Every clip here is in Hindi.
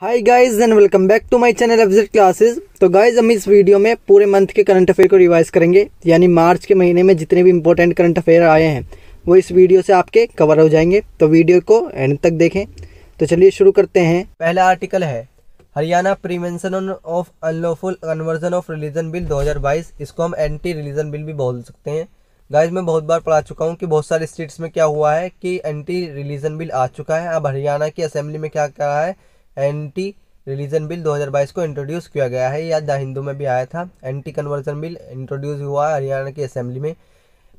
Hi guys and welcome back to my channel FZ classes. तो गाइस हम इस वीडियो में पूरे मंथ के करंट अफेयर को रिवाइज करेंगे, यानी मार्च के महीने में जितने भी इंपॉर्टेंट करंट अफेयर आए हैं वो इस वीडियो से आपके कवर हो जाएंगे। तो वीडियो को एंड तक देखें। तो चलिए शुरू करते हैं। पहला आर्टिकल है Haryana prevention of unlawful conversion of religion bill 2022। इसको हम एंटी रिलीजन बिल भी बोल सकते हैं। गाइज मैं बहुत बार पढ़ा चुका हूँ कि बहुत सारे स्टेट्स में क्या हुआ है कि एंटी रिलीजन बिल आ चुका है। अब हरियाणा की असेंबली में क्या कहा है, एंटी रिलीजन बिल 2022 को इंट्रोड्यूस किया गया है। या द हिंदू में भी आया था, एंटी कन्वर्जन बिल इंट्रोड्यूस हुआ है हरियाणा की असेंबली में।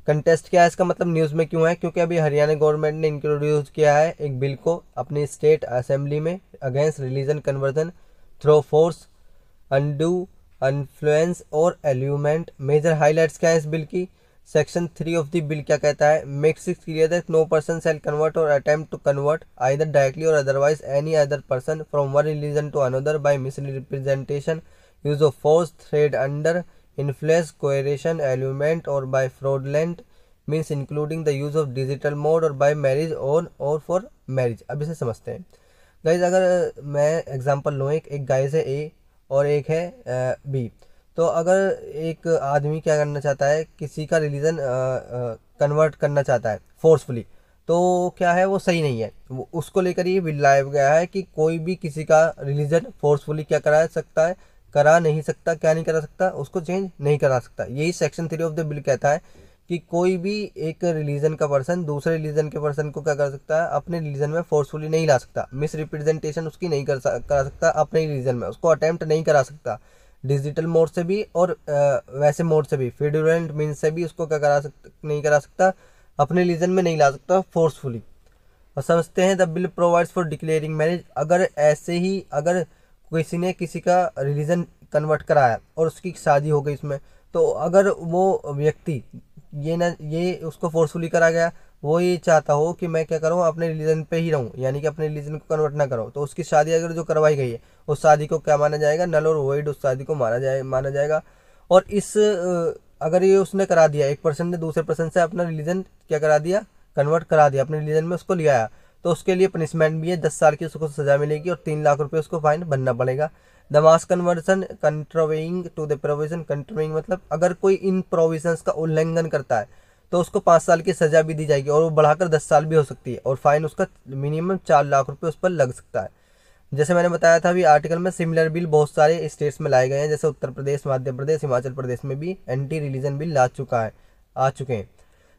कंटेस्ट क्या है इसका मतलब, न्यूज़ में क्यों है, क्योंकि अभी हरियाणा गवर्नमेंट ने इंट्रोड्यूस किया है एक बिल को अपनी स्टेट असेंबली में against religion conversion through force, undue, influence और एल्यूमेंट। मेजर हाईलाइट्स क्या है इस बिल की। सेक्शन 3 ऑफ द बिल क्या कहता है, makes it clear that no person shall convert और attempt to convert either directly और otherwise any other person from one religion to another by misrepresentation, use of force, threat, under influence, coercion, allurement और by fraudulent means including the use of digital mode और बाय मैरिज ऑन और फॉर मैरिज। अब इसे समझते हैं गाइज। अगर मैं एग्जांपल लूँ, एक गाइज है ए और एक है बी। तो अगर एक आदमी क्या करना चाहता है, किसी का रिलीजन कन्वर्ट करना चाहता है फोर्सफुली, तो क्या है वो सही नहीं है। वो उसको लेकर ये बिल लाया गया है कि कोई भी किसी का रिलीजन फोर्सफुली क्या करा सकता है, करा नहीं सकता। क्या नहीं करा सकता, उसको चेंज नहीं करा सकता। यही सेक्शन 3 ऑफ द बिल कहता है कि कोई भी एक रिलीजन का पर्सन दूसरे रिलीजन के पर्सन को क्या कर सकता है, अपने रिलीजन में फोर्सफुली नहीं ला सकता। मिस रिप्रेजेंटेशन उसकी नहीं करा सकता, अपने रिलीजन में उसको अटेम्प्ट नहीं करा सकता। डिजिटल मोड से भी और वैसे मोड से भी, फ्रॉडुलेंट मीन्स से भी उसको क्या नहीं करा सकता, अपने रिलीजन में नहीं ला सकता फोर्सफुली। और समझते हैं the bill provides for declaring marriage. अगर ऐसे ही अगर किसी ने किसी का रिलीजन कन्वर्ट कराया और उसकी शादी हो गई इसमें, तो अगर वो व्यक्ति ये उसको फोर्सफुली करा गया, वो ये चाहता हो कि मैं क्या करूँ, अपने रिलीजन पे ही रहूँ, यानी कि अपने रिलीजन को कन्वर्ट ना करूँ, तो उसकी शादी अगर जो करवाई गई है उस शादी को क्या माना जाएगा, नल और वॉइड उस शादी को माना जाएगा। और इस अगर ये उसने करा दिया, एक पर्सन ने दूसरे पर्सन से अपना रिलीजन क्या करा दिया, कन्वर्ट करा दिया, अपने रिलीजन में उसको लिया आया, तो उसके लिए पनिशमेंट भी है, 10 साल की उसको सजा मिलेगी और 3 लाख रुपये उसको फाइन भरना पड़ेगा। The mass conversion contravening to the provision, contravening मतलब अगर कोई इन प्रोविजंस का उल्लंघन करता है तो उसको 5 साल की सजा भी दी जाएगी और वो बढ़ाकर 10 साल भी हो सकती है, और फाइन उसका मिनिमम 4 लाख रुपये उस पर लग सकता है। जैसे मैंने बताया था अभी आर्टिकल में, सिमिलर बिल बहुत सारे स्टेट्स में लाए गए हैं, जैसे उत्तर प्रदेश, मध्य प्रदेश, हिमाचल प्रदेश में भी एंटी रिलीजन बिल आ चुके हैं।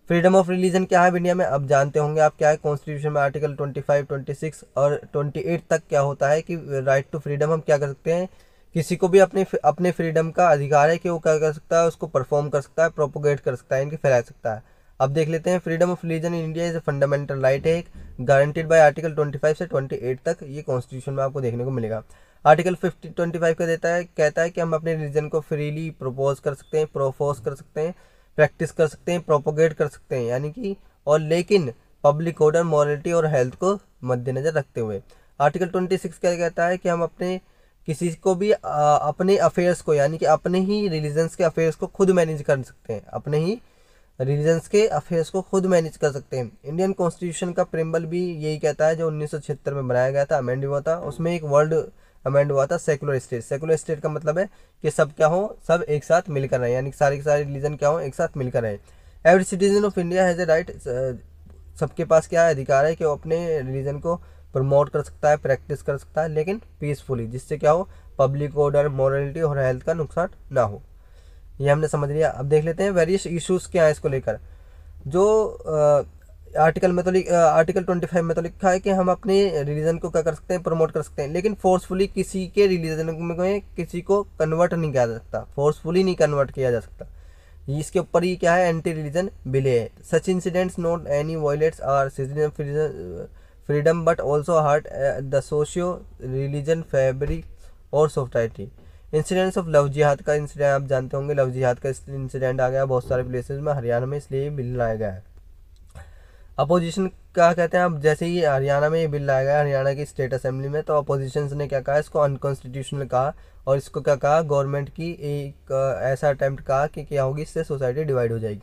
फ्रीडम ऑफ रिलीजन क्या है इंडिया में, अब जानते होंगे आप क्या है। कॉन्स्टिट्यूशन में आर्टिकल 25, 26 और 28 तक क्या होता है कि राइट टू फ्रीडम, हम क्या कर सकते हैं, किसी को भी अपने फ्रीडम का अधिकार है कि वो क्या कर सकता है, उसको परफॉर्म कर सकता है, प्रोपोगेट कर सकता है, इनकी फैला सकता है। अब देख लेते हैं, freedom of religion in India is a fundamental right है, गारंटीड बाय आर्टिकल 25 से 28 तक ये कॉन्स्टिट्यूशन में आपको देखने को मिलेगा। आर्टिकल 25 का कहता है कि हम अपने रिलीजन को फ्रीली प्रोपोज कर सकते हैं, प्रोफोज कर सकते हैं, प्रैक्टिस कर सकते हैं, प्रोपोगेट कर सकते हैं, यानी कि और लेकिन पब्लिक ऑर्डर, मॉरलिटी और हेल्थ को मद्देनजर रखते हुए। आर्टिकल 26 क्या कहता है कि हम अपने किसी को भी अपने अफेयर्स को, यानी कि अपने ही रिलीजन्स के अफेयर्स को खुद मैनेज कर सकते हैं, अपने ही रिलीजन्स के अफेयर्स को खुद मैनेज कर सकते हैं। इंडियन कॉन्स्टिट्यूशन का प्रेम्बल भी यही कहता है, जो 1976 में बनाया गया था, अमेंड हुआ था। उसमें एक वर्ड अमेंड हुआ था, सेकुलर स्टेट। सेकुलर स्टेट का मतलब है कि सब क्या हो, सब एक साथ मिलकर रहे, यानी कि सारे के सारे रिलीजन क्या हो, एक साथ मिलकर रहे। Every citizen of India has a right, सबके पास क्या अधिकार है कि वो अपने रिलीजन को प्रमोट कर सकता है, प्रैक्टिस कर सकता है, लेकिन पीसफुली, जिससे क्या हो, पब्लिक ऑर्डर, मॉरलिटी और हेल्थ का नुकसान ना हो। ये हमने समझ लिया। अब देख लेते हैं वेरियस इश्यूज क्या है इसको लेकर। जो आर्टिकल 25 में तो लिखा है कि हम अपने रिलीजन को क्या कर सकते हैं, प्रमोट कर सकते हैं, लेकिन फोर्सफुली किसी के रिलीजन में किसी को कन्वर्ट नहीं किया जा सकता, फोर्सफुली नहीं कन्वर्ट किया जा सकता। इसके ऊपर ही क्या है, एंटी रिलीजन बिल है। Such incidents not any violates our citizen freedom but also hurt the socio religion fabric और society. Incidents of love jihad का इंसिडेंट आप जानते होंगे, लव जिहाद का इंसिडेंट आ गया बहुत सारे प्लेसेस में, हरियाणा में, इसलिए बिल लाया गया है। अपोजिशन क्या कहते हैं, अब जैसे ही हरियाणा में ये बिल लाया गया, हरियाणा की स्टेट असेंबली में, तो अपोजिशन ने क्या कहा, इसको अनकॉन्स्टिट्यूशनल कहा, और इसको क्या कहा, गवर्नमेंट की एक ऐसा अटेम्प्ट कहा कि क्या होगी, इससे सोसाइटी डिवाइड हो जाएगी।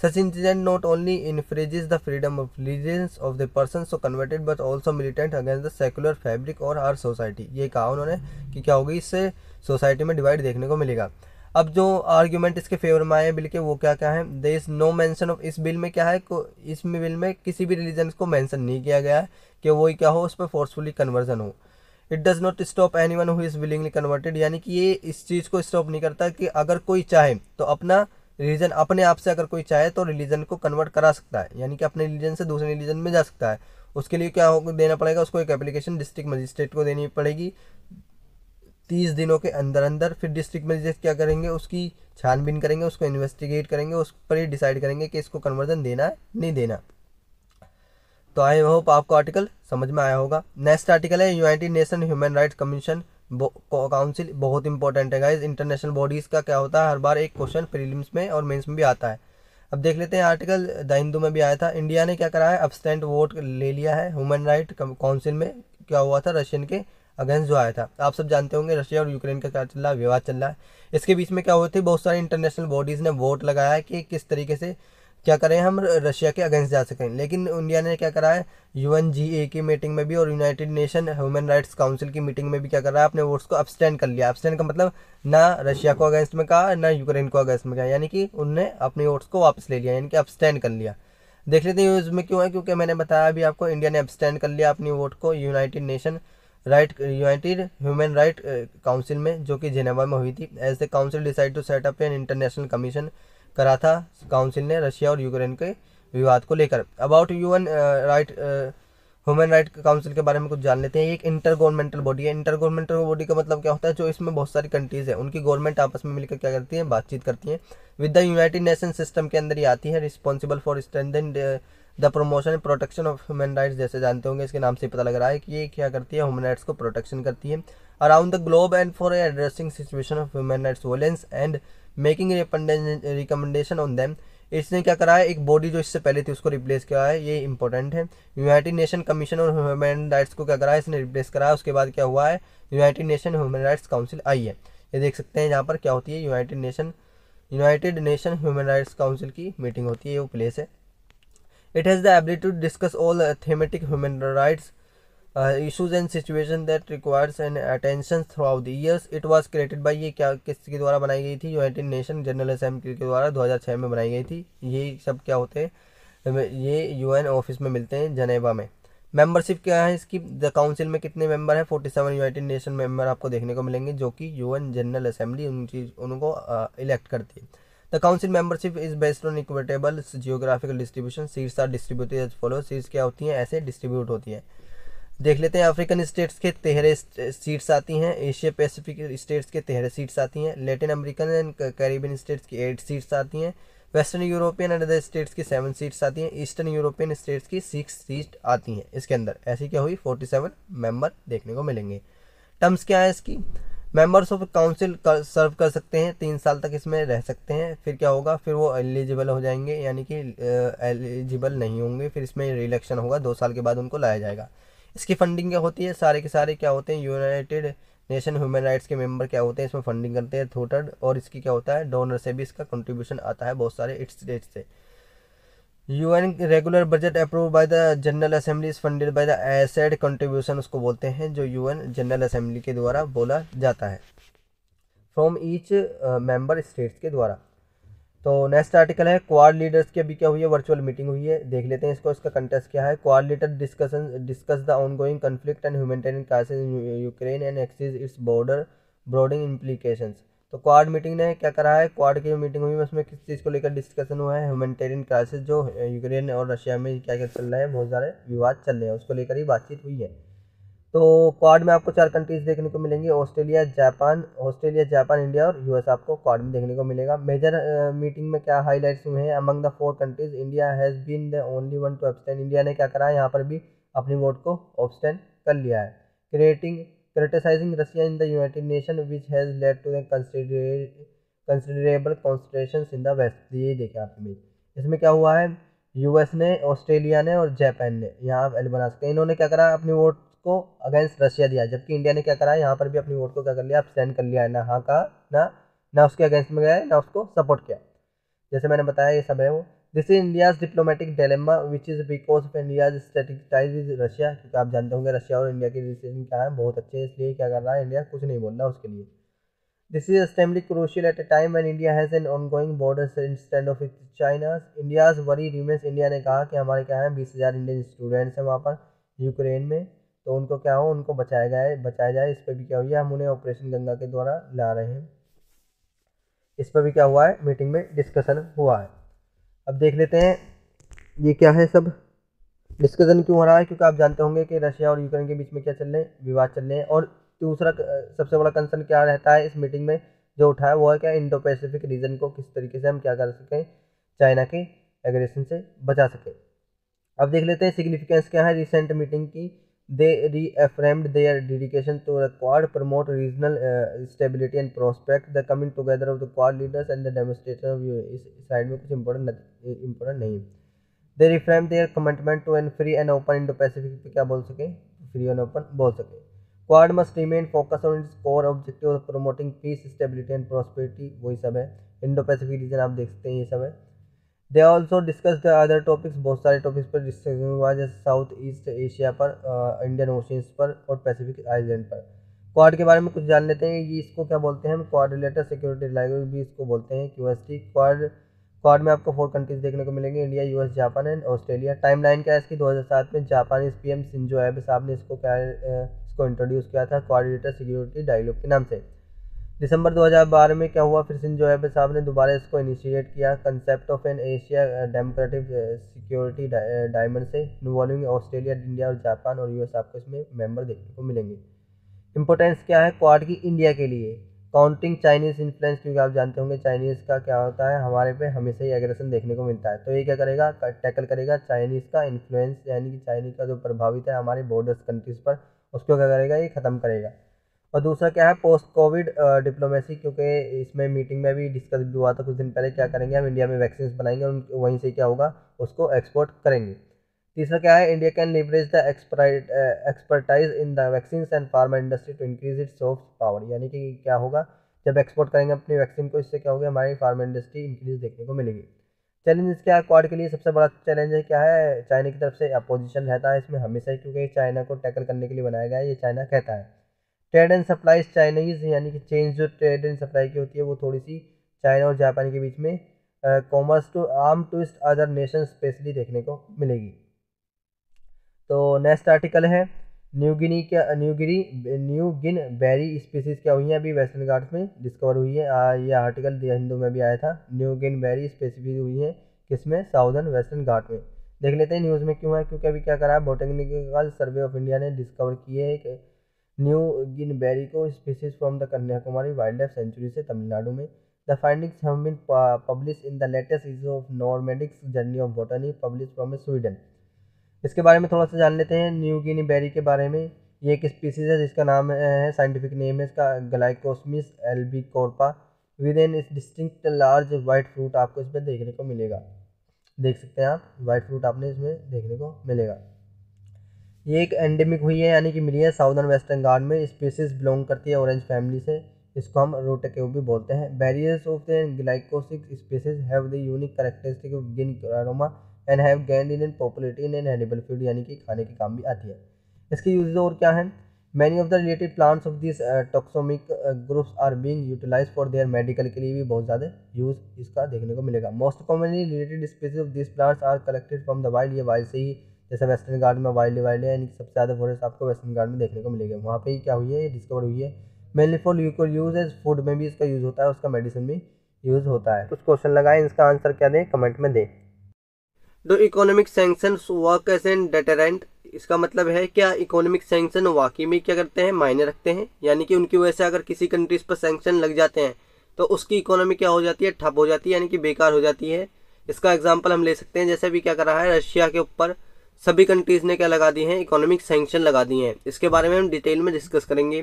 Such incident not only infringes the freedom of religion of the person so converted but also militant against the secular fabric और our society। ये कहा उन्होंने कि क्या होगी, इससे सोसाइटी में डिवाइड देखने को मिलेगा। अब जो आर्ग्यूमेंट इसके फेवर में आए बिल के, वो क्या क्या है। There is no mention of, इस बिल में क्या है, इस बिल में किसी भी रिलीजन को मेंशन नहीं किया गया है कि वो क्या हो, उस पर फोर्सफुली कन्वर्जन हो। It does not stop anyone who is willingly converted, यानी कि ये इस चीज़ को स्टॉप नहीं करता कि अगर कोई चाहे तो अपना रिलीजन, अपने आप से अगर कोई चाहे तो रिलीजन को कन्वर्ट करा सकता है, यानी कि अपने रिलीजन से दूसरे रिलीजन में जा सकता है। उसके लिए क्या देना पड़ेगा, उसको एक एप्लीकेशन डिस्ट्रिक्ट मजिस्ट्रेट को देनी पड़ेगी 30 दिनों के अंदर अंदर। फिर डिस्ट्रिक्ट मजिस्ट्रेट क्या करेंगे, उसकी छानबीन करेंगे, उसको इन्वेस्टिगेट करेंगे, उस पर ही डिसाइड करेंगे कि इसको कन्वर्जन देना है नहीं देना। तो आई होप आपको आर्टिकल समझ में आया होगा। नेक्स्ट आर्टिकल है United Nation human rights commission council. बहुत इंपॉर्टेंट है गाइस, इंटरनेशनल बॉडीज का क्या होता है, हर बार एक क्वेश्चन प्रीलिम्स में और मेंस में भी आता है। अब देख लेते हैं आर्टिकल, द हिंदू में भी आया था। इंडिया ने क्या करा है, अब्सटेंट वोट ले लिया है ह्यूमन राइट काउंसिल में। क्या हुआ था, रशियन के अगेंस्ट जो आया था। आप सब जानते होंगे रशिया और यूक्रेन का क्या चल रहा है, विवाद चल रहा है। इसके बीच में क्या हुआ थी, बहुत सारी इंटरनेशनल बॉडीज ने वोट लगाया है कि किस तरीके से क्या करें हम रशिया के अगेंस्ट जा सकें। लेकिन इंडिया ने क्या करा है, यूएनजीए की मीटिंग में भी और United Nation human rights council की मीटिंग में भी क्या कर रहा है, अपने वोट्स को अब्सटेंड कर लिया। अब्सटेंड का मतलब ना रशिया को अगेंस्ट में कहा, ना यूक्रेन को अगेंस्ट में कहा, यानी कि उनने अपने वोट्स को वापस ले लिया, यानी कि अब्सटेंड कर लिया। देख लेते हैं यूज में क्यों है, क्योंकि मैंने बताया अभी आपको, इंडिया ने अब्सटेंड कर लिया अपनी वोट को यूनाइटेड ह्यूमन राइट काउंसिल में, जो कि जेनेवा में हुई थी। As the council decide to set up an international commission, करा था काउंसिल ने रशिया और यूक्रेन के विवाद को लेकर। About UN right human right council के बारे में कुछ जान लेते हैं। ये एक इंटर गवर्नमेंटल बॉडी है। इंटर गवर्नमेंटल बॉडी का मतलब क्या होता है, जो इसमें बहुत सारी कंट्रीज है, उनकी गवर्नमेंट आपस में मिलकर क्या करती है, बातचीत करती है। With the United nation system के अंदर ही आती है। Responsible for strengthen the promotion and protection of human rights, जैसे जानते होंगे इसके नाम से पता लग रहा है कि ये क्या करती है, ह्यूमन राइट्स को प्रोटेक्शन करती है around the globe and for addressing situation of human rights violence and making recommendation on them. इसने क्या करा है, एक बॉडी जो इससे पहले थी उसको रिप्लेस किया है, ये इंपॉर्टेंट है। यूनाइटेड नेशन कमीशन और ह्यूमन राइट्स को क्या करा है, इसने रिप्लेस करा है। उसके बाद क्या हुआ है, United Nation human rights Council आई है। ये देख सकते हैं यहाँ पर क्या होती है, United Nation human rights council की मीटिंग होती है, ये वो प्लेस है। It has the ability to discuss all thematic human rights issues and situation that requires an attention throughout the years. It was created by, ये क्या किसके द्वारा बनाई गई थी, यूनाइटेड नेशन जनरल असेंबली के द्वारा 2006 में बनाई गई थी। ये सब क्या होते हैं, ये यूएन ऑफिस में मिलते हैं जनेवा में। मेंबरशिप क्या है इसकी, द काउंसिल में कितने मेंबर हैं, 47 यूनाइटेड नेशन मेंबर आपको देखने को मिलेंगे, जो कि यूएन जनरल असेंबली उनको इलेक्ट करती है। The council membership is based on equitable geographical distribution. Seats are distributed as follow. Seats क्या होती हैं, ऐसे डिस्ट्रीब्यूट होती हैं। देख लेते हैं, अफ्रीकन स्टेट्स के 13 सीट्स आती हैं, एशिया पैसिफिक स्टेट्स के 13 सीट्स आती हैं, Latin American and Caribbean states की 8 सीट्स आती हैं, western European and other states की 7 सीट्स आती हैं, ईस्टर्न यूरोपियन स्टेट्स की 6 सीट आती हैं इसके अंदर। ऐसी क्या हुई, 47 मेंबर देखने को मिलेंगे। टर्म्स क्या है इसकी, मेंबर्स ऑफ काउंसिल सर्व कर सकते हैं, 3 साल तक इसमें रह सकते हैं। फिर क्या होगा, फिर वो एलिजिबल हो जाएंगे, यानी कि एलिजिबल नहीं होंगे, फिर इसमें रिइलेक्शन होगा, 2 साल के बाद उनको लाया जाएगा। इसकी फंडिंग क्या होती है, सारे के सारे क्या होते हैं, यूनाइटेड नेशन ह्यूमन राइट्स के मेंबर क्या होते हैं, इसमें फंडिंग करते हैं थोटड, और इसकी क्या होता है, डोनर से भी इसका कंट्रीब्यूशन आता है बहुत सारे स्टेट से। UN regular budget approve by the general assembly is funded by the asset contribution, उसको बोलते हैं, जो यूएन जनरल असेंबली के द्वारा बोला जाता है, फ्रॉम ईच मेंबर स्टेट्स के द्वारा। तो नेक्स्ट आर्टिकल है, क्वाड लीडर्स की अभी क्या हुई है, वर्चुअल मीटिंग हुई है। देख लेते हैं इसको, इसका कंटेस्ट क्या है। Quad leader discuss the ongoing conflict and humanitarian crisis in Ukraine and assess its broader implications. तो क्वाड मीटिंग ने क्या करा है, क्वाड की जो मीटिंग हुई है उसमें किस चीज़ को लेकर डिस्कशन हुआ है, ह्यूमैनिटेरियन क्राइसिस जो यूक्रेन और रशिया में क्या क्या चल रहा है, बहुत सारे विवाद चल रहे हैं, उसको लेकर ही बातचीत हुई है। तो क्वाड में आपको 4 कंट्रीज देखने को मिलेंगी, ऑस्ट्रेलिया, जापान, इंडिया और यूएस आपको क्वाड में देखने को मिलेगा। मेजर मीटिंग में क्या हाईलाइट्स हुए हैं, among the 4 countries India has been the only one to abstain. India ने क्या करा है, यहाँ पर भी अपनी वोट को ऑब्सटेन कर लिया है। Criticising Russia in the United Nation which has led to the considerable concentrations in the west. ये देखिए आप इमेज, इसमें क्या हुआ है, यूएस ने, ऑस्ट्रेलिया ने और जापान ने, यहाँ एल बना सकते हैं, इन्होंने क्या करा, अपनी वोट को अगेंस्ट रशिया दिया, जबकि इंडिया ने क्या करा है, यहाँ पर भी अपनी वोट को क्या कर लिया, अब्सटेंड कर लिया है, ना हाँ का ना उसके अगेंस्ट में गया है, ना उसको सपोर्ट किया। जैसे मैंने बताया ये सब है वो। This is India's diplomatic dilemma which is because of India's strategic ties with Russia, क्योंकि आप जानते होंगे रशिया और इंडिया के रिलेशन क्या है, बहुत अच्छे हैं, इसलिए क्या कर रहा है इंडिया, कुछ नहीं बोल रहा उसके लिए। This is extremely crucial at a time when India has an ongoing border instead of China's. India's worry remains. India ने कहा कि हमारे क्या है 20,000 इंडियन स्टूडेंट्स हैं वहाँ पर यूक्रेन में, तो उनको क्या हो, उनको बचाया जाए। इस पर भी क्या हुई है, हम उन्हें ऑपरेशन गंगा के द्वारा ला रहे हैं। इस पर भी क्या हुआ है, मीटिंग में डिस्कशन हुआ है। अब देख लेते हैं ये क्या है, सब डिस्कशन क्यों हो रहा है, क्योंकि आप जानते होंगे कि रशिया और यूक्रेन के बीच में क्या चल रहे हैं, विवाद चल रहे हैं। और दूसरा सबसे बड़ा कंसर्न क्या रहता है इस मीटिंग में जो उठा है, वो है क्या, इंडो पैसिफिक रीजन को किस तरीके से हम क्या कर सकें, चाइना के एग्रेशन से बचा सकें। अब देख लेते हैं सिग्निफिकेंस क्या है रिसेंट मीटिंग की। They reaffirmed their dedication to the Quad, promote regional stability and prospect the coming together of the Quad leaders and the demonstration of. इस साइड में कुछ इंपॉर्टेंट नहीं है। They reaffirm their commitment to an free and open Indo Pacific पे क्या बोल सके, फ्री एंड ओपन बोल सके। Quad must remain focus on its core objective of promoting peace, stability and prosperity, वही सब है। इंडो पैसिफिक रीजन आप देख सकते हैं, ये सब है। They also discuss the other topics, बहुत सारे टॉपिक्स पर डिस्कशन हुआ, जैसे साउथ ईस्ट एशिया पर, इंडियन ओशियंस पर और पैसिफिक आइलैंड पर। क्वाड के बारे में कुछ जान लेते हैं, ये इसको क्या बोलते हैं हम, क्वाड रिलेटेड सिक्योरिटी रिलायबिलिटी भी इसको बोलते हैं, QST। क्वाड में आपको 4 कंट्रीज देखने को मिलेंगे, India, US, Japan and Australia. Timeline क्या है इसकी, 2007 में जापानीज PM शिंजो एबे साहब ने इसको इंट्रोड्यूस किया था क्वाड रिलेटेड सिक्योरिटी डायलॉग के नाम से। दिसंबर 2012 में क्या हुआ, फिर शिंजो एबे साहब ने दोबारा इसको इनिशिएट किया, concept of an Asia democratic security diamond से, इन्वॉल्विंग ऑस्ट्रेलिया, इंडिया और जापान और US आपको इसमें मेंबर देखने को मिलेंगे। इंपॉर्टेंस क्या है क्वाड की इंडिया के लिए, काउंटिंग चाइनीज़ इन्फ्लुएंस, क्योंकि आप जानते होंगे चाइनीज़ का क्या होता है, हमारे पे हमेशा ही एग्रेशन देखने को मिलता है, तो ये क्या करेगा, टैकल करेगा चाइनीज़ का इन्फ्लुएंस, यानी कि चाइनीज़ का जो प्रभावित है हमारे बॉर्डर्स कंट्रीज़ पर, उसको क्या करेगा, ये ख़त्म करेगा। और दूसरा क्या है, पोस्ट कोविड डिप्लोमेसी, क्योंकि इसमें मीटिंग में भी डिस्कस भी हुआ था कुछ दिन पहले, क्या करेंगे हम इंडिया में वैक्सीन बनाएंगे और वहीं से क्या होगा, उसको एक्सपोर्ट करेंगे। तीसरा क्या है, India can leverage the expertise in the vaccine and pharma industry to increase its soft power, यानी कि क्या होगा, जब एक्सपोर्ट करेंगे अपनी वैक्सीन को, इससे क्या होगा, हमारी फार्मा इंडस्ट्री इंक्रीज देखने को मिलेगी। चैलेंजेस क्या है क्वाड के लिए, सबसे बड़ा चैलेंज है क्या है, चाइना की तरफ से अपोजिशन रहता है इसमें हमेशा ही, क्योंकि चाइना को टैकल करने के लिए बनाया गया है, ये चाइना कहता है। ट्रेड एंड सप्लाईज चाइनीज, यानी कि चेंज जो ट्रेड एंड सप्लाई की होती है वो थोड़ी सी चाइना और जापान के बीच में commerce to arm twist other nation specially देखने को मिलेगी। तो नेक्स्ट आर्टिकल है न्यूगिन बेरी स्पीसीज क्या हुई है, अभी वेस्टर्न घाट्स में डिस्कवर हुई है। ये आर्टिकल द हिंदू में भी आया था, न्यूगिन बेरी स्पेसिफिक हुई है किसमें, साउदर्न वेस्टर्न घाट में। देख लेते हैं न्यूज़ में क्यों है, क्योंकि अभी क्या करा है, बोटेनिकल सर्वे ऑफ इंडिया ने डिस्कवर किए है न्यूगिन बेरी को species from the Kanyakumari wildlife sanctuary से तमिलनाडु में। The findings have been publish in the latest issue of Nordic journal of botany publish from Sweden. इसके बारे में थोड़ा सा जान लेते हैं न्यूगिनी बेरी के बारे में। ये एक स्पीसीज है जिसका नाम है, साइंटिफिक नेम है इसका Glycosmis albicarpa, with an distinct large white fruit आपको इसमें देखने को मिलेगा, देख सकते हैं आप, वाइट फ्रूट आपने इसमें देखने को मिलेगा। ये एक एंडेमिक हुई है, यानी कि मिली है साउदर्न वेस्टर्न घाट में, स्पीसीज बिलोंग करती है ऑरेंज फैमिली से, इसको हम रोटेकेव भी बोलते हैं। Berries of the glycosmis species have the unique characteristic of gin aroma and have gained in popularity in edible food, यानी कि खाने के काम भी आती है। इसके यूजेस और क्या हैं, many of the related plants of this taxonomic groups are being utilize for their medical के लिए भी बहुत ज़्यादा यूज़ इसका देखने को मिलेगा। Most commonly related species of this plants are collected from the wild, ये वाइल्ड से ही, जैसे वेस्टर्न घाट में वाइल्ड है, यानी कि सबसे ज़्यादा फॉरेस्ट आपको वेस्टर्न घाट में देखने को मिलेगा, वहाँ पे ही क्या हुई है, ये डिस्कवर हुई है। Mainly for use as food में भी इसका यूज़ होता है, उसका मेडिसिन भी यूज़ होता है। कुछ क्वेश्चन लगाए, इसका आंसर क्या दें, कमेंट में दें। Do economic sanctions work as an deterrent, इसका मतलब है क्या इकोनॉमिक सैंक्शन वाकई में क्या करते हैं, मायने रखते हैं, यानी कि उनकी वजह से अगर किसी कंट्रीज पर सैंक्शन लग जाते हैं तो उसकी इकोनॉमी क्या हो जाती है, ठप हो जाती है, यानी कि बेकार हो जाती है। इसका एग्जांपल हम ले सकते हैं, जैसे अभी क्या कर रहा है, रशिया के ऊपर सभी कंट्रीज ने क्या लगा दी हैं, इकोनॉमिक सैंक्शन लगा दिए हैं। इसके बारे में हम डिटेल में डिस्कस करेंगे।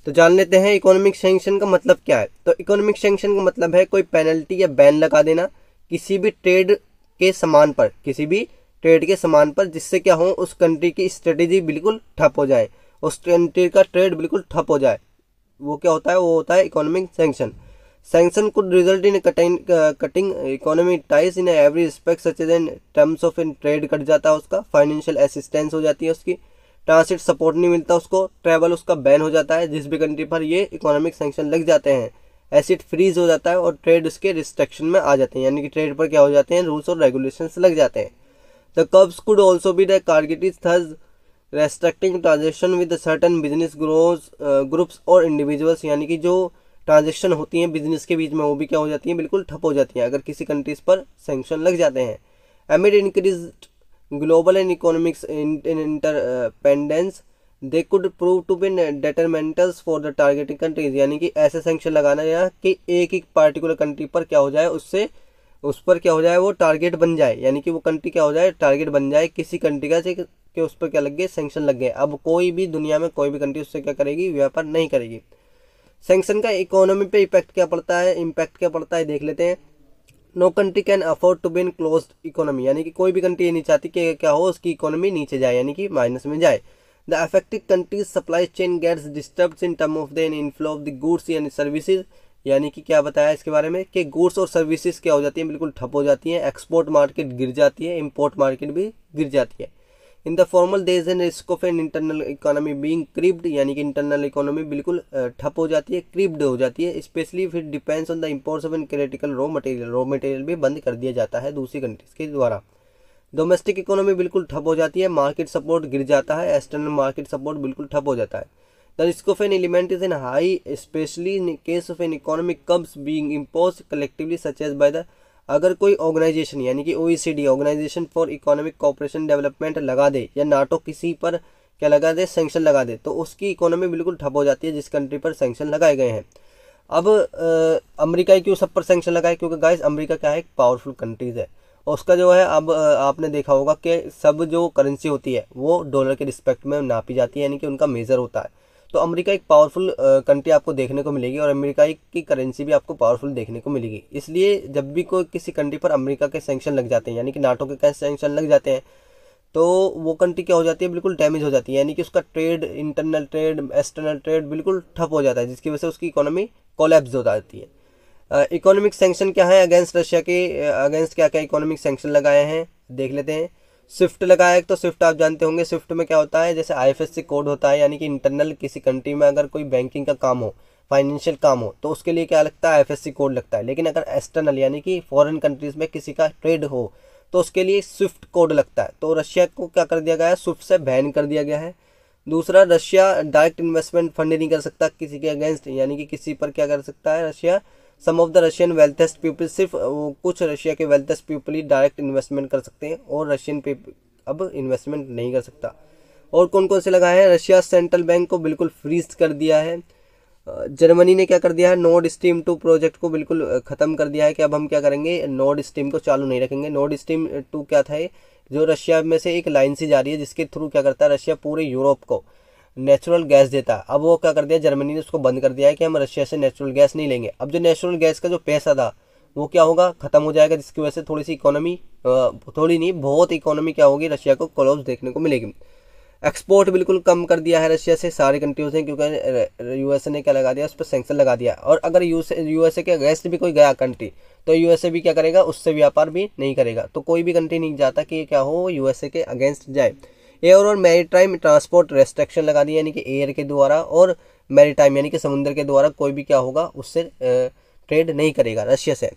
तो जान लेते हैं इकोनॉमिक सैंक्शन का मतलब क्या है। तो इकोनॉमिक सैंक्शन का मतलब है कोई पेनल्टी या बैन लगा देना किसी भी ट्रेड के सामान पर, किसी भी ट्रेड के सामान पर, जिससे क्या हो, उस कंट्री की स्ट्रेटेजी बिल्कुल ठप हो जाए, उस कंट्री का ट्रेड बिल्कुल ठप हो जाए, वो क्या होता है, वो होता है economic sanction. Sanction could result in cutting economic ties in every respect such as in terms of in trade cut जाता है उसका, फाइनेंशियल असिस्टेंस हो जाती है उसकी, ट्रांसिट सपोर्ट नहीं मिलता उसको, ट्रैवल उसका बैन हो जाता है जिस भी कंट्री पर ये इकोनॉमिक सैंक्शन लग जाते हैं, एसिड फ्रीज हो जाता है और ट्रेड उसके रिस्ट्रिक्शन में आ जाते हैं, यानी कि ट्रेड पर क्या हो जाते हैं, रूल्स और रेगुलेशंस लग जाते हैं। The curves could also be the targeted thus restricting transaction with certain business groups और इंडिविजुअल्स, यानी कि जो ट्रांजेक्शन होती हैं बिजनेस के बीच में वो भी क्या हो जाती हैं, बिल्कुल ठप हो जाती हैं अगर किसी कंट्रीज पर सैंक्शन लग जाते हैं। Amid increase global and economics interdependence they could prove to be detrimentals for the targeting countries, यानी कि ऐसे सैंक्शन लगाना या कि एक पार्टिकुलर कंट्री पर क्या हो जाए, उससे उस पर क्या हो जाए, वो टारगेट बन जाए, यानी कि वो कंट्री क्या हो जाए, टारगेट बन जाए किसी कंट्री का कि उस पर क्या लग गए, सैंक्शन लग गए। अब कोई भी दुनिया में कोई भी कंट्री उससे क्या करेगी, व्यापार नहीं करेगी। सैंक्शन का इकोनॉमी पे इम्पैक्ट क्या पड़ता है देख लेते हैं। No country can afford to be in closed economy, यानी कि कोई भी कंट्री ये नहीं चाहती कि क्या हो, उसकी इकोनॉमी नीचे जाए, यानी कि माइनस में जाए। The affected countries supply chain gets disturbed in term of the inflow of the goods यानी सर्विसेज, यानी कि क्या बताया इसके बारे में कि गुड्स और सर्विसेज क्या हो जाती है, बिल्कुल ठप हो जाती है, एक्सपोर्ट मार्केट गिर जाती है, इम्पोर्ट मार्केट भी गिर जाती है। In the formal there is an risk of an internal economy being crippled, यानी कि इंटरनल इकोनॉमी बिल्कुल ठप हो जाती है, क्रीप्ड हो जाती है, specially if it depends on the imports of an critical raw material भी बंद कर दिया जाता है दूसरी कंट्रीज के द्वारा। डोमेस्टिक इकोनॉमी बिल्कुल ठप हो जाती है, मार्केट सपोर्ट गिर जाता है, एक्सटर्नल मार्केट सपोर्ट बिल्कुल ठप हो जाता है। The risk of an element is in high specially in case of an economic curbs being impose collectively such as by the, अगर कोई ऑर्गेनाइजेशन यानी कि OECD organisation for economic cooperation development लगा दे या नाटो किसी पर क्या लगा दे, सैंक्शन लगा दे, तो उसकी इकोनॉमी बिल्कुल ठप हो जाती है जिस कंट्री पर सैंक्शन लगाए गए हैं। अब अमेरिका क्यों सब पर सैंक्शन लगाए, क्योंकि गाइस अमेरिका क्या है, एक पावरफुल कंट्रीज है और उसका जो है, अब आपने देखा होगा कि सब जो करेंसी होती है वो डॉलर के रिस्पेक्ट में नापी जाती है, यानी कि उनका मेजर होता है। तो अमेरिका एक पावरफुल कंट्री आपको देखने को मिलेगी और अमेरिका की करेंसी भी आपको पावरफुल देखने को मिलेगी। इसलिए जब भी कोई किसी कंट्री पर अमेरिका के सैंक्शन लग जाते हैं, यानी कि नाटो के सैंक्शन लग जाते हैं, तो वो कंट्री क्या हो जाती है, बिल्कुल डैमेज हो जाती है, यानी कि उसका trade, internal trade, external trade बिल्कुल ठप हो जाता है, जिसकी वजह से उसकी इकोनॉमी कोलैप्स हो जाती है। इकोनॉमिक सैंक्शन क्या है अगेंस्ट रशिया के, अगेंस्ट क्या क्या इकोनॉमिक सैंक्शन लगाए हैं देख लेते हैं। स्विफ्ट लगाया है, तो स्विफ्ट आप जानते होंगे, स्विफ्ट में क्या होता है, जैसे IFSC कोड होता है, यानी कि इंटरनल किसी कंट्री में अगर कोई बैंकिंग का काम हो, फाइनेंशियल काम हो, तो उसके लिए क्या लगता है, IFSC कोड लगता है। लेकिन अगर एक्सटर्नल यानी कि फॉरेन कंट्रीज में किसी का ट्रेड हो तो उसके लिए स्विफ्ट कोड लगता है। तो रशिया को क्या कर दिया गया है, स्विफ्ट से बैन कर दिया गया है। दूसरा, रशिया डायरेक्ट इन्वेस्टमेंट फंड नहीं कर सकता किसी के अगेंस्ट, यानी कि किसी पर क्या कर सकता है Russia, some of the Russian wealthiest people, सिर्फ कुछ रशिया के वेल्थेस्ट पीपल ही डायरेक्ट इन्वेस्टमेंट कर सकते हैं और रशियन पीपल अब इन्वेस्टमेंट नहीं कर सकता। और कौन कौन से लगाए हैं, रशिया सेंट्रल बैंक को बिल्कुल फ्रीज कर दिया है। जर्मनी ने क्या कर दिया है, नॉर्ड स्ट्रीम 2 प्रोजेक्ट को बिल्कुल ख़त्म कर दिया है कि अब हम क्या करेंगे, नॉर्ड स्ट्रीम को चालू नहीं रखेंगे। नॉर्ड स्ट्रीम 2 क्या था, जो रशिया में से एक लाइन सी जा रही है जिसके थ्रू क्या करता है, रशिया पूरे यूरोप को नेचुरल गैस देता है। अब वो क्या कर दिया, जर्मनी ने उसको बंद कर दिया है कि हम रशिया से नेचुरल गैस नहीं लेंगे। अब जो नेचुरल गैस का जो पैसा था वो क्या होगा, ख़त्म हो जाएगा, जिसकी वजह से थोड़ी सी इकोनॉमी, थोड़ी नहीं बहुत इकोनॉमी क्या होगी, रशिया को कोलैप्स देखने को मिलेगी। एक्सपोर्ट बिल्कुल कम कर दिया है रशिया से सारे कंट्रियों से, क्योंकि यूएसए ने क्या लगा दिया, उस पर सैंक्शन लगा दिया। और अगर यूएसए के अगेंस्ट भी कोई गया कंट्री तो यूएसए भी क्या करेगा, उससे व्यापार भी नहीं करेगा। तो कोई भी कंट्री नहीं चाहता कि क्या हो, यूएसए के अगेंस्ट जाए। एयर और मैरीटाइम ट्रांसपोर्ट रेस्ट्रिक्शन लगा दी, यानी कि एयर के द्वारा और मैरीटाइम यानी कि समुद्र के द्वारा कोई भी क्या होगा, उससे ट्रेड नहीं करेगा रशिया से।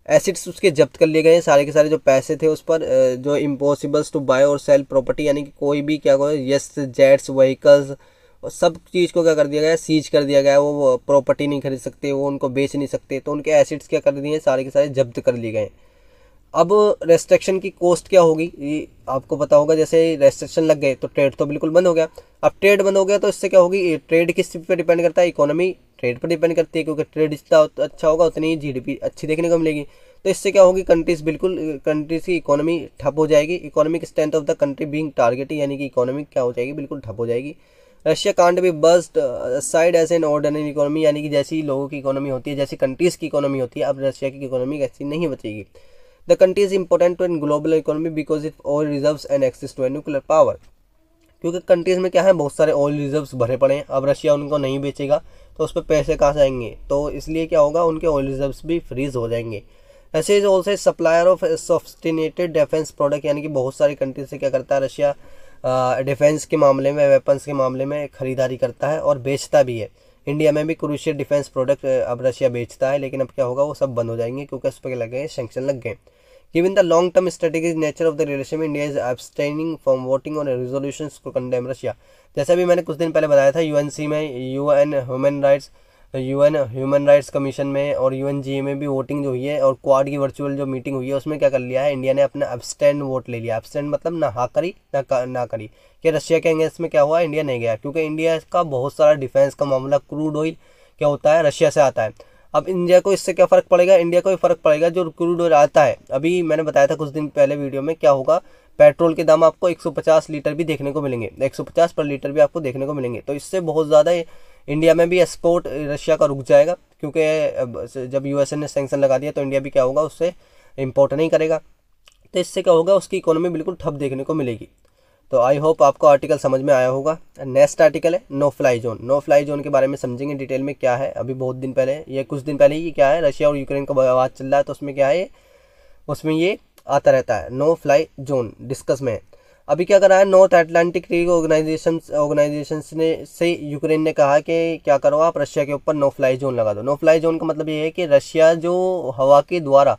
एसिड्स उसके जब्त कर लिए गए, सारे के सारे जो पैसे थे उस पर, जो इम्पॉसिबल्स टू बाय और सेल प्रॉपर्टी, यानी कि कोई भी क्या हो, यस जेट्स, व्हीकल्स और सब चीज़ को क्या कर दिया गया, सीज कर दिया गया। वो प्रॉपर्टी नहीं खरीद सकते, वो उनको बेच नहीं सकते, तो उनके एसिड्स क्या कर दिए, सारे के सारे जब्त कर लिए गए। अब रेस्ट्रिक्शन की कॉस्ट क्या होगी, ये आपको पता होगा। जैसे रेस्ट्रिक्शन लग गए तो ट्रेड तो बिल्कुल बंद हो गया। अब ट्रेड बंद हो गया तो इससे क्या होगी, ट्रेड किस पर डिपेंड करता है, इकोनॉमी ट्रेड पर डिपेंड करती है, क्योंकि ट्रेड जितना अच्छा होगा उतनी ही GDP अच्छी देखने को मिलेगी। तो इससे क्या होगी, कंट्रीज की इकोनॉमी ठप हो जाएगी। Economic strength of the country being targeted, यानी कि इकोनॉमी क्या हो जाएगी, बिल्कुल ठप हो जाएगी। Russia can't be bust side as an ordinary economy, यानी कि जैसी लोगों की इकोनॉमी होती है, जैसी कंट्रीज की इकोनॉमी होती है, अब रशिया की इकोनॉमी ऐसी नहीं बचेगी। The country is important to in global economy because it all reserves and access to a nuclear power. क्योंकि कंट्रीज़ में क्या है, बहुत सारे ऑयल रिजर्व्स भरे पड़े हैं। अब रशिया उनको नहीं बेचेगा तो उस पर पैसे कहाँ से आएंगे, तो इसलिए क्या होगा, उनके ऑयल रिजर्व्स भी फ्रीज हो जाएंगे। ऐसे is also supplier of sophisticated defence product, यानी कि बहुत सारी कंट्री से क्या करता है रशिया, डिफेंस के मामले में, वेपन्स के मामले में खरीदारी करता है और बेचता भी है। इंडिया में भी क्रूशियल डिफेंस प्रोडक्ट अब रशिया बेचता है, लेकिन अब क्या होगा, वो सब बंद हो जाएंगे क्योंकि उस पर लगे सैंक्शन लग गए। Given the long-term strategic nature of the relationship, India is abstaining from voting on resolutions to condemn Russia। जैसा भी मैंने कुछ दिन पहले बताया था, यूएनसी में, यूएन ह्यूमन राइट्स कमीशन में और यूएनजी में भी वोटिंग जो हुई है और क्वाड की वर्चुअल जो मीटिंग हुई है, उसमें क्या कर लिया है, इंडिया ने अपना अब्सटेंड वोट ले लिया। अब्सटेंड मतलब ना हाँ करी ना करी, कि रशिया के अगेंस्ट में क्या हुआ, इंडिया नहीं गया, क्योंकि इंडिया का बहुत सारा डिफेंस का मामला, क्रूड ऑयल क्या होता है, रशिया से आता है। अब इंडिया को इससे क्या फ़र्क पड़ेगा, इंडिया को भी फ़र्क पड़ेगा जो क्रूड ऑयल आता है। अभी मैंने बताया था कुछ दिन पहले वीडियो में, क्या होगा, पेट्रोल के दाम आपको 150 लीटर भी देखने को मिलेंगे, 150 पर लीटर भी आपको देखने को मिलेंगे। तो इससे बहुत ज़्यादा इंडिया में भी एक्सपोर्ट रशिया का रुक जाएगा, क्योंकि जब यूएसए ने सैंक्शन लगा दिया तो इंडिया भी क्या होगा, उससे इम्पोर्ट नहीं करेगा। तो इससे क्या होगा, उसकी इकोनॉमी बिल्कुल ठप देखने को मिलेगी। तो आई होप आपको आर्टिकल समझ में आया होगा। नेक्स्ट आर्टिकल है no fly zone. No fly zone के बारे में समझेंगे डिटेल में, क्या है। अभी बहुत दिन पहले, ये कुछ दिन पहले ही क्या है, रशिया और यूक्रेन का विवाद चल रहा है, तो उसमें क्या है, उसमें ये आता रहता है, नो फ्लाई जोन डिस्कस में। अभी क्या कर रहा है, नॉर्थ अटलांटिक ट्रीटी ऑर्गेनाइजेशन से यूक्रेन ने कहा कि क्या करो, आप रशिया के ऊपर नो फ्लाई जोन लगा दो। नो फ्लाई जोन का मतलब ये है कि रशिया जो हवा के द्वारा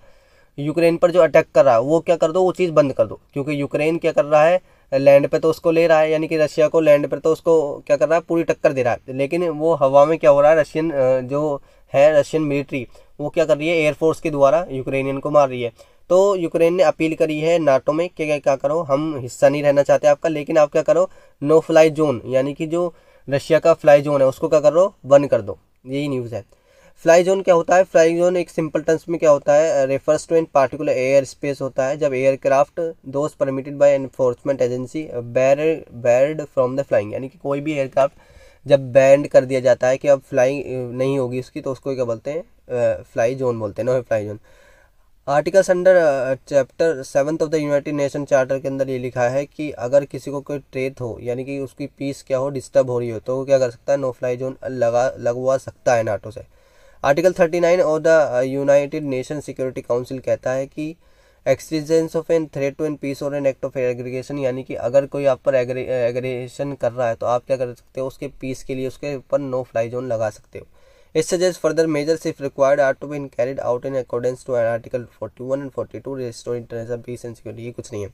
यूक्रेन पर जो अटैक कर रहा है, वो क्या कर दो, वो चीज़ बंद कर दो। क्योंकि यूक्रेन क्या कर रहा है, लैंड पे तो उसको ले रहा है, यानी कि रशिया को लैंड पर तो उसको क्या कर रहा है, पूरी टक्कर दे रहा है, लेकिन वो हवा में क्या हो रहा है, रशियन जो है रशियन मिलिट्री, वो क्या कर रही है, एयरफोर्स के द्वारा यूक्रेनियन को मार रही है। तो यूक्रेन ने अपील करी है नाटो में कि क्या करो, हम हिस्सा नहीं रहना चाहते आपका, लेकिन आप क्या करो, नो फ्लाई जोन, यानी कि जो रशिया का फ्लाई जोन है उसको क्या करो, बंद कर दो। यही न्यूज़ है। फ्लाई जोन क्या होता है, फ्लाई जोन एक सिंपल टर्म्स में क्या होता है, refers to an particular air space होता है जब aircraft those permitted by enforcement agency barred from the flying, यानी कि कोई भी एयरक्राफ्ट जब बैंड कर दिया जाता है कि अब फ्लाइंग नहीं होगी उसकी, तो उसको क्या बोलते हैं, फ्लाई जोन बोलते हैं, no fly zone. Articles under chapter 7 of the United Nation charter के अंदर ये लिखा है कि अगर किसी को कोई ट्रेट हो, यानी कि उसकी पीस क्या हो, डिस्टर्ब हो रही हो, तो वो क्या कर सकता है, नो फ्लाई जोन लगवा सकता है नाटो से। Article 39 of the United Nation security council कहता है कि existence of an threat to an peace और एन एक्ट ऑफ एग्रीगेशन, यानी कि अगर कोई आप पर एग्रेशन कर रहा है तो आप क्या कर सकते हो, उसके पीस के लिए उसके ऊपर नो फ्लाई जोन लगा सकते हो। It suggest further measures if required are to be carried out in accordance to article 41 and 42 restore international peace and security. ये कुछ नहीं है।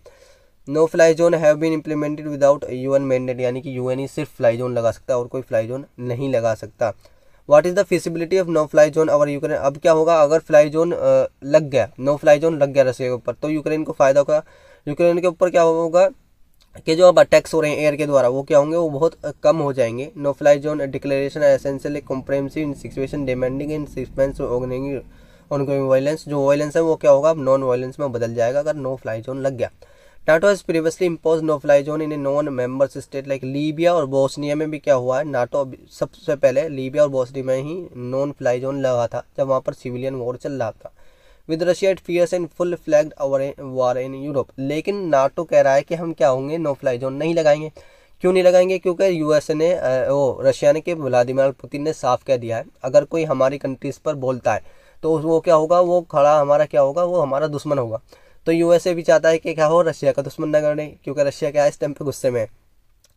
No fly zone have been implemented without UN mandate, यानी कि यूएन ही सिर्फ फ्लाई जोन लगा सकता है और कोई फ्लाई जोन नहीं लगा सकता। What is the feasibility of no fly zone over Ukraine. अब क्या होगा, अगर फ्लाई जोन लग गया, नो फ्लाई जोन लग गया रशिया के ऊपर, तो यूक्रेन को फ़ायदा होगा। यूक्रेन के ऊपर क्या होगा कि जो अब अटैक्स हो रहे हैं एयर के द्वारा, वो क्या होंगे, वो बहुत कम हो जाएंगे। No fly zone declaration essentially comprehensive in situation demanding in suspense ongoing violence. जो वायलेंस है वो क्या होगा, अब नॉन वायलेंस में बदल जाएगा अगर नो फ्लाई जोन लग गया। NATO has previously impose no fly zone in a non members state like Libya और बोस्निया में भी क्या हुआ है, नाटो सबसे पहले लीबिया और बोस्निया में ही नॉन फ्लाई जोन लगा था जब वहाँ पर सिविलियन वॉर चल रहा था। With Russia it fierce and full fledged war in Europe. लेकिन नाटो कह रहा है कि हम क्या होंगे, नो फ्लाई जोन नहीं लगाएंगे। क्यों नहीं लगाएंगे, क्योंकि यूएसए ने रशिया ने कि व्लादिमीर पुतिन ने साफ कह दिया है, अगर कोई हमारी कंट्रीज पर बोलता है तो वो क्या होगा, वो खड़ा हमारा क्या होगा, वो हमारा दुश्मन होगा। तो यूएसए भी चाहता है कि क्या हो, रशिया का दुश्मन न करने, क्योंकि रशिया क्या है, इस टाइम पे गुस्से में है।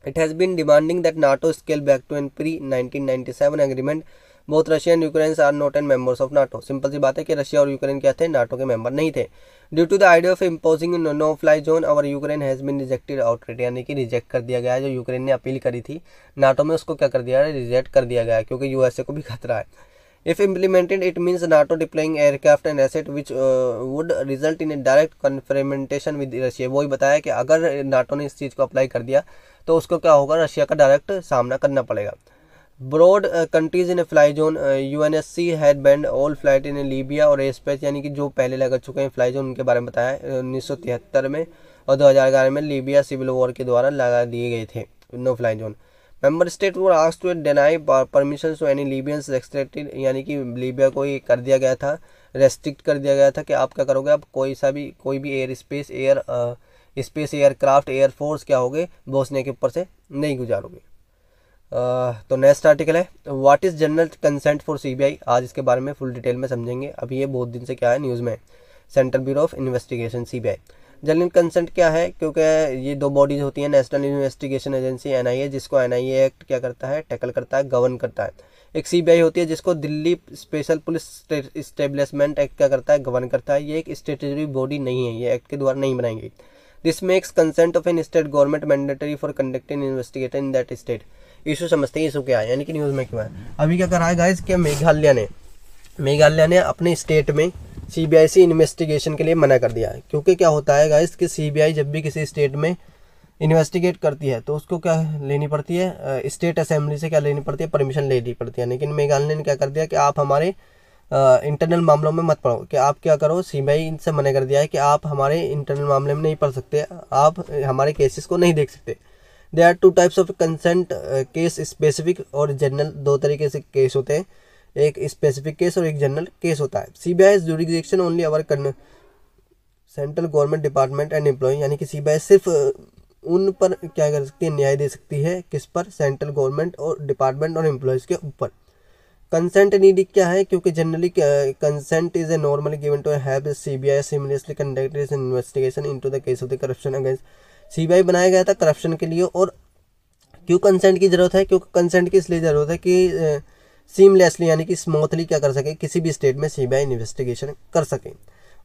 It has been demanding that NATO scale back to an pre 1997 agreement. Both Russia and Ukraine are not an members of NATO. Simple सी बात है कि रशिया और यूक्रेन क्या थे, नाटो के मेंबर नहीं थे। Due to the idea of imposing no fly zone और Ukraine has been rejected outright, यानी कि रिजेक्ट कर दिया गया है। जो यूक्रेन ने अपील करी थी नाटो में, उसको क्या कर दिया है, रिजेक्ट कर दिया गया है, क्योंकि यूएसए को भी खतरा है। If implemented, it means NATO deploying aircraft and asset which would result in a direct confrontation with Russia। वही बताया कि अगर नाटो ने इस चीज़ को अप्लाई कर दिया तो उसको क्या होगा, रशिया का डायरेक्ट सामना करना पड़ेगा। Broad countries in a fly zone. UNSC had banned all flight in Libya और एस्पेस, यानी कि जो पहले लग चुके हैं फ्लाई जोन, उनके बारे में बताया 1973 में और 2011 में लीबिया सिविल वॉर के द्वारा लगा दिए गए थे no fly zone. Member state were asked to deny permission to any Libyans restricted, यानी कि लीबिया को ये कर दिया गया था, रेस्ट्रिक्ट कर दिया गया था कि आप क्या करोगे, आप कोई भी एयर स्पेस एयरक्राफ्ट एयरफोर्स क्या होगे, बोस्निया के ऊपर से नहीं गुजारोगे। तो नेक्स्ट आर्टिकल है what is general consent for CBI. आज इसके बारे में फुल डिटेल में समझेंगे। अभी ये बहुत दिन से क्या है न्यूज़ में, central bureau of investigation CBI. General consent क्या है, क्योंकि ये दो बॉडीज होती हैं, नेशनल इन्वेस्टिगेशन एजेंसी एनआईए, जिसको एनआईए एक्ट क्या करता है, टैकल करता है, गवर्न करता है। एक सीबीआई होती है जिसको Delhi special police establishment act क्या करता है, गवर्न करता है। ये एक स्टेटरी बॉडी नहीं है, ये एक्ट के द्वारा नहीं बनाई गई। This makes consent of an state government mandatory for conducting investigation in that state. Issue समझते हैं, इशू क्या है, यानी कि न्यूज़ में क्यों है। अभी क्या करा है गाइस कि मेघालय ने अपने स्टेट में सीबीआई से इन्वेस्टिगेशन के लिए मना कर दिया है। क्योंकि क्या होता है गाइस कि सीबीआई जब भी किसी स्टेट में इन्वेस्टिगेट करती है तो उसको क्या लेनी पड़ती है, स्टेट असेंबली से क्या लेनी पड़ती है, परमिशन लेनी पड़ती है। लेकिन मेघालय ने क्या कर दिया कि आप हमारे इंटरनल मामलों में मत पढ़ो, कि आप क्या करो, सीबीआई इनसे मना कर दिया है कि आप हमारे इंटरनल मामले में नहीं पढ़ सकते, आप हमारे केसेस को नहीं देख सकते। There are two types of consent case, specific और जनरल। दो तरीके से केस होते हैं, एक स्पेसिफिक केस और एक जनरल केस होता है। CBI jurisdiction only over central government department and employ, यानी कि सीबीआई सिर्फ उन पर क्या कर सकती है, न्याय दे सकती है। किस पर, सेंट्रल गवर्नमेंट और डिपार्टमेंट और एम्प्लॉयज़ के ऊपर। कंसेंट नीड क्या है, क्योंकि generally consent is a normally given to have CBI similarly conducted investigation into the case of the corruption against. CBI बनाया गया था करप्शन के लिए। और क्यों कंसेंट की जरूरत है, क्योंकि कंसेंट की इसलिए जरूरत है कि सीमलेसली यानी कि स्मूथली क्या कर सके, किसी भी स्टेट में सीबीआई इन्वेस्टिगेशन कर सके।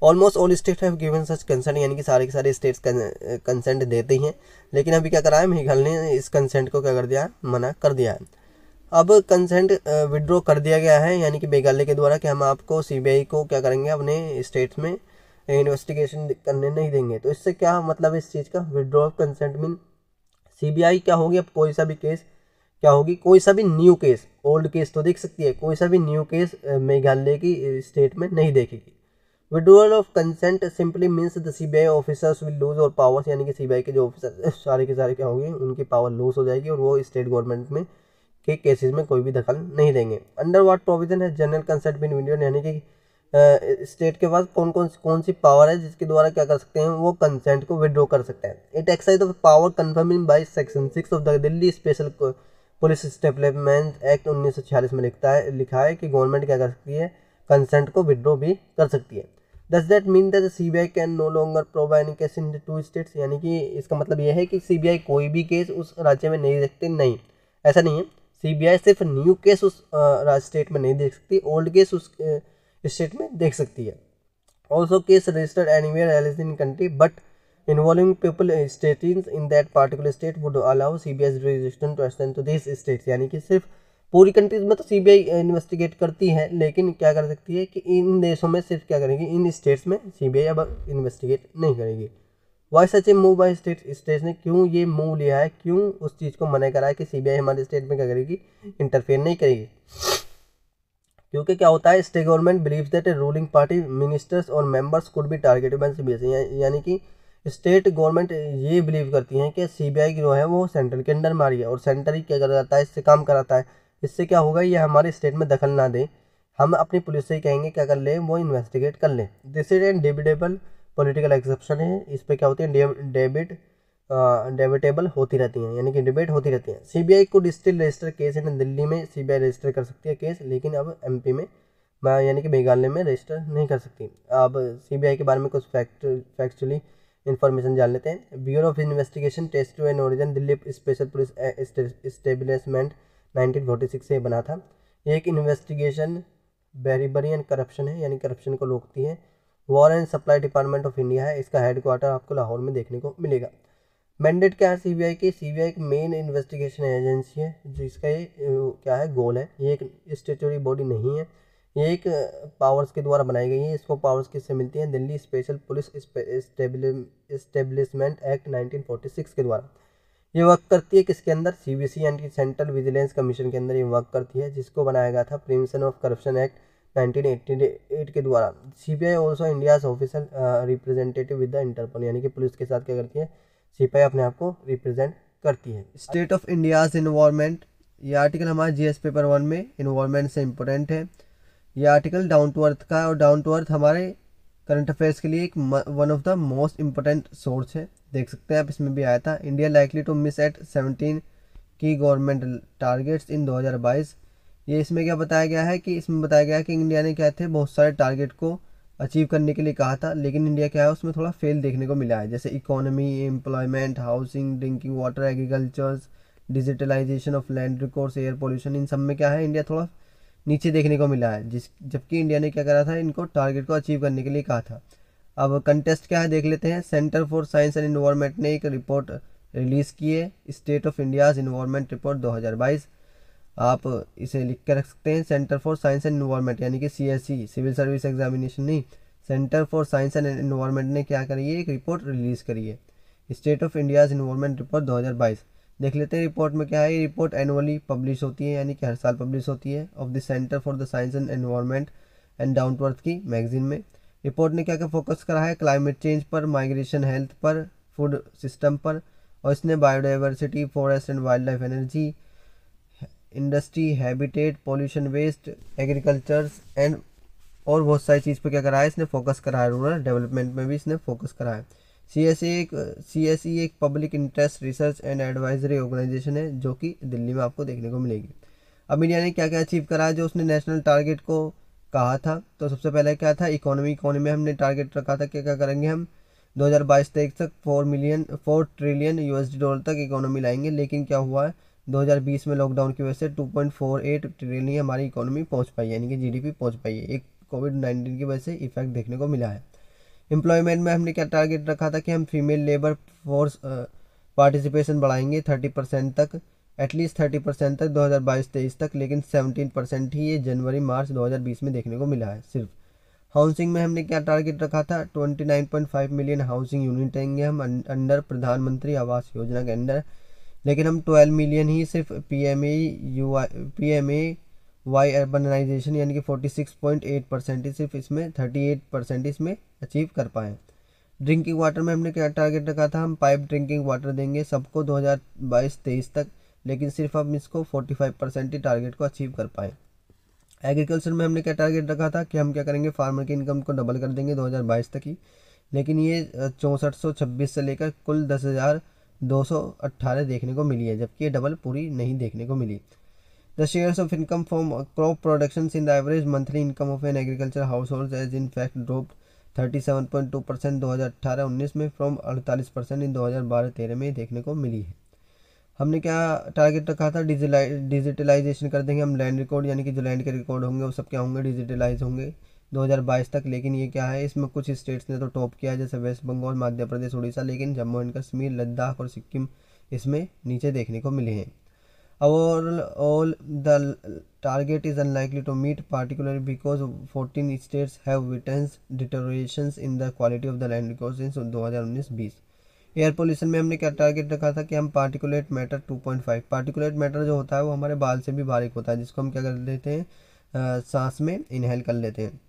Almost all state have given such consent, यानी कि सारे के सारे स्टेट्स कंसेंट देते ही हैं। लेकिन अभी क्या करा है, मेघालय ने इस कंसेंट को क्या कर दिया, मना कर दिया है। अब कंसेंट विड्रॉ कर दिया गया है, यानी कि मेघालय के द्वारा कि हम आपको सीबीआई को क्या करेंगे, अपने स्टेट्स में इन्वेस्टिगेशन करने नहीं देंगे। तो इससे क्या मतलब इस चीज़ का, withdraw of consent mean CBI क्या होगी, अब कोई सा भी केस क्या होगी, कोई सा भी न्यू केस, ओल्ड केस तो देख सकती है, कोई सा भी न्यू केस मेघालय की स्टेट में नहीं देखेगी। Withdrawal of consent simply means the CBI officers will lose और पावर्स, यानी कि सीबीआई के जो ऑफिसर सारे के सारे क्या होंगे, उनकी पावर लूज हो जाएगी और वो स्टेट गवर्नमेंट में के केसेस में कोई भी दखल नहीं देंगे। अंडर व्हाट प्रोविजन है जनरल कंसेंट बिन विंडो, यानी कि स्टेट के पास कौन सी पावर है जिसके द्वारा क्या कर सकते हैं, वो कंसेंट को विड्रॉ कर सकते हैं। It exercise of power confirming by section 6 of the Delhi special police development act 1946 में लिखा है कि गवर्नमेंट क्या कर सकती है, कंसेंट को विड्रॉ भी कर सकती है। Does that mean that the CBI can no longer provide any case in the two states, यानी कि इसका मतलब यह है कि सीबीआई कोई भी केस उस राज्य में नहीं देखते, नहीं, ऐसा नहीं है। सीबीआई सिर्फ न्यू केस उस स्टेट में नहीं देख सकती, ओल्ड केस उस स्टेट में देख सकती है। Also case registered anywhere else in country but involving people stating in that particular state would allow CBI jurisdiction to extend to this states, यानी कि सिर्फ पूरी कंट्रीज में तो सीबीआई इन्वेस्टिगेट करती है, लेकिन क्या कर सकती है कि इन देशों में सिर्फ क्या करेगी, इन स्टेट्स में सीबीआई अब इन्वेस्टिगेट नहीं करेगी। Why such a move by states ने क्यों ये मूव लिया है, क्यों उस चीज़ को मना करा है कि सीबीआई हमारे स्टेट में क्या करेगी, इंटरफेयर नहीं करेगी। क्योंकि क्या होता है, state government believes that a ruling party ministers और members could be targeted by CBI, यानी कि स्टेट गवर्नमेंट ये बिलीव करती हैं कि सीबीआई जो है वो सेंट्रल के अंडर में आ रही है और सेंटर ही क्या कराता है, इससे काम कराता है। इससे क्या होगा, ये हमारे स्टेट में दखल ना दे, हम अपनी पुलिस से ही कहेंगे क्या कर ले, वो इन्वेस्टिगेट कर ले। This is an debatable political exception है, इस पर क्या होती है, डेबेटेबल होती रहती हैं, यानी कि डिबेट होती रहती है। सीबीआई को still register case in Delhi में सीबीआई रजिस्टर कर सकती है केस, लेकिन अब एमपी में यानी कि मेघालय में रजिस्टर नहीं कर सकती। अब सीबीआई के बारे में कुछ फैक्चुअली इन्फॉर्मेशन जान लेते हैं। Bureau of investigation test to an origin Delhi special police establishment 1946 से बना था। एक इन्वेस्टिगेशन बेरीबरी एंड करप्शन है, यानी करप्शन को रोकती है। War and supply department of India है, इसका हेडक्वार्टर आपको लाहौर में देखने को मिलेगा। मैंडेट क्या है सीबीआई की, सीबीआई एक मेन इन्वेस्टिगेशन एजेंसी है, जिसका ये क्या है, गोल है। ये एक स्टेचुटरी बॉडी नहीं है, ये एक पावर्स के द्वारा बनाई गई है। इसको पावर्स किससे मिलती हैं, Delhi special police establishment act 1946 के द्वारा। ये वर्क करती है किसके अंदर, सीवीसी यानी कि सेंट्रल विजिलेंस कमीशन के अंदर ये वर्क करती है, जिसको बनाया गया था प्रिवेंशन ऑफ करप्शन एक्ट 1988 के द्वारा। CBI also India's official representative with the Interpol, यानी कि पुलिस के साथ क्या करती है, सीबीआई अपने आप को रिप्रेजेंट करती है। स्टेट ऑफ इंडियाज इन्वायरमेंट, ये आर्टिकल हमारे जीएस पेपर 1 में इन्वायरमेंट से इंपॉर्टेंट है। ये आर्टिकल डाउन टू अर्थ का है और डाउन टू अर्थ हमारे करंट अफेयर्स के लिए एक one of the most important source है। देख सकते हैं आप, इसमें भी आया था। India likely to miss at 17 की गवर्नमेंट टारगेट्स इन 2022। ये इसमें क्या बताया गया है कि इसमें बताया गया है कि इंडिया ने क्या थे बहुत सारे टारगेट को अचीव करने के लिए कहा था, लेकिन इंडिया क्या है उसमें थोड़ा फेल देखने को मिला है। जैसे economy, employment, housing, drinking water, agricultures, digitalization of land records, air pollution, इन सब में क्या है इंडिया थोड़ा नीचे देखने को मिला है, जबकि इंडिया ने क्या करा था, इनको टारगेट को अचीव करने के लिए कहा था। अब कंटेस्ट क्या है देख लेते हैं। Centre for science and environment ने एक रिपोर्ट रिलीज़ की है, state of India's environment report 2022। आप इसे लिख कर रख सकते हैं, centre for science and environment, यानी कि CSE, सिविल सर्विस एग्जामिनेशन नहीं, centre for science and environment ने क्या करी है, एक रिपोर्ट रिलीज़ करी है, state of India's environment report 2022। देख लेते हैं रिपोर्ट में क्या है। ये रिपोर्ट एनुअली पब्लिश होती है, यानी कि हर साल पब्लिश होती है, of the centre for the science and environment and down to earth की मैगजीन में। रिपोर्ट ने क्या क्या फोकस करा है, क्लाइमेट चेंज पर, माइग्रेशन, हेल्थ पर, फूड सिस्टम पर, और इसने biodiversity, forest and wild life, energy, industry, habitat, pollution, waste, agricultures and और बहुत सारी चीज़ पर क्या करा है, इसने फोकस करा है। रूरल डेवलपमेंट में भी इसने फोकस करा है। CSE एक public interest research and advisory organisation है, जो कि दिल्ली में आपको देखने को मिलेगी। अब इंडिया ने क्या क्या अचीव करा है जो उसने नेशनल टारगेट को कहा था। तो सबसे पहले क्या था, इकोनॉमी में हमने टारगेट रखा था क्या क्या करेंगे हम 2022-23 तक 4 ट्रिलियन USD तक इकोनॉमी लाएंगे, लेकिन क्या हुआ है 2020 में लॉकडाउन की वजह से 2.48 ट्रिलियन ही हमारी इकोनॉमी पहुंच पाई है, यानी कि GDP पहुंच पाई है। एक कोविड-19 की वजह से इफेक्ट देखने को मिला है। एम्प्लॉयमेंट में हमने क्या टारगेट रखा था कि हम फीमेल लेबर फोर्स पार्टिसिपेशन बढ़ाएंगे 30% तक, एटलीस्ट 30% तक 2022-23 तक, लेकिन 17% ही ये जनवरी-मार्च 2020 में देखने को मिला है सिर्फ। हाउसिंग में हमने क्या टारगेट रखा था, 29.5 मिलियन हाउसिंग यूनिट देंगे हम अंडर प्रधानमंत्री आवास योजना के अंडर, लेकिन हम 12 मिलियन ही सिर्फ PMAY अर्बनाइजेशन यानी कि 46.8% ही सिर्फ इसमें, 38% इसमें अचीव कर पाए। ड्रिंकिंग वाटर में हमने क्या टारगेट रखा था, हम पाइप ड्रिंकिंग वाटर देंगे सबको 2022-23 तक, लेकिन सिर्फ हम इसको 45% ही टारगेट को अचीव कर पाए। एग्रीकल्चर में हमने क्या टारगेट रखा था कि हम क्या करेंगे, फार्मर की इनकम को डबल कर देंगे 2022 तक ही, लेकिन ये 6426 से लेकर कुल 10,218 देखने को मिली है, जबकि ये डबल पूरी नहीं देखने को मिली। The shares of income from crop productions in the average monthly income of an agriculture household has in fact dropped 37.2% 2018-19 में फ्रॉम 48% इन 2012-13 में देखने को मिली है। हमने क्या टारगेट रखा था, डिजिटलाइजेशन कर देंगे हम लैंड रिकॉर्ड, यानी कि जो लैंड के रिकॉर्ड होंगे वो सब क्या होंगे, डिजिटलाइज होंगे 2022 तक। लेकिन ये क्या है, इसमें कुछ स्टेट्स ने तो टॉप किया है, जैसे वेस्ट बंगाल, मध्य प्रदेश, उड़ीसा, लेकिन जम्मू एंड कश्मीर, लद्दाख और सिक्किम इसमें नीचे देखने को मिले हैं। All the target is unlikely to meet, particularly because 14 states have witnessed deteriorations in the quality of the land records since 2019-20। Air pollution में हमने क्या टारगेट रखा था कि हम पार्टिकुलेट मैटर 2.5, पार्टिकुलेट मैटर जो होता है वो हमारे बाल से भी बारीक होता है, जिसको हम क्या कर लेते हैं, सांस में इनहेल कर लेते हैं।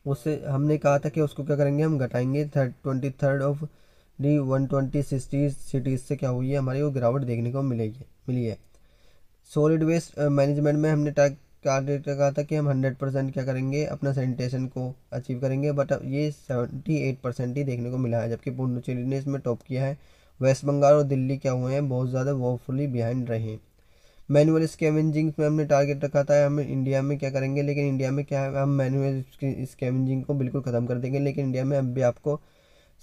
उससे हमने कहा था कि उसको क्या करेंगे, हम घटाएंगे 23rd ऑफ दी 120 सिटीज़ से क्या हुई है, हमारी वो गिरावट देखने को मिली है। सॉलिड वेस्ट मैनेजमेंट में हमने टारगेट रखा था कि हम 100% क्या करेंगे, अपना सैनिटेशन को अचीव करेंगे, बट अब ये 78% ही देखने को मिला है, जबकि पुडुचेरी ने इसमें टॉप किया है। वेस्ट बंगाल और दिल्ली क्या हुए हैं, बहुत ज़्यादा वोफुली बिहाइंड रहे हैं। मैनुअल स्कैवेंजिंग में हमने टारगेट रखा था हम इंडिया में क्या करेंगे, लेकिन इंडिया में क्या है, हम मैनुअल स्कैवेंजिंग को बिल्कुल ख़त्म कर देंगे, लेकिन इंडिया में अब भी आपको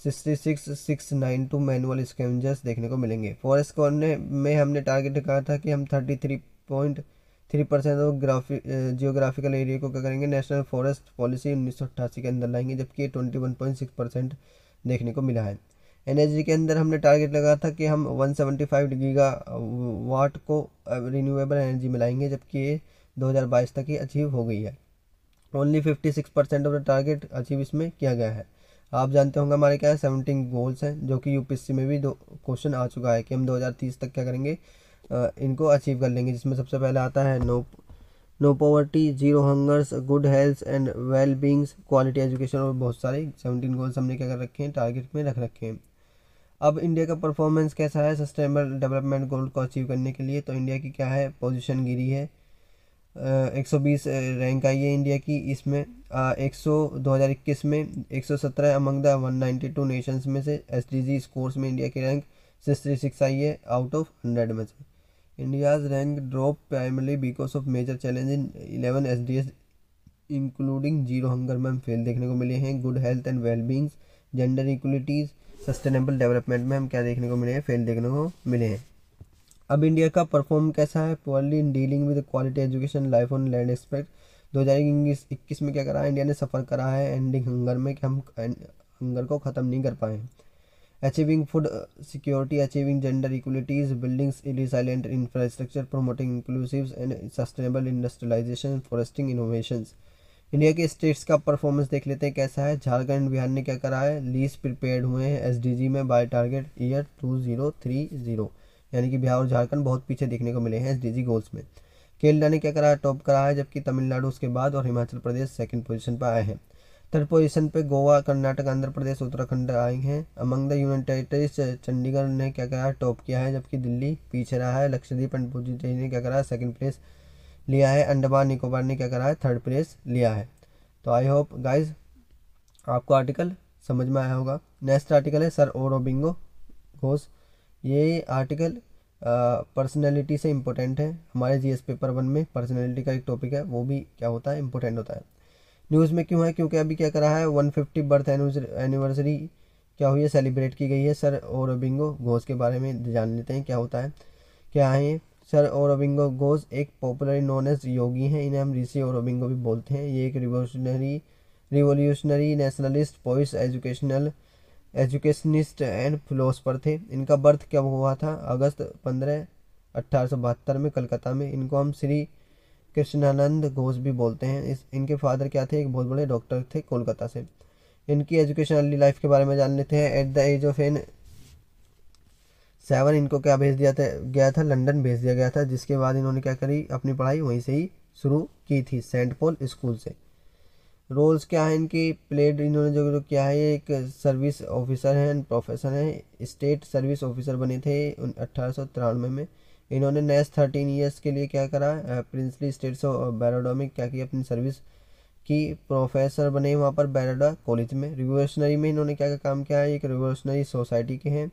66,692 मैनुअल स्कैवेंजर्स देखने को मिलेंगे। फॉरेस्ट कॉर्नर में हमने टारगेट रखा था कि हम 33.3% ऑफ जियोग्राफिकल एरिया को क्या करेंगे, नेशनल फॉरेस्ट पॉलिसी 1988 के अंदर लाएंगे, जबकि ये 21.6% देखने को मिला है। एनर्जी के अंदर हमने टारगेट लगा था कि हम 175 गीगावाट को रिन्यूएबल एनर्जी में लाएंगे, जबकि ये 2022 तक ही अचीव हो गई है। Only 56% of the target achieve इसमें किया गया है। आप जानते होंगे हमारे क्या है 17 गोल्स हैं, जो कि यूपीएससी में भी 2 क्वेश्चन आ चुका है कि हम 2030 तक क्या करेंगे, इनको अचीव कर लेंगे, जिसमें सबसे पहले आता है no poverty, zero hungers, good health and well beings, quality education, और बहुत सारे 17 गोल्स हमने क्या कर रखे हैं, टारगेट में रख रखे हैं। अब इंडिया का परफॉर्मेंस कैसा है सस्टेनेबल डेवलपमेंट गोल को अचीव करने के लिए, तो इंडिया की क्या है, पोजीशन गिरी है, 120 रैंक आई है इंडिया की, इसमें 2021 में 117 अमंग द 192 नेशंस में से। SDG स्कोर्स में इंडिया की रैंक 636 आई है आउट ऑफ 100 में से। India's rank drop primarily because of major challenge in 11 SDGs including zero hunger में हम फेल देखने को मिले हैं। Good health and wellbeings, gender equalities, sustainable development में हम क्या देखने को मिले हैं, फेल देखने को मिले हैं। अब इंडिया का परफॉर्म कैसा है, poorly in dealing with quality education, life on land aspect. 2021 में क्या करा है इंडिया ने, सफ़र करा है एंडिंग हंगर में, कि हम हंगर को ख़त्म नहीं कर पाए। Achieving food security, achieving gender equalities, building resilient infrastructure, promoting inclusive and sustainable industrialization, fostering innovations. India के स्टेट्स का परफॉर्मेंस देख लेते हैं कैसा है। झारखंड बिहार ने क्या करा है, लीस्ट प्रिपेयर्ड हुए हैं SDG में बाय टारगेट ईयर 2030, यानी कि बिहार और झारखंड बहुत पीछे देखने को मिले हैं SDG गोल्स में। केरला ने क्या करा है, टॉप करा है, जबकि तमिलनाडु उसके बाद और हिमाचल प्रदेश सेकंड पोजीशन पर आए हैं। थर्ड पोजीशन पे गोवा, कर्नाटक, आंध्र प्रदेश, उत्तराखंड आए हैं। Among the union territories Chandigarh ने क्या करा है, टॉप किया है, जबकि दिल्ली पीछे रहा है। लक्षद्वीप एंड पुडुचेरी ने क्या करा है, सेकंड प्लेस लिया है। अंडमान निकोबार ने क्या करा है, थर्ड प्लेस लिया है। तो आई होप गाइज आपको आर्टिकल समझ में आया होगा। नेक्स्ट आर्टिकल है सर ऑरोबिंदो घोष। ये आर्टिकल पर्सनैलिटी से इम्पोर्टेंट है। हमारे GS पेपर 1 में पर्सनैलिटी का एक टॉपिक है, वो भी क्या होता है, इम्पोर्टेंट होता है। न्यूज़ में क्यों है, क्योंकि अभी क्या करा है 150 बर्थ एनिवर्सरी क्या हुई है, सेलिब्रेट की गई है। सर ऑरोबिंदो घोष के बारे में जान लेते हैं क्या होता है, क्या है। सर ऑरोबिंदो घोष एक पॉपुलरली नोन एज योगी हैं, इन्हें हम ऋषि ऑरोबिंदो भी बोलते हैं। ये एक revolutionary nationalist, poet, educationist and philosopher थे। इनका बर्थ कब हुआ था, अगस्त 15, 1872 में कलकत्ता में। इनको हम श्री कृष्णानंद घोष भी बोलते हैं। इनके फादर क्या थे, एक बहुत बड़े डॉक्टर थे कोलकाता से। इनकी एजुकेशन अर्ली लाइफ के बारे में जान लेते हैं। एट द एज ऑफ 7 इनको क्या भेज दिया गया था, लंदन भेज दिया गया था, जिसके बाद इन्होंने क्या करी, अपनी पढ़ाई वहीं से ही शुरू की थी, सेंट पॉल स्कूल से। रोल्स क्या है इनकी, प्लेड इन्होंने जो किया है, एक सर्विस ऑफिसर हैं, प्रोफेसर हैं, स्टेट सर्विस ऑफिसर बने थे 1893 में। इन्होंने नेक्स्ट 13 ईयर्स के लिए क्या करा, प्रिंसली स्टेट्स ऑफ बड़ौदा में क्या किया, अपनी सर्विस की, प्रोफेसर बने वहाँ पर बड़ौदा कॉलेज में। रिवोल्यूशनरी में इन्होंने क्या काम किया है, एक रिवोल्यूशनरी सोसाइटी के हैं।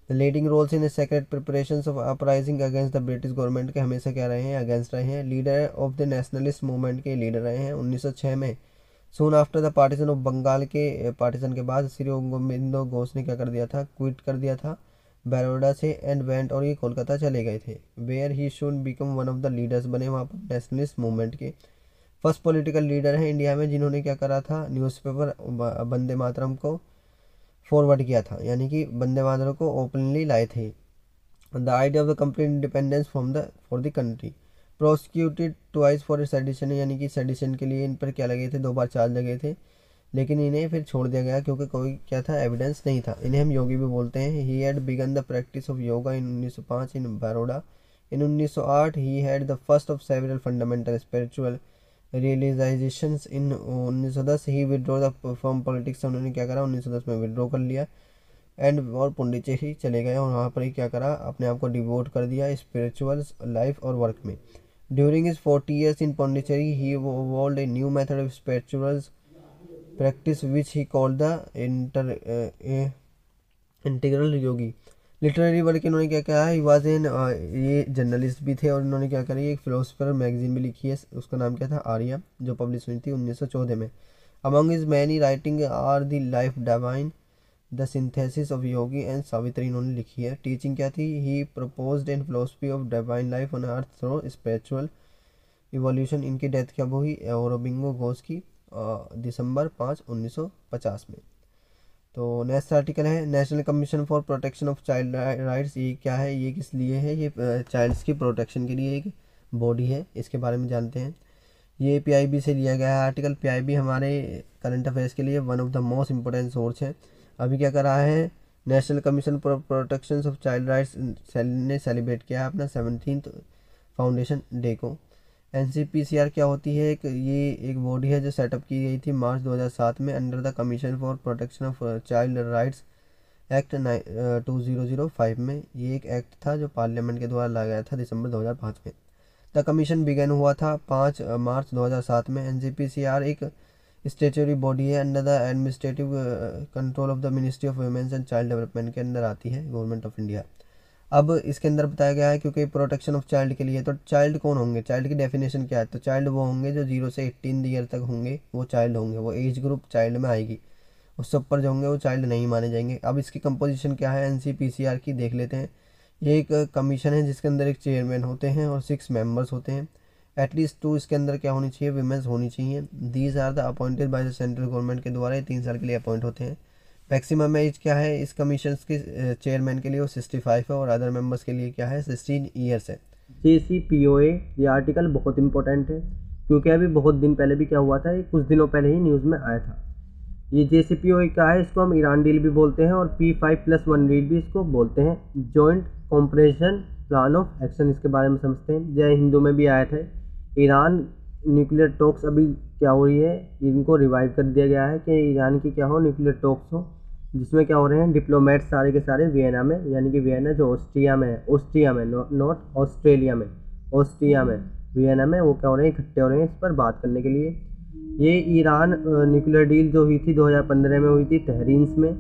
Leading roles in secret preparations of uprising against the British government के हमेशा क्या रहे हैं, अगेंस्ट रहे हैं। Leader of the nationalist movement के लीडर रहे हैं 1906 में। Soon after the partition of Bengal के पार्टीशन के बाद श्री ऑरोबिंदो घोष ने क्या कर दिया था, क्विट कर दिया था बड़ौदा से एंड वेंट, और ये कोलकाता चले गए थे। Where he should become one of the leaders, बने वहाँ पर नेशनलिस्ट मूवमेंट के। फर्स्ट पॉलिटिकल लीडर हैं इंडिया में जिन्होंने क्या करा था, न्यूज़पेपर वंदे मातरम को फॉरवर्ड किया था, यानी कि वंदे मातरम को ओपनली लाए थे। The idea of the complete independence for the country. Prosecuted twice for sedition, यानी कि सेडिशन के लिए इन पर क्या लगे थे, 2 बार चार्ज लगे थे, लेकिन इन्हें फिर छोड़ दिया गया क्योंकि कोई क्या था, एविडेंस नहीं था। इन्हें हम योगी भी बोलते हैं। He had begun the practice of yoga in 1905 in Baroda. In 1908 he had the first of several fundamental spiritual realisations. In 1910 he withdraw the from politics, उन्होंने क्या करा, 1910 में विड्रॉ कर लिया एंड और पुंडीचेरी चले गए, और वहाँ पर ही क्या करा, अपने आप को डिवोट कर दिया स्पिरिचुअल लाइफ और वर्क में। During his 40 years in Pondicherry, he evolved a new method of spiritual practice which he called the integral Yogi. Literary work इन्होंने क्या किया है, वॉज एन, ये जर्नलिस्ट भी थे, और इन्होंने क्या करी, एक फिलोसफर मैगजीन भी लिखी है, उसका नाम क्या था, आर्या, जो पब्लिश हुई थी 1914 में। Among his many writing are the life divine, the synthesis of yogi and Savitri इन्होंने लिखी है। टीचिंग क्या थी, he proposed an philosophy of divine life on earth through spiritual evolution. इनकी डेथ कब हुई, ऑरोबिंदो घोष की दिसंबर 5, 1950 में। तो नेक्स्ट आर्टिकल है national commission for protection of child rights. ये क्या है, ये किस लिए है, ये चाइल्ड्स की प्रोटेक्शन के लिए एक बॉडी है, इसके बारे में जानते हैं। ये PIB से लिया गया है आर्टिकल। PIB हमारे करंट अफेयर्स के लिए one of the most important source है। अभी क्या कर रहा है, national commission for protection of child rights ने सेलिब्रेट किया है अपना 17th फाउंडेशन डे को। NCPCR क्या होती है, ये एक बॉडी है जो सेटअप की गई थी मार्च 2007 में under the commission for protection of child rights act 2005 में। ये एक एक्ट था जो पार्लियामेंट के द्वारा लाया गया था दिसंबर 2005 में। द कमीशन बिगन हुआ था 5 मार्च 2007 में। NCPCR एक स्टेचुरी बॉडी है under the administrative control of the ministry of women's and child development के अंदर आती है, गवर्नमेंट ऑफ इंडिया। अब इसके अंदर बताया गया है क्योंकि प्रोटेक्शन ऑफ चाइल्ड के लिए, तो चाइल्ड कौन होंगे, चाइल्ड की डेफिनेशन क्या है, तो चाइल्ड वो होंगे जो 0 से 18 ईयर तक होंगे, वो चाइल्ड होंगे, वो एज ग्रुप चाइल्ड में आएगी। उससे ऊपर जो होंगे वो चाइल्ड नहीं माने जाएंगे। अब इसकी कंपोजिशन क्या है NCPCR की देख लेते हैं। ये एक कमीशन है जिसके अंदर एक चेयरमैन होते हैं और 6 मेंबर्स होते हैं। एटलीस्ट 2 इसके अंदर क्या होनी चाहिए, वीमेंस होनी चाहिए। These are the appointed by the central government के द्वारा, ये 3 साल के लिए अपॉइंट होते हैं। मैक्सिमम एज क्या है इस कमीशन के चेयरमैन के लिए, वो 65 है, और अदर मेंबर्स के लिए क्या है 16 ईयर्स है। JCPOA, ये आर्टिकल बहुत इंपॉर्टेंट है क्योंकि अभी बहुत दिन पहले भी क्या हुआ था, ये कुछ दिनों पहले ही न्यूज़ में आया था। ये JCPOA क्या है, इसको हम ईरान डील भी बोलते हैं और P5+1 डील भी इसको बोलते हैं, joint compression plan of action, इसके बारे में समझते हैं। जय हिंदू में भी आया था। ईरान न्यूक्लियर टॉक्स अभी क्या हो रही है, इनको रिवाइव कर दिया गया है कि ईरान की क्या हो, न्यूक्लियर टॉक्स हो, जिसमें क्या हो रहे हैं, डिप्लोमेट सारे के सारे वियना में, यानी कि वियना जो ऑस्ट्रिया में है, ऑस्ट्रिया में, नॉट ऑस्ट्रेलिया में, ऑस्ट्रिया में, वियना में, वो क्या हो रहे हैं, इकट्ठे हो रहे हैं इस पर बात करने के लिए। ये ईरान न्यूक्लियर डील जो हुई थी 2015 में हुई थी तेहरीन में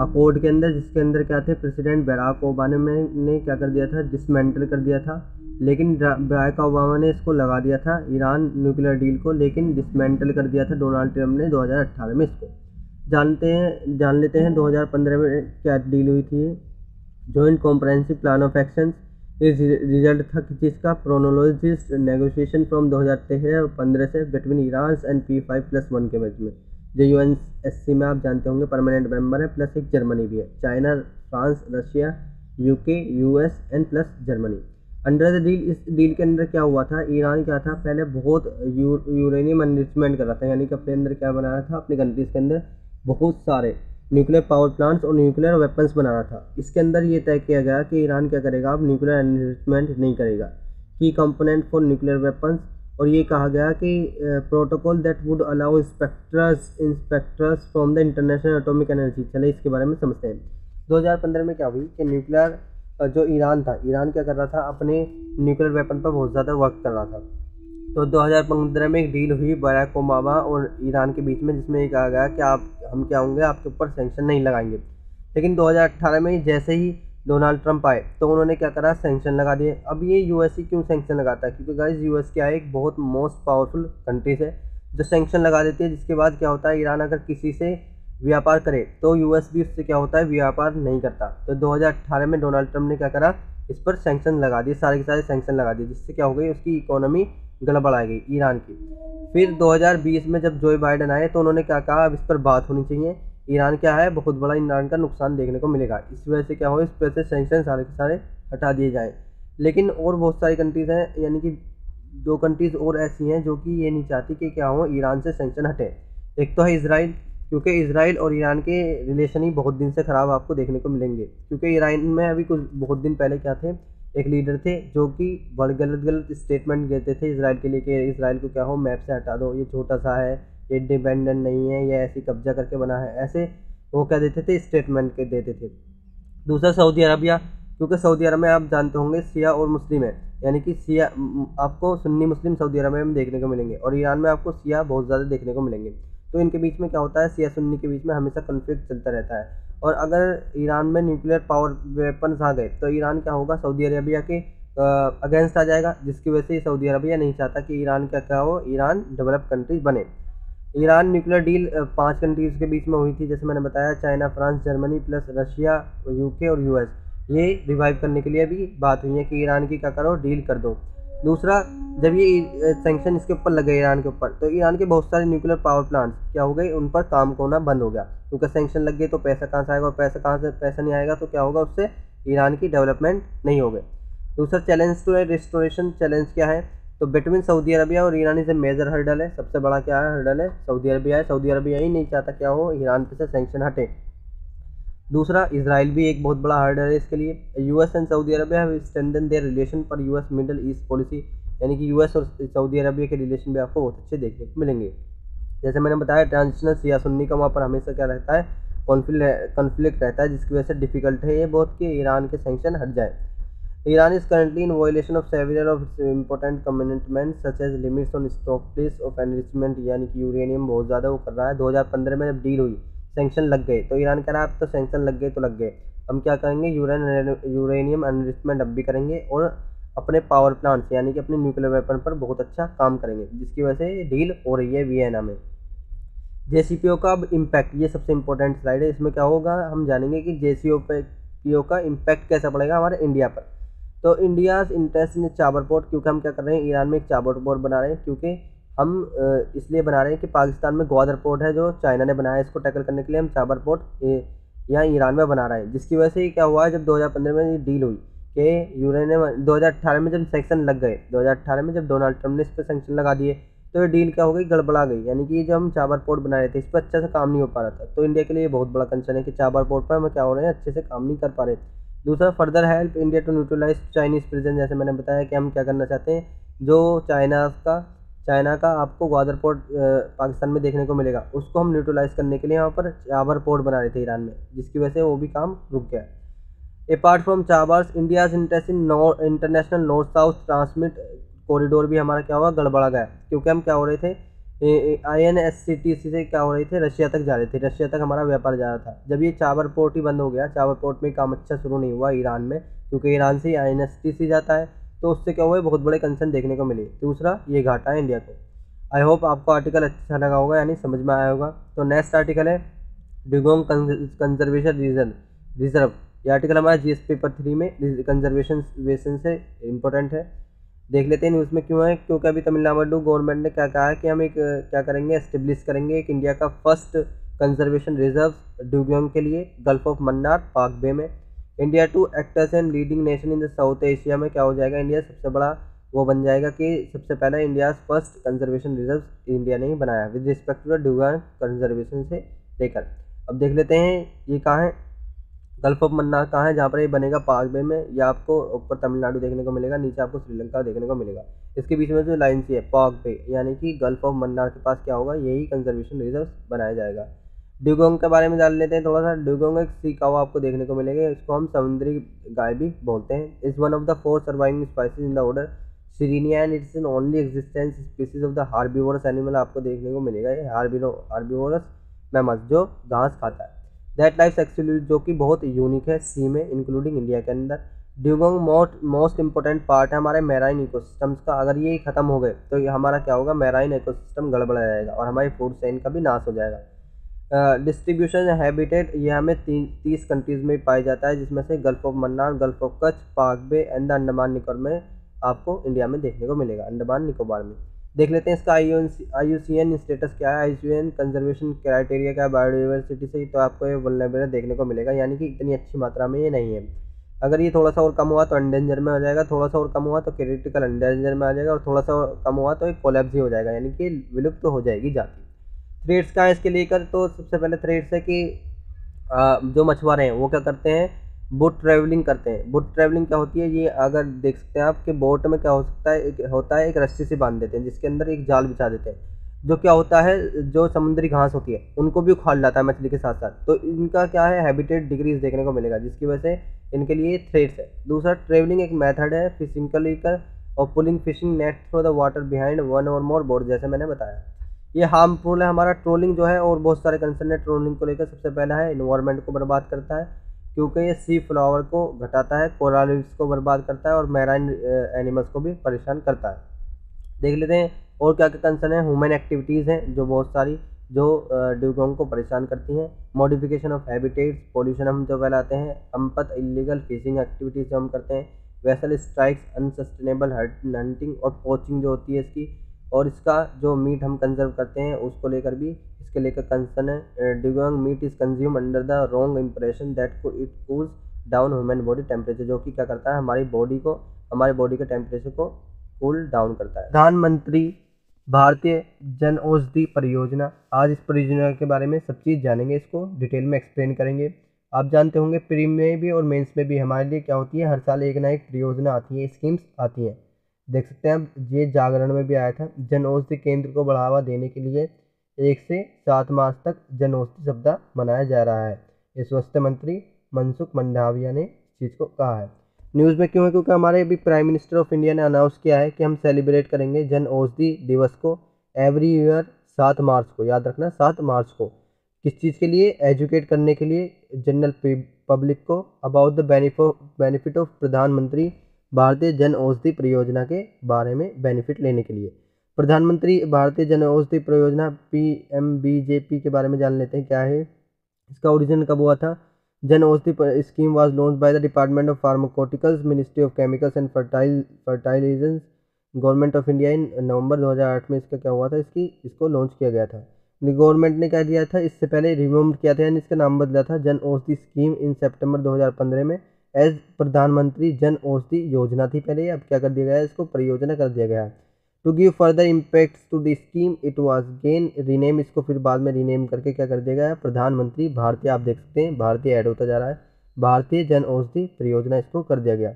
अकॉर्ड के अंदर, जिसके अंदर क्या थे, प्रेसिडेंट बराक ओबामा ने क्या कर दिया था, डिसमेंटल कर दिया था, लेकिन बराक ओबामा ने इसको लगा दिया था ईरान न्यूक्लियर डील को, लेकिन डिसमेंटल कर दिया था डोनाल्ड ट्रम्प ने 2018 में इसको। जान लेते हैं 2015 में क्या डील हुई थी। Joint comprehensive plan of action result था जिसका प्रोनोलॉजिस्ट नेगोशिएशन फ्रॉम 2013 और 15 से बिटवीन ईरान एंड P5+1 के बीच में, जो UNSC में आप जानते होंगे परमानेंट मेंबर है, प्लस एक जर्मनी भी है, China, France, Russia, UK, US and plus Germany. Under the deal, इस डील के अंदर क्या हुआ था, ईरान क्या था, पहले बहुत यूरेनियम एनरिचमेंट कर रहा था, यानी कि अपने अंदर क्या बना रहा था, अपनी कंट्रीज के अंदर बहुत सारे न्यूक्लियर पावर प्लांट्स और न्यूक्लियर वेपन्स बना रहा था। इसके अंदर ये तय किया गया कि ईरान क्या करेगा, अब न्यूक्लियर एनरिचमेंट नहीं करेगा, की कंपोनेंट फॉर न्यूक्लियर वेपन्स। और ये कहा गया कि protocol that would allow inspectors from the international atomic energy. चले इसके बारे में समझते हैं। 2015 में क्या हुई कि न्यूक्लियर जो ईरान था, ईरान क्या कर रहा था, अपने न्यूक्लियर वेपन पर बहुत ज़्यादा वर्क कर रहा था। तो 2015 में एक डील हुई बराक ओबामा और ईरान के बीच में, जिसमें ये कहा गया कि हम क्या होंगे, आपके ऊपर सैंक्शन नहीं लगाएंगे। लेकिन 2018 में जैसे ही डोनाल्ड ट्रंप आए तो उन्होंने क्या करा, सैंक्शन लगा दिए। अब ये यूएस ही क्यों सैंक्शन लगाता है, क्योंकि गाइस यूएस क्या है, एक बहुत मोस्ट पावरफुल कंट्रीज है जो सैंक्शन लगा देती है, जिसके बाद क्या होता है, ईरान अगर किसी से व्यापार करे तो यूएस भी उससे क्या होता है, व्यापार नहीं करता। तो 2018 में डोनाल्ड ट्रंप ने क्या करा, इस पर सैंक्शन लगा दिए, सारे के सारे सैंक्शन लगा दिए, जिससे क्या हो गई, उसकी इकोनॉमी गड़बड़ आ गई ईरान की। फिर 2020 में जब जो बाइडन आए तो उन्होंने क्या कहा, अब इस पर बात होनी चाहिए, ईरान क्या है, बहुत बड़ा ईरान का नुकसान देखने को मिलेगा, इस वजह से क्या हो, इस वजह से सैंक्शन सारे के सारे हटा दिए जाएँ। लेकिन और बहुत सारी कंट्रीज़ हैं, यानी कि 2 कंट्रीज़ और ऐसी हैं जो कि ये नहीं चाहती कि क्या हो, ईरान से सैंक्शन हटे। एक तो है इजराइल, क्योंकि इजराइल और ईरान के रिलेशन ही बहुत दिन से ख़राब आपको देखने को मिलेंगे, क्योंकि ईरान में अभी कुछ बहुत दिन पहले क्या थे, एक लीडर थे जो कि बड़े गलत स्टेटमेंट देते थे इजराइल के लिए कि इजराइल को क्या हो, मैप से हटा दो, ये छोटा सा है, ये डिपेंडेंट नहीं है, ये ऐसी कब्जा करके बना है, ऐसे वो क्या देते थे, स्टेटमेंट के देते थे। दूसरा सऊदी अरबिया, क्योंकि सऊदी अरब में आप जानते होंगे शिया और मुस्लिम है, यानी कि शिया आपको सुन्नी मुस्लिम सऊदी अरब में देखने को मिलेंगे और ईरान में आपको शिया बहुत ज़्यादा देखने को मिलेंगे। तो इनके बीच में क्या होता है, शिया सुन्नी के बीच में हमेशा कन्फ्लिक्ट चलता रहता है। और अगर ईरान में न्यूक्लियर पावर वेपन्स आ गए तो ईरान क्या होगा, सऊदी अरबिया के अगेंस्ट आ जाएगा, जिसकी वजह से सऊदी अरबिया नहीं चाहता कि ईरान क्या हो, ईरान डेवलप कंट्रीज बने। ईरान न्यूक्लियर डील 5 कंट्रीज़ के बीच में हुई थी, जैसे मैंने बताया, China, France, Germany plus Russia, UK और US। ये रिवाइव करने के लिए भी बात हुई है कि ईरान की क्या करो, डील कर दो। दूसरा, जब ये सैंक्शन इसके ऊपर लगे ईरान के ऊपर, तो ईरान के बहुत सारे न्यूक्लियर पावर प्लांट्स क्या हो गए, उन पर काम होना बंद हो गया, क्योंकि सैंक्शन लग गए तो पैसा कहाँ से आएगा, और पैसा नहीं आएगा तो क्या होगा, उससे ईरान की डेवलपमेंट नहीं होगी। दूसरा चैलेंज टू रिस्टोरेशन चैलेंज क्या है, तो बिटवीन सऊदी अरबिया और Iran is a major hurdle है, सबसे बड़ा क्या है, हर्डल है सऊदी अरबिया है। सऊदी अरबिया ही नहीं चाहता क्या हो, ईरान पे से सैंक्शन हटे। दूसरा, इजराइल भी एक बहुत बड़ा हर्डल है इसके लिए। US and Saudi Arabia have strengthen there relation पर US मिडल ईस्ट पॉलिसी, यानी कि US और सऊदी अरबिया के रिलेशन भी आपको बहुत अच्छे देखने को मिलेंगे। जैसे मैंने बताया, ट्रांजिशनल शिया सुन्नी का वहाँ पर हमेशा क्या रहता है, कॉन्फ्लिक्ट रहता है, जिसकी वजह से डिफिकल्ट है ये बहुत कि ईरान के सैंक्शन हट जाए। Iran is currently in violation of several of important commitments such as limits on stockpiles of enrichment, यानी कि यूरेनियम बहुत ज़्यादा वो कर रहा है। 2015 में जब डील हुई, सैंक्शन लग गए, तो ईरान कह रहा है अब तो सैंक्शन लग गए तो लग गए, हम क्या करेंगे, यूरेनियम एनरिचमेंट अब भी करेंगे और अपने पावर प्लांट्स यानी कि अपने न्यूक्लियर वेपन पर बहुत अच्छा काम करेंगे, जिसकी वजह से ये डील हो रही है वियना में। JCPOA का अब इम्पैक्ट, ये सबसे इंपॉर्टेंट स्लाइड है। इसमें क्या होगा, हम जानेंगे कि JCPOA का इम्पैक्ट कैसा पड़ेगा हमारे इंडिया पर। तो इंडियाज इंटरेस्ट इन चाबर पोर्ट, क्योंकि हम क्या कर रहे हैं, ईरान में एक चाबर पोर्ट बना रहे हैं, क्योंकि हम इसलिए बना रहे हैं कि पाकिस्तान में ग्वादर पोर्ट है जो चाइना ने बनाया है, इसको टैकल करने के लिए हम चाबर पोर्ट यहाँ ईरान में बना रहे हैं। जिसकी वजह से क्या हुआ है, जब 2015 में ये डील हुई कि यूरेनियम, 2018 में जब सेक्शन लग गए, 2018 में जब डोनाल्ड ट्रम्प ने इस पर सेंक्शन लगा दिए, तो ये डील क्या हो गई, गड़बड़ा गई। यानी कि जब हम चाबर पोर्ट बना रहे थे, इस पर अच्छे से काम नहीं हो पा रहा था। तो इंडिया के लिए बहुत बड़ा कंसर्न है कि चाबर पोर्ट पर हम क्या हो रहे हैं, अच्छे से काम नहीं कर पा रहे। दूसरा, further help India to neutralise Chinese presence, जैसे मैंने बताया कि हम क्या करना चाहते हैं, जो चाइना का आपको ग्वादर पोर्ट पाकिस्तान में देखने को मिलेगा, उसको हम न्यूट्रलाइज करने के लिए यहाँ पर चाबर पोर्ट बना रहे थे ईरान में, जिसकी वजह से वो भी काम रुक गया। Apart from Chabahar's, India's interest in international north south transit corridor भी हमारा क्या हुआ, गड़बड़ा गया, क्योंकि हम क्या हो रहे थे, INSTC से क्या हो रहे थे, रशिया तक जा रहे थे, रशिया तक हमारा व्यापार जा रहा था। जब ये चाबर पोर्ट ही बंद हो गया, चाबर पोर्ट में काम अच्छा शुरू नहीं हुआ ईरान में, क्योंकि ईरान से INSTC जाता है, तो उससे क्या हुआ, बहुत बड़े कंसर्न देखने को मिले। दूसरा, ये घाटा है इंडिया को। आई होप आपको आर्टिकल अच्छा लगा होगा, यानी समझ में आया होगा। तो नेक्स्ट आर्टिकल है डुगोंग कंजर्वेशन रिजर्व। ये आर्टिकल हमारा GS पेपर 3 में कंजर्वेशन से इम्पोर्टेंट है। देख लेते हैं न्यूज़ में क्यों है, क्योंकि अभी तमिलनाडु गवर्नमेंट ने क्या कहा है कि हम एक क्या करेंगे, एस्टेब्लिश करेंगे एक इंडिया का फर्स्ट कंजर्वेशन रिजर्व डुगोंग के लिए gulf of Mannar, Palk bay में। India to act as an leading nation in the South Asia में क्या हो जाएगा, इंडिया सबसे बड़ा वो बन जाएगा कि सबसे पहले India first conservation reserve India ने ही बनाया with respect to the dugong conservation से लेकर। अब देख लेते हैं ये कहाँ है, गल्फ ऑफ मन्नार कहाँ है, जहाँ पर ये बनेगा पाक बे में। ये आपको ऊपर तमिलनाडु देखने को मिलेगा, नीचे आपको श्रीलंका देखने को मिलेगा। इसके बीच में जो लाइन सी है पाक बे, यानी कि गल्फ ऑफ मन्नार के पास क्या होगा, यही कंजर्वेशन रिजर्व बनाया जाएगा। डुगोंग के बारे में जान लेते हैं थोड़ा सा। डुगोंग एक सी कावा आपको देखने को मिलेगा, इसको हम समुद्री गाय भी बोलते हैं। Is one of the 4 surviving species in the order Sirenia and it's an only existence species of the herbivorous animal, आपको देखने को मिलेगा ये हार्बीवोरस मैमल्स जो घास खाता है। दैट लाइफ एक्चुअली, जो कि बहुत यूनिक है सी में, इंक्लूडिंग इंडिया के अंदर। डुगोंग मोस्ट इंपॉर्टेंट पार्ट है हमारे मैराइन इकोसिस्टम्स का। अगर ये खत्म हो गए तो ये हमारा क्या होगा, मैराइन इकोसिस्टम गड़बड़ जाएगा और हमारी फूड चेन का भी नाश हो जाएगा। डिस्ट्रीब्यूशन हैबिटेट, ये हमें 30 कंट्रीज में पाया जाता है, जिसमें से gulf of Mannar, gulf of Kutch, पाक बे एंड द अंडमान निकोबार में आपको इंडिया में देखने को मिलेगा, अंडमान निकोबार में। देख लेते हैं इसका IUCN स्टेटस क्या है, IUCN कंजर्वेशन क्राइटेरिया क्या है बायोडाइवर्सिटी से, तो आपको ये वल्नरेबल देखने को मिलेगा, यानी कि इतनी अच्छी मात्रा में ये नहीं है। अगर ये थोड़ा सा और कम हुआ तो एंडेंजर में हो जाएगा, थोड़ा सा और कम हुआ तो क्रिटिकल एंडेंजर में आ जाएगा, और थोड़ा सा और कम हुआ तो एक कोलैप्स ही हो जाएगा, यानी कि विलुप्त तो हो जाएगी जाति। थ्रेड्स का है इसके लेकर, तो सबसे पहले थ्रेड्स है कि जो मछुआरे हैं वो क्या करते हैं, बोट ट्रैवलिंग करते हैं। बोट ट्रैवलिंग क्या होती है, ये अगर देख सकते हैं आप कि बोट में क्या हो सकता है, एक रस्सी से बांध देते हैं, जिसके अंदर एक जाल बिछा देते हैं, जो क्या होता है, जो समुद्री घास होती है उनको भी उखाड़ लाता है मछली के साथ साथ। तो इनका क्या है, हैबिटेट डिक्रीज देखने को मिलेगा, जिसकी वजह से इनके लिए थ्रेड्स है। दूसरा, ट्रेवलिंग एक मेथड है फिशिंग को लेकर, और pulling fishing net through the water behind one और मोर बोट, जैसे मैंने बताया। ये हार्मफुल है हमारा ट्रोलिंग जो है, और बहुत सारे कंसर्न है ट्रोलिंग को लेकर। सबसे पहला है इन्वायरमेंट को बर्बाद करता है, क्योंकि ये सी फ्लावर को घटाता है, कोरल रीफ्स को बर्बाद करता है, और मैराइन एनिमल्स को भी परेशान करता है। देख लेते हैं और क्या क्या कंसर्न है। ह्यूमन एक्टिविटीज़ हैं जो बहुत सारी, जो डुगोंग को परेशान करती हैं। मॉडिफिकेशन ऑफ हैबिटेट्स, पोल्यूशन हम जो फैलाते हैं, अंपत इलीगल फिशिंग एक्टिविटीज़ जो हम करते हैं, वेसल स्ट्राइक्स, अनसस्टेनेबल हंटिंग और पोचिंग जो होती है इसकी, और इसका जो मीट हम कंजर्व करते हैं उसको लेकर भी इसके लेकर कंसर्न है। Dugong meat is consume under the wrong impression that it cools down human body temperature, जो कि क्या करता है, हमारे बॉडी के टेम्परेचर को कूल डाउन करता है। प्रधानमंत्री भारतीय जन औषधि परियोजना, आज इस परियोजना के बारे में सब चीज़ जानेंगे, इसको डिटेल में एक्सप्लेन करेंगे। आप जानते होंगे प्री में भी और मेंस में भी हमारे लिए क्या होती है, हर साल एक ना एक परियोजना आती है, स्कीम्स आती हैं। देख सकते हैं आप, ये जागरण में भी आया था। जन औषधि केंद्र को बढ़ावा देने के लिए 1 से 7 मार्च तक जन औषधि सप्ताह मनाया जा रहा है। ये स्वास्थ्य मंत्री मनसुख मंडाविया ने इस चीज़ को कहा है। न्यूज़ में क्यों है, क्योंकि हमारे अभी प्राइम मिनिस्टर ऑफ इंडिया ने अनाउंस किया है कि हम सेलिब्रेट करेंगे जन औषधि दिवस को एवरी ईयर 7 मार्च को, याद रखना 7 मार्च को। किस चीज़ के लिए, एजुकेट करने के लिए जनरल पब्लिक को अबाउट द बेनिफिट ऑफ प्रधानमंत्री भारतीय जन औषधि परियोजना के बारे में बेनिफिट लेने के लिए। प्रधानमंत्री भारतीय जन औषधि परियोजना PMBJP के बारे में जान लेते हैं क्या है, इसका ओरिजिन कब हुआ था। Jan Aushadhi scheme was launch by the department of pharmaceuticals, ministry of chemicals and fertilizers, government of India in November 2008 में इसका क्या हुआ था, इसको लॉन्च किया गया था। गवर्नमेंट ने क्या दिया था, इससे पहले रिमूव किया था, यानी इसका नाम बदला था जन औषधि स्कीम इन सितंबर 2015 में एज प्रधानमंत्री जन औषधि योजना थी पहले, अब क्या कर दिया गया है, इसको परियोजना कर दिया गया है। To give further impact to the scheme it was gain rename, इसको फिर बाद में रीनेम करके क्या कर दिया गया है, प्रधानमंत्री भारतीय, आप देख सकते हैं भारतीय ऐड होता जा रहा है, भारतीय जन औषधि परियोजना इसको कर दिया गया।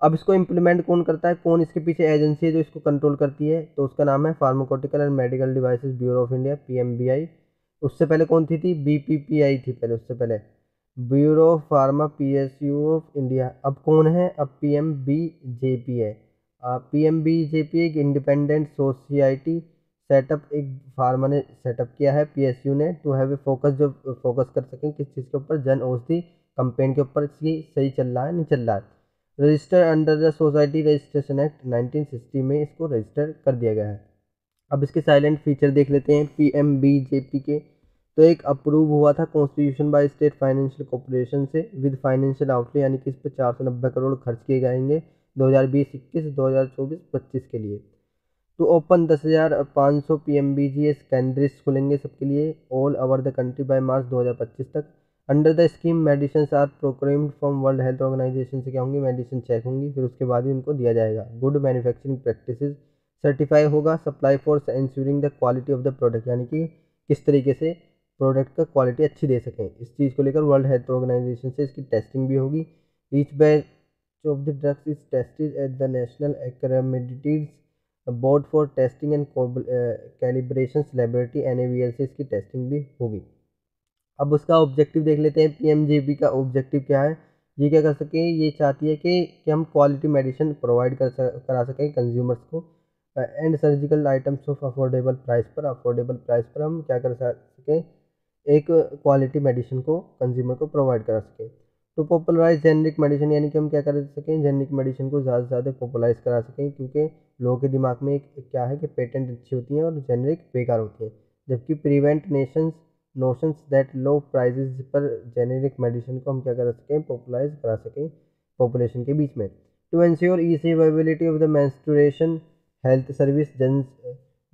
अब इसको इम्प्लीमेंट कौन करता है, कौन इसके पीछे एजेंसी है जो इसको कंट्रोल करती है, तो उसका नाम है pharmaceutical and medical devices bureau of India, PMBI। उससे पहले कौन थी BPPI थी पहले, उससे पहले bureau of pharma PSU of India. अब कौन है, अब PMBJP है। PMBJP एक इंडिपेंडेंट सोसाइटी सेटअप एक फार्मा ने सेटअप किया है, PSU ने, टू हैव ए फोकस, जो फोकस कर सकें किस चीज़ के ऊपर, जन औषधि कंपेन के ऊपर, सही चल रहा है नहीं चल रहा है। Register under the society registration act 1960 में इसको रजिस्टर कर दिया गया है। अब इसके साइलेंट फीचर देख लेते हैं PMBJP के। तो एक अप्रूव हुआ था constitution by state financial corporation से विद फाइनेंशियल आउटले, यानी कि इस पर 490 करोड़ खर्च किए जाएंगे 2020-21, 2024-25 के लिए। तो ओपन 10,500 PMBGS केंद्रीय खुलेंगे सबके लिए all over the country by March 2025 तक। Under the scheme medicine are procured from World Health Organization से क्या होंगी, मेडिसिन चेक होंगी, फिर उसके बाद ही उनको दिया जाएगा। गुड मैन्युफैक्चरिंग प्रैक्टिसेस सर्टिफाई होगा, supply for ensuring the quality of the product, यानी कि किस तरीके से प्रोडक्ट का क्वालिटी अच्छी दे सकें, इस चीज़ को लेकर वर्ल्ड हेल्थ ऑर्गेनाइजेशन से इसकी टेस्टिंग भी होगी। Each batch of the drugs is tested at the national accredited board for testing and calibration laboratory NABL से इसकी टेस्टिंग भी होगी। अब उसका ऑब्जेक्टिव देख लेते हैं, PMJP का ऑब्जेक्टिव क्या है, ये क्या कर सके, ये चाहती है कि हम क्वालिटी मेडिसिन प्रोवाइड करा सकें कंज्यूमर्स को and surgical items of affordable price पर हम क्या कर सकें, एक क्वालिटी मेडिसिन को कंज्यूमर को प्रोवाइड करा सकें। तो पॉपुलराइज जेनरिक मेडिसिन, यानी कि हम क्या कर सकें, जेनरिक मेडिसिन को ज़्यादा से ज़्यादा पॉपुलराइज करा सकें, क्योंकि लोगों के दिमाग में एक क्या है कि पेटेंट अच्छी होती हैं और जेनरिक बेकार होती हैं, जबकि prevent notions that low prices पर जेनेरिक मेडिसिन को हम क्या कर सकें, पॉपुलराइज करा सकें पॉपुलेशन के बीच में। To ensure easy availability of the menstruation health service,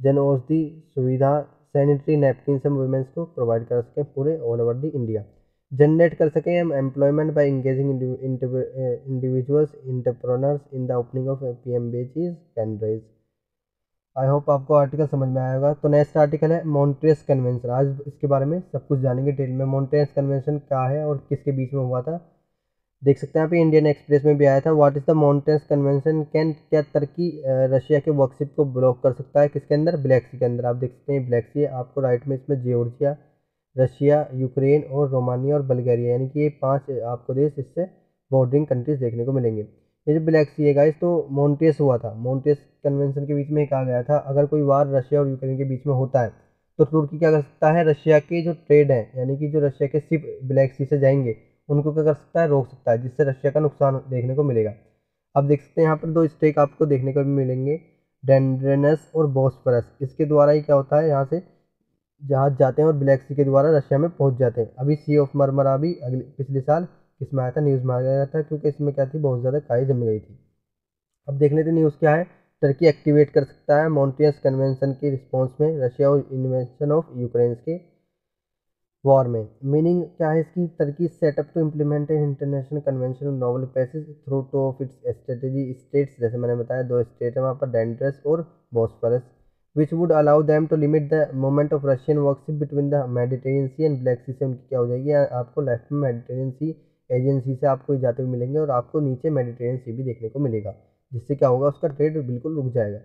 Jan Aushadhi Suvidha, sanitary napkin हम वुमेंस को प्रोवाइड कर सकें पूरे all over the India. Generate कर सकें हम employment by engaging individuals entrepreneurs in the opening of PMBG's Kendras. I hope आपको आर्टिकल समझ में आएगा। तो नेक्स्ट आर्टिकल है मॉन्ट्रियस कन्वेंशन, आज इसके बारे में सब कुछ जानेंगे डिटेल में। मॉन्ट्रियस कन्वेंशन क्या है और किसके बीच में हुआ था, देख सकते हैं आप, इंडियन एक्सप्रेस में भी आया था। व्हाट इज़ द मॉन्ट्रियस कन्वेंशन, क्या तुर्की रशिया के वर्कशिप को ब्लॉक कर सकता है, किसके अंदर, ब्लैक सी के अंदर। आप देख सकते हैं ब्लैक सी है, आपको राइट में इसमें जॉर्जिया, रशिया, यूक्रेन और रोमानिया और बल्गारिया, यानी कि ये 5 आपको देश इससे बॉर्डरिंग कंट्रीज देखने को मिलेंगे। ये जो ब्लैक सी है गाइस, तो मॉन्ट्रियस हुआ था, मॉन्ट्रियस कन्वेंशन के बीच में कहा गया था अगर कोई वार रशिया और यूक्रेन के बीच में होता है तो तुर्की क्या कर सकता है, रशिया के जो ट्रेड है, यानी कि जो रशिया के शिप ब्लैक सी से जाएंगे उनको क्या कर सकता है, रोक सकता है, जिससे रशिया का नुकसान देखने को मिलेगा। अब देख सकते हैं यहाँ पर 2 स्टेक आपको देखने को भी मिलेंगे, डेंड्रेनस और बॉस्फोरस। इसके द्वारा ही क्या होता है, यहाँ से जहाज जाते हैं और ब्लैक सी के द्वारा रशिया में पहुंच जाते हैं। अभी सी ऑफ मरमरा भी पिछले साल किसमें आया था, न्यूज़ में आ गया था, क्योंकि इसमें क्या थी, बहुत ज़्यादा काई जम गई थी। अब देख लेते न्यूज़ क्या है। टर्की एक्टिवेट कर सकता है मॉन्ट्रियस कन्वेंशन के रिस्पॉन्स में रशिया और इन्वेशन ऑफ यूक्रेन के वॉर में। मीनिंग क्या है इसकी, Turkey setup to implement an international convention on naval passage through two of its strategy straits, जैसे मैंने बताया 2 स्टेट है वहाँ पर, डेंड्रस और Bosphorus, which would allow them to limit the movement of Russian warships between the Mediterranean Sea and Black Sea से उनकी क्या हो जाएगी, आपको लेफ्ट में मेडिटेरियन सी एजेंसी से आपको जाते हुए मिलेंगे और आपको नीचे मेडिटेरियन सी भी देखने को मिलेगा, जिससे क्या होगा, उसका ट्रेड बिल्कुल रुक जाएगा।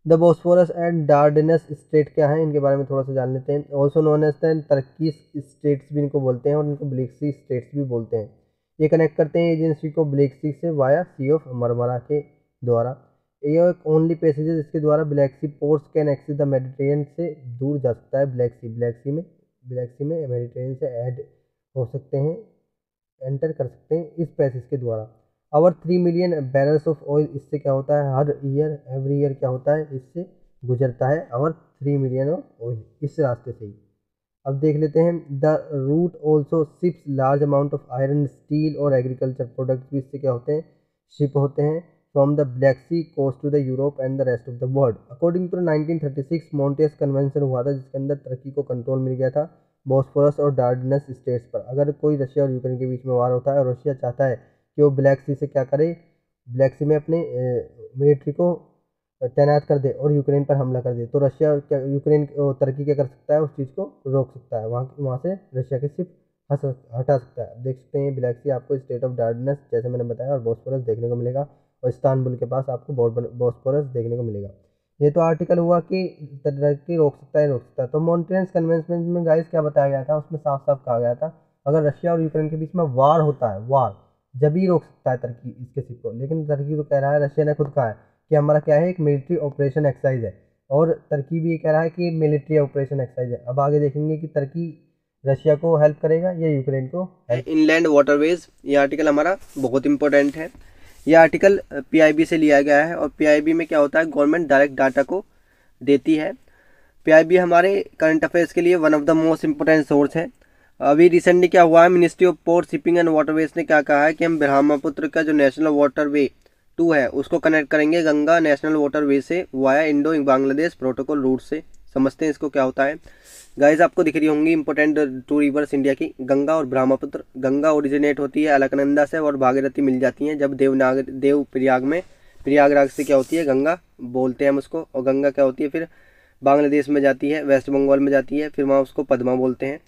द बॉस्फोरस एंड डार्डेनस स्टेट क्या है, इनके बारे में थोड़ा सा जान लेते हैं। Also known as the Turkey straits भी इनको बोलते हैं और इनको ब्लैक सी स्टेट्स भी बोलते हैं। ये कनेक्ट करते हैं एजेंसी को ब्लैक सी से वाया सी ऑफ मरमरा के द्वारा। ये एक ओनली पैसेजेस इसके द्वारा Black Sea ports can access the Mediterranean से दूर जा सकता है, ब्लैक सी में मेडिटेरियन से ऐड हो सकते हैं एंटर कर सकते हैं इस पैसेज के द्वारा। और 3 मिलियन बैरल्स ऑफ ऑयल, इससे क्या होता है हर ईयर एवरी ईयर क्या होता है इससे गुजरता है, और 3 मिलियन ऑफ ऑयल इस रास्ते से ही। अब देख लेते हैं, the route also ships large amount of iron, steel और एग्रीकल्चर प्रोडक्ट्स भी इससे क्या होते हैं शिप होते हैं from the Black Sea coast to the Europe and the rest of the world. According to 1936 Montreux convention हुआ था, जिसके अंदर तुर्की को कंट्रोल मिल गया था बॉस्फोरस और डार्डनस स्टेट्स पर। अगर कोई रशिया और यूक्रेन के बीच में वार होता है और रशिया चाहता है कि वो ब्लैक सी से क्या करे, ब्लैक सी में अपने मिलिट्री को तैनात कर दे और यूक्रेन पर हमला कर दे, तो रशिया क्या यूक्रेन तुर्की क्या कर सकता है उस चीज़ को रोक सकता है, वहाँ से रशिया के शिप हटा सकता है। देख सकते हैं ब्लैक सी आपको स्टेट ऑफ डार्डनस जैसे मैंने बताया और बॉस्फोरस देखने को मिलेगा, और इस्तांबुल के पास आपको बॉस्फोरस देखने को मिलेगा। ये तो आर्टिकल हुआ कि तुर्की रोक सकता है। तो मॉन्ट्रियस कन्वेंशन में गाइस क्या बताया गया था, उसमें साफ साफ कहा गया था अगर रशिया और यूक्रेन के बीच में वार होता है, वार जब ही रोक सकता है तुर्की इसके शिप को। लेकिन तुर्की तो कह रहा है, रशिया ने खुद कहा है कि हमारा क्या है एक मिलिट्री ऑपरेशन एक्सरसाइज है, और तुर्की भी ये कह रहा है कि मिलिट्री ऑपरेशन एक्सरसाइज है। अब आगे देखेंगे कि तुर्की रशिया को हेल्प करेगा या यूक्रेन को। इनलैंड वाटरवेज, ये आर्टिकल हमारा बहुत इंपॉर्टेंट है। ये आर्टिकल पीआईबी से लिया गया है, और पीआईबी में क्या होता है गवर्नमेंट डायरेक्ट डाटा को देती है। पीआईबी हमारे करंट अफेयर्स के लिए one of the most important source है। अभी रिसेंटली क्या हुआ है, ministry of port shipping and waterways ने क्या कहा है कि हम ब्रह्मपुत्र का जो नेशनल वाटरवे 2 है उसको कनेक्ट करेंगे गंगा नेशनल वाटरवे से via Indo Bangladesh protocol route से। समझते हैं इसको क्या होता है। गाइस आपको दिख रही होंगी इंपॉर्टेंट 2 रिवर्स इंडिया की, गंगा और ब्रह्मपुत्र। गंगा ओरिजिनेट होती है अलकनंदा से और भागीरथी मिल जाती हैं जब देव प्रयागराज से क्या होती है गंगा बोलते हैं हम उसको, और गंगा क्या होती है फिर बांग्लादेश में जाती है, वेस्ट बंगाल में जाती है, फिर वहाँ उसको पद्मा बोलते हैं।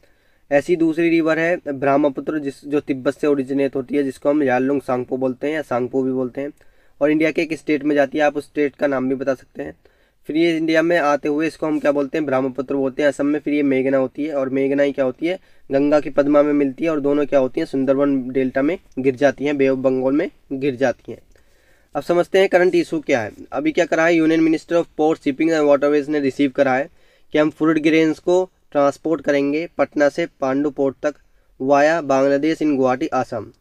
ऐसी दूसरी रिवर है ब्रह्मपुत्र जो तिब्बत से ओरिजिनेट होती है, जिसको हम यारलुंग सांगपो बोलते हैं या सांगपो भी बोलते हैं, और इंडिया के एक स्टेट में जाती है, आप उस स्टेट का नाम भी बता सकते हैं। फिर ये इंडिया में आते हुए इसको हम क्या बोलते हैं ब्रह्मपुत्र बोलते हैं असम में। फिर ये मेघना होती है, और मेघना ही क्या होती है गंगा की पद्मा में मिलती है, और दोनों क्या होती हैं सुंदरबन डेल्टा में गिर जाती हैं, बे ऑफ बंगाल में गिर जाती हैं। अब समझते हैं करंट इशू क्या है। अभी क्या करा है union minister of port shipping and waterways ने रिसीव करा है कि हम फूड ग्रेन्स को ट्रांसपोर्ट करेंगे पटना से पांडु पोर्ट तक वाया बांग्लादेश इन गुवाहाटी आसाम।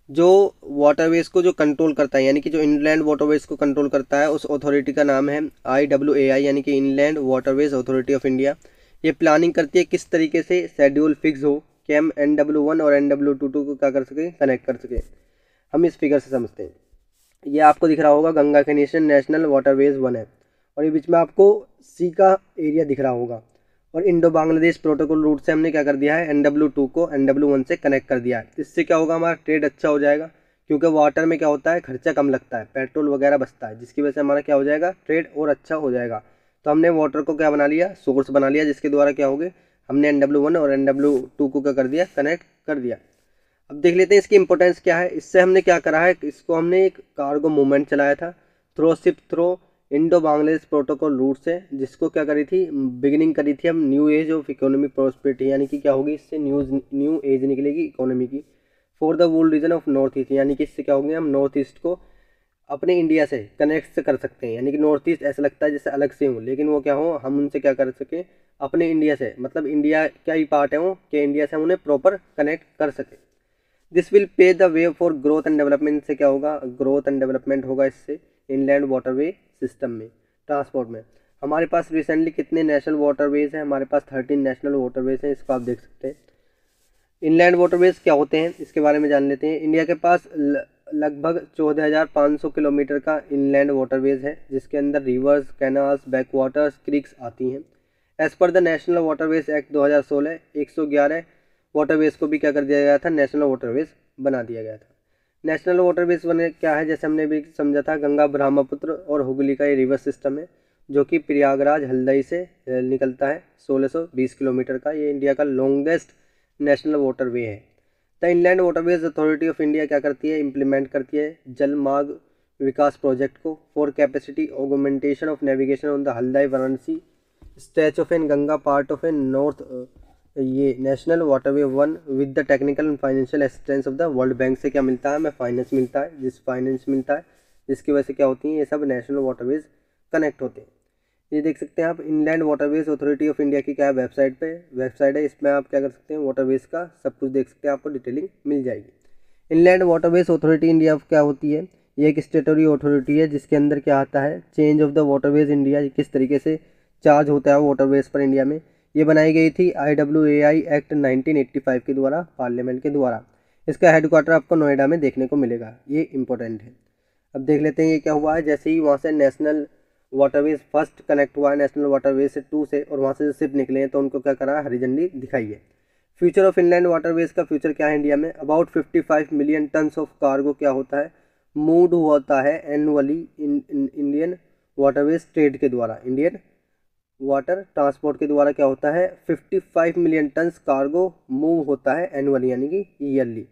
जो वाटरवेज को जो कंट्रोल करता है, यानी कि जो इनलैंड वाटरवेज को कंट्रोल करता है, उस अथॉरिटी का नाम है IWAI, यानी कि inland waterways authority of India. ये प्लानिंग करती है किस तरीके से शेड्यूल फिक्स हो कि हम NW1 और NW22 को क्या कर सके कनेक्ट कर सके। हम इस फिगर से समझते हैं। ये आपको दिख रहा होगा गंगा के नेशनल वाटरवेज 1 है, और ये बीच में आपको सी का एरिया दिख रहा होगा, और इंडो बांग्लादेश प्रोटोकॉल रूट से हमने क्या कर दिया है NW2 को NW1 से कनेक्ट कर दिया है। इससे क्या होगा हमारा ट्रेड अच्छा हो जाएगा, क्योंकि वाटर में क्या होता है खर्चा कम लगता है, पेट्रोल वगैरह बचता है, जिसकी वजह से हमारा क्या हो जाएगा ट्रेड और अच्छा हो जाएगा। तो हमने वाटर को क्या बना लिया सोर्स बना लिया, जिसके द्वारा क्या होगा हमने NW1 और NW2 को क्या कर दिया कनेक्ट कर दिया। अब देख लेते हैं इसकी इंपॉर्टेंस क्या है। इससे हमने क्या करा है, इसको हमने एक कार्गो मूवमेंट चलाया था through Indo Bangladesh protocol route से, जिसको क्या करी थी बिगिनिंग करी थी हम new age of economic prosperity, यानी कि क्या होगी इससे न्यू एज निकलेगी इकोनॉमी की for the world region of north east, यानी कि इससे क्या होगी हम नॉर्थ ईस्ट को अपने इंडिया से कनेक्ट कर सकते हैं। यानी कि नॉर्थ ईस्ट ऐसा लगता है जैसे अलग से हो, लेकिन वो क्या हो हम उनसे क्या कर सके अपने इंडिया से, मतलब इंडिया क्या ही पार्ट है वो कि इंडिया से हम उन्हें प्रॉपर कनेक्ट कर सके। This will pay the way for growth and development. से क्या होगा ग्रोथ एंड डेवलपमेंट होगा इससे इनलैंड वाटरवे सिस्टम में ट्रांसपोर्ट में। हमारे पास रिसेंटली कितने नेशनल वाटरवेज हैं, हमारे पास 13 नेशनल वाटरवेज हैं, इसको आप देख सकते हैं। इनलैंड वाटरवेज क्या होते हैं इसके बारे में जान लेते हैं। इंडिया के पास लगभग 14,500 किलोमीटर का इनलैंड वाटरवेज है, जिसके अंदर रिवर्स कैनाल्स बैकवाटर्स क्रिक्स आती हैं। As per the National Waterways Act 2016 111 waterways को भी क्या कर दिया गया था नेशनल वाटरवेज बना दिया गया था। नेशनल वाटरवेज बने क्या है, जैसे हमने भी समझा था गंगा ब्रह्मपुत्र और हुगली का ये रिवर सिस्टम है, जो कि प्रयागराज हल्दई से निकलता है 1620 किलोमीटर का। ये इंडिया का लॉन्गेस्ट नेशनल वाटरवे है। The inland waterways authority of India क्या करती है इम्प्लीमेंट करती है जल मार्ग विकास प्रोजेक्ट को for capacity augmentation of navigation on the Haldia Varanasi stretch of an Ganga part of an north ये national waterway 1 with the technical and financial assistance of the World Bank से क्या मिलता है हमें फाइनेंस मिलता है, जिसकी वजह से क्या होती है ये सब नेशनल वाटरवेज कनेक्ट होते हैं। ये देख सकते हैं आप inland waterways authority of India की क्या है वेबसाइट है, इसमें आप क्या कर सकते हैं वाटरवेज का सब कुछ देख सकते हैं, आपको डिटेलिंग मिल जाएगी। इनलैंड वाटरवेज अथॉरिटी इंडिया क्या होती है? ये एक स्टेटरी अथॉरिटी है जिसके अंदर क्या आता है, change of the waterways India, किस तरीके से चार्ज होता है वाटरवेज पर इंडिया में। ये बनाई गई थी IWAI एक्ट 1985 के द्वारा, पार्लियामेंट के द्वारा। इसका हेडक्वार्टर आपको नोएडा में देखने को मिलेगा, ये इंपॉर्टेंट है। अब देख लेते हैं ये क्या हुआ है। जैसे ही वहाँ से नेशनल वाटरवेज फर्स्ट कनेक्ट हुआ है नेशनल वाटरवेज से 2 से, और वहाँ से जो शिप निकले हैं तो उनको क्या करा, हरी झंडी दिखाई है। फ्यूचर ऑफ इनलैंड वाटरवेज का फ्यूचर क्या है इंडिया में? About 55 million tons of cargo क्या होता है, मूव होता है एनुअली इंडियन वाटरवेज ट्रेड के द्वारा, इंडियन वाटर ट्रांसपोर्ट के द्वारा क्या होता है, 55 मिलियन टन्स कार्गो मूव होता है एनुअली, यानी कि ईयरली।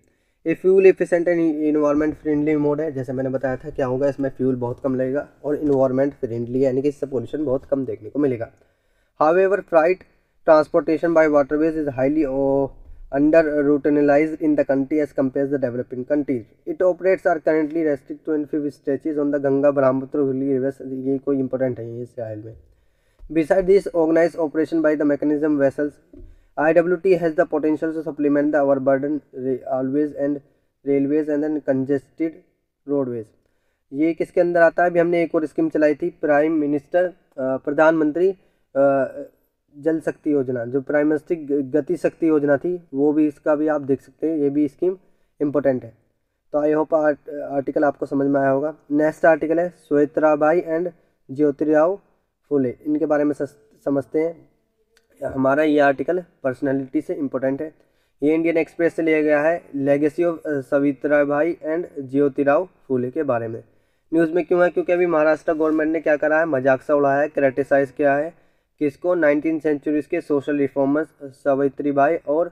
ये fuel efficient and environment friendly mode है। जैसे मैंने बताया था क्या होगा, इसमें फ्यूल बहुत कम लगेगा और इन्वायरमेंट फ्रेंडली है, यानी कि इससे पोल्यूशन बहुत कम देखने को मिलेगा। However freight transportation by waterways is highly under routinized in the country as compared to the developing countries. It operates are currently restricted to 25 stretches on the Ganga Brahmaputra rivers. ये कोई important है इस साइल में। Besides this organized operation by the mechanism vessels, IWT has the potential to supplement the our burden always and railways and then congested roadways. ये किसके अंदर आता है? अभी हमने एक और स्कीम चलाई थी, प्राइम मिनिस्टर प्रधानमंत्री जल शक्ति योजना, जो प्राइम मिनिस्टर गति शक्ति योजना थी, वो भी इसका भी आप देख सकते हैं, ये भी स्कीम इम्पोर्टेंट है। तो आई होप आर्टिकल आपको समझ में आया होगा। नेक्स्ट आर्टिकल है सावित्रीबाई एंड ज्योतिराव फुले, इनके बारे में समझते हैं। हमारा ये आर्टिकल पर्सनैलिटी से इम्पोर्टेंट है। ये इंडियन एक्सप्रेस से लिया गया है, legacy of Savitribai and Jyotirao Phule के बारे में। न्यूज़ में क्यों है? क्योंकि अभी महाराष्ट्र गवर्नमेंट ने क्या करा है, मजाक सा उड़ाया है, क्रिटिसाइज किया है किसको, 19th सेंचुरीज के सोशल रिफॉर्मर्स सावित्रीबाई और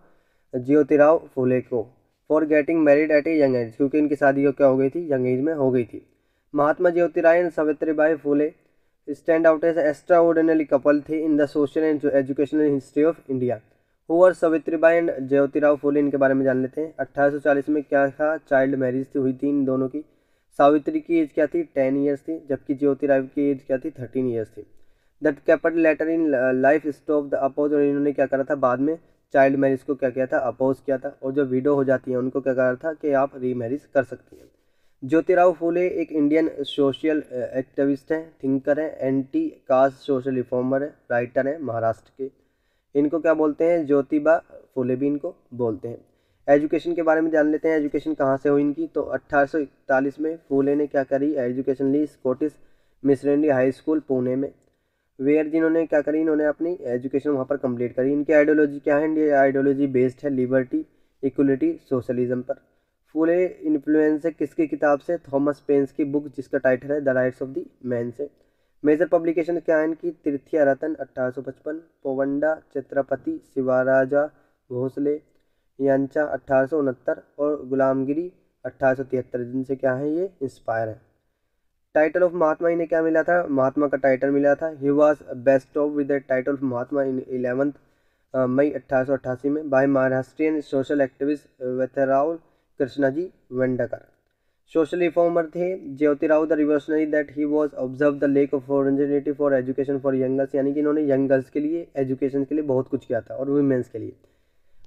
ज्योतिराव फुले को, for getting married eight a young age, क्योंकि इनकी शादी क्या हो गई थी, यंग एज में हो गई थी। Mahatma Jyotirao and Savitribai Phule stand out as extraordinary couple थे in the social and educational history of India. हुआ सावित्रीबाई एंड ज्योतिराव फुले, इनके बारे में जान लेते हैं। 1840 में क्या था, चाइल्ड मैरिज हुई थी इन दोनों की। सावित्री की एज क्या थी, 10 ईयर्स थी, जबकि ज्योतिराव की एज क्या थी, 13 ईयर्स थी। That capital later in life stop the oppose, और इन्होंने क्या करा था, बाद में चाइल्ड मैरिज को क्या किया था, अपोज किया था, और जो विडो हो जाती है उनको क्या करा था कि आप रीमैरिज कर सकती हैं। ज्योतिराव फुले एक इंडियन सोशल एक्टिविस्ट हैं, थिंकर हैं, एंटी कास्ट सोशल रिफॉर्मर है, राइटर हैं महाराष्ट्र के। इनको क्या बोलते हैं, ज्योतिबा फुले भी इनको बोलते हैं। एजुकेशन के बारे में जान लेते हैं, एजुकेशन कहाँ से हुई इनकी। तो 1841 में फुले ने क्या करी, एजुकेशन ली Scottish missionary high school Pune में, वेयर जिन्होंने क्या करी, इन्होंने अपनी एजुकेशन वहाँ पर कंप्लीट करी। इनकी आइडियोलॉजी क्या है, ये आइडियोलॉजी बेस्ड है लिबर्टी, इक्वलिटी, सोशलिज्म पर। फुले इन्फ्लुएंस है किसकी किताब से, थॉमस पेन्स की बुक जिसका टाइटल है the rights of the man से। मेजर पब्लिकेशन क्या है इनकी, तृतीय रतन 1855, पोवंडा छत्रपति शिवाराजा भोसले यांचा 1869, और गुलामगिरी 1873, जिनसे क्या है ये इंस्पायर है। टाइटल ऑफ महात्मा इन्हें क्या मिला था, महात्मा का टाइटल मिला था। He was best of with the title of Mahatma in 11 मई 1888 में by Maharashtrian social activist Vithalrao Krishnaji Vandekar. Social reformer थे Jyotirao the revolutionary that he was observe the lack of opportunity for education for young girls, यानी कि इन्होंने यंग गर्ल्स के लिए एजुकेशन के लिए बहुत कुछ किया था, और वुमेन्स के लिए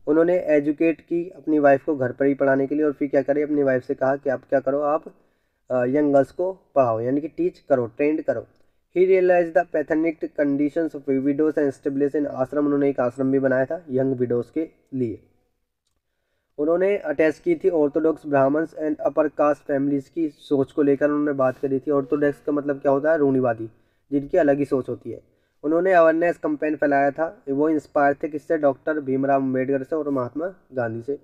उन्होंने एजुकेट की अपनी वाइफ को घर पर ही पढ़ाने के लिए, और फिर क्या करे, अपनी वाइफ से कहा कि आप क्या करो, आप यंग गर्ल्स को पढ़ाओ, यानी कि टीच करो, ट्रेंड करो। He realise the pathetic conditions of widows and establish in ashram, उन्होंने एक आश्रम भी बनाया था यंग विडोज के लिए। उन्होंने अटैच की थी orthodox Brahmins and upper caste families की सोच को लेकर उन्होंने बात करी थी। ऑर्थोडॉक्स का मतलब क्या होता है, रूढ़िवादी, जिनकी अलग ही सोच होती है। उन्होंने अवेयरनेस कैंपेन फैलाया था, वो इंस्पायर थे किससे, डॉक्टर भीमराव अम्बेडकर से और महात्मा गांधी से।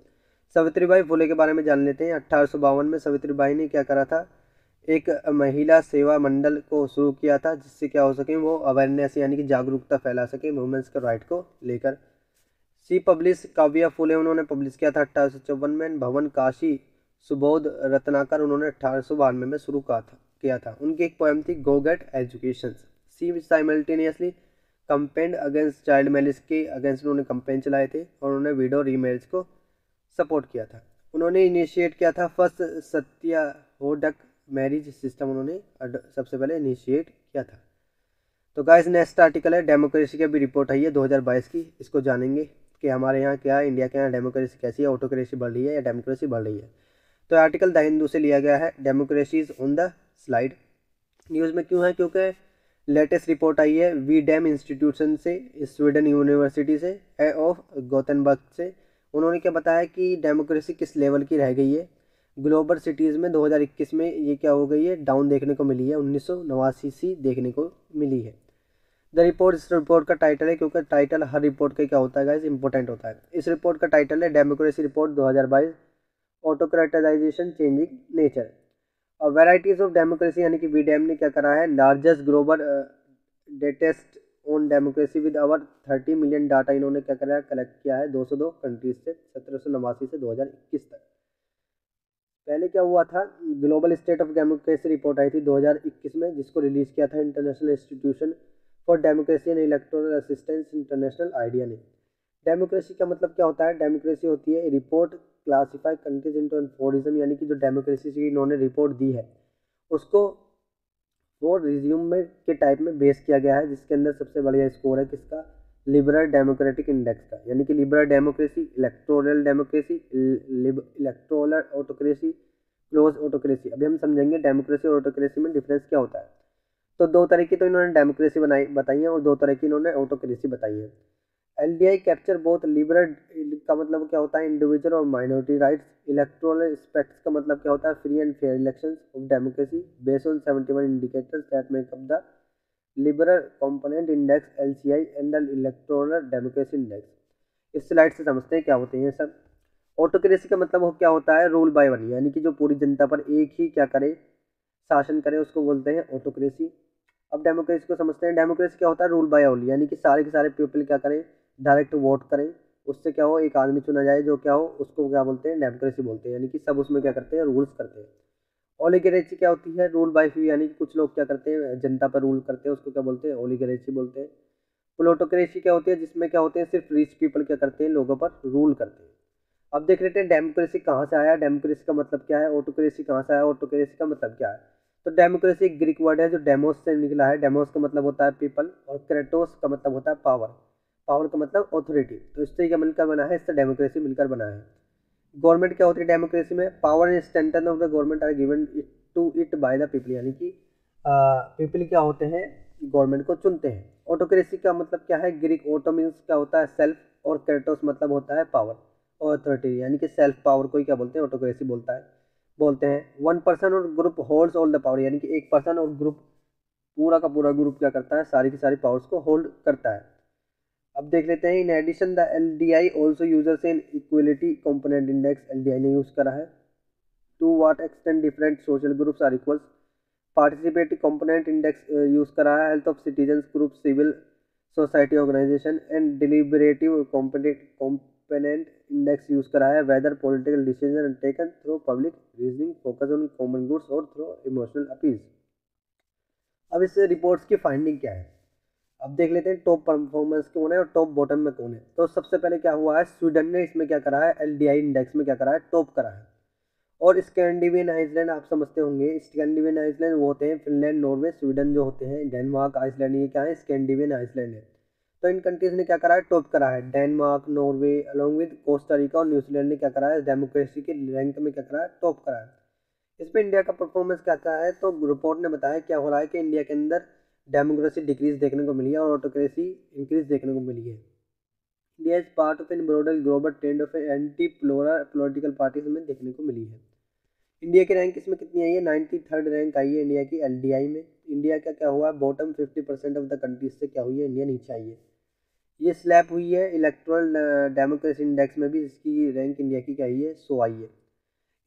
सावित्रीबाई फुले के बारे में जान लेते हैं। 1852 में सावित्रीबाई ने क्या करा था, एक महिला सेवा मंडल को शुरू किया था, जिससे क्या हो सके, वो अवेयरनेस यानी कि जागरूकता फैला सके वुमेन्स के राइट को लेकर। सी पब्लिश काव्या फुले उन्होंने पब्लिश किया था 1854 में। भवन काशी सुबोध रत्नाकर उन्होंने 1892 में शुरू किया था। उनकी एक पोएम थी गो गेट एजुकेशन। सी साइमल्टेनियसली कंपेन्ड अगेंस्ट चाइल्ड मैरिज के अगेंस्ट उन्होंने कंपेन चलाए थे, और उन्होंने विडो रीमैरिज को सपोर्ट किया था। उन्होंने इनिशिएट किया था फर्स्ट सत्याहोडक मैरिज सिस्टम, उन्होंने सबसे पहले इनिशिएट किया था। तो गाइस नेक्स्ट आर्टिकल है डेमोक्रेसी की भी रिपोर्ट है ये 2022 की, इसको जानेंगे कि हमारे यहाँ क्या है, इंडिया के यहाँ डेमोक्रेसी कैसी है, ऑटोक्रेसी बढ़ रही है या डेमोक्रेसी बढ़ रही है। तो आर्टिकल द हिंदू से लिया गया है। Democracy is on the slide. News में क्यों है? क्योंकि लेटेस्ट रिपोर्ट आई है वीडेम इंस्टीट्यूशन से, स्वीडन यूनिवर्सिटी से ऑफ गोथेनबर्ग से। उन्होंने क्या बताया कि डेमोक्रेसी किस लेवल की रह गई है ग्लोबल सिटीज़ में 2021 में, ये क्या हो गई है, डाउन देखने को मिली है, 1989 सी देखने को मिली है। द रिपोर्ट, इस रिपोर्ट का टाइटल है, क्योंकि टाइटल हर रिपोर्ट का क्या होता है गाइस, इंपॉर्टेंट होता है। इस रिपोर्ट का टाइटल है democracy report 2022 autocratisation changing nature और वेराइटीज ऑफ डेमोक्रेसी, यानी कि वीडेम ने क्या करा है, largest global dataset on democracy with over 30 million data इन्होंने क्या करा है, कलेक्ट किया है 202 कंट्रीज से 1789 से 2021 तक। पहले क्या हुआ था, global state of democracy report आई थी 2021 में, जिसको रिलीज किया था international institution for democracy and electoral assistance international idea ने। डेमोक्रेसी का मतलब क्या होता है? डेमोक्रेसी होती है रिपोर्ट क्लासिफाई कंट्रीज इनटू एनफोरिज्म, यानी कि जो डेमोक्रेसी की इन्होंने रिपोर्ट दी है उसको 4 रिज्यूम में के टाइप में बेस किया गया है, जिसके अंदर सबसे बढ़िया स्कोर है किसका, लिबरल डेमोक्रेटिक इंडेक्स का, यानी कि liberal democracy, electoral democracy, electoral autocracy, close autocracy. अभी हम समझेंगे डेमोक्रेसी और ऑटोक्रेसी में डिफरेंस क्या होता है। तो 2 तरह की तो इन्होंने डेमोक्रेसी बताई है और 2 तरह की इन्होंने ऑटोक्रेसी बताई है। एलडीआई कैप्चर बोथ लिबरल का मतलब क्या होता है, इंडिविजुअल और माइनॉरिटी राइट्स। इलेक्टोरल एस्पेक्ट्स का मतलब क्या होता है, free and fair elections of democracy based on 71 indicators that make up the liberal component index LCI and the electoral democracy index. इस स्लाइड से समझते हैं क्या होते हैं ये सब। ऑटोक्रेसी का मतलब क्या होता है, रूल बाय वन, यानी कि जो पूरी जनता पर एक ही क्या करे, शासन करे, उसको बोलते हैं ऑटोक्रेसी। अब डेमोक्रेसी को समझते हैं। डेमोक्रेसी क्या होता है, रूल बाय ऑल, यानी कि सारे के सारे पीपल क्या करें, डायरेक्ट वोट करें, उससे क्या हो, एक आदमी चुना जाए जो क्या हो, उसको क्या बोलते हैं, डेमोक्रेसी बोलते हैं, यानी कि सब उसमें क्या करते हैं, रूल्स करते हैं। ओलिगरेसी क्या होती है, रूल बाय फ्यू, यानी कि कुछ लोग क्या करते हैं, जनता पर रूल करते हैं, उसको क्या बोलते हैं, ओलिगरेसी बोलते हैं। प्लूटोक्रेसी क्या होती है, जिसमें क्या होते हैं, सिर्फ रिच पीपल क्या करते हैं, लोगों पर रूल करते हैं। अब देख लेते हैं डेमोक्रेसी कहाँ से आया, डेमोक्रेसी का मतलब क्या है, ऑटोक्रेसी कहाँ से आया, ऑटोक्रेसी का मतलब क्या है। तो डेमोक्रेसी एक ग्रीक वर्ड है जो डेमोस से निकला है। डेमोस का मतलब होता है पीपल और क्रेटोस का मतलब होता है पावर। पावर का मतलब ऑथोरिटी। तो इससे क्या मिलकर बना है, इससे डेमोक्रेसी मिलकर बना है। गवर्नमेंट क्या होती है डेमोक्रेसी में, power and standard of the government are given to it by the people, यानी कि पीपल क्या होते हैं, गवर्नमेंट को चुनते हैं। ऑटोक्रेसी का मतलब क्या है, ग्रीक ऑटो मीन्स क्या होता है, सेल्फ, और क्रेटोस मतलब होता है पावर और अथॉरिटी, यानी कि सेल्फ पावर को ही क्या बोलते हैं, ऑटोक्रेसी बोलते हैं। 1 पर्सन और group holds all the power, यानी कि एक पर्सन और ग्रुप, पूरा का पूरा ग्रुप क्या करता है, सारी की सारी पावर्स को होल्ड करता है। अब देख लेते हैं, in addition the LDI also users in equality component index, LDI ने यूज करा है। To what extent different social groups are equals, participative component index use करा है। Health of citizens group, civil society organisation and deliberative component index use करा है। Whether political decision taken through public reasoning, focus on common goods और थ्रू इमोशनल अपील्स। अब इस रिपोर्ट्स की फाइंडिंग क्या है, अब देख लेते हैं टॉप परफॉर्मेंस कौन है और टॉप बॉटम में कौन है। तो सबसे पहले क्या हुआ है, स्वीडन ने इसमें क्या करा है, एलडीआई इंडेक्स में क्या करा है, टॉप करा है। और स्कैंडिनेवियन आइसलैंड आप समझते होंगे, स्कैंडिनेवियन आइसलैंड वो होते हैं फिनलैंड, नॉर्वे, स्वीडन जो होते हैं, डेनमार्क, आइसलैंड, ये क्या है, स्कैंडिनेवियन आइसलैंड है। तो इन कंट्रीज ने क्या करा है, टॉप करा है। Denmark, Norway along with Costa Rica और न्यूजीलैंड ने क्या करा है, डेमोक्रेसी के रैंक में क्या करा है, टॉप करा है। इसमें इंडिया का परफॉर्मेंस क्या क्या है, तो रिपोर्ट ने बताया क्या हो रहा है कि इंडिया के अंदर डेमोक्रेसी डिक्रीज देखने को मिली है और ऑटोक्रेसी इंक्रीज देखने को मिली है। India is part of an broader global trend of anti political parties में देखने को मिली है। इंडिया की रैंक इसमें कितनी आई है, 93rd रैंक आई है इंडिया की एलडीआई में। इंडिया का क्या हुआ है, बॉटम 50% ऑफ द कंट्रीज से क्या हुई है, इंडिया नीचे आई है। ये स्लैप हुई है इलेक्ट्रल डेमोक्रेसी इंडेक्स में भी, इसकी रैंक इंडिया की क्या आई है, 100 आई है।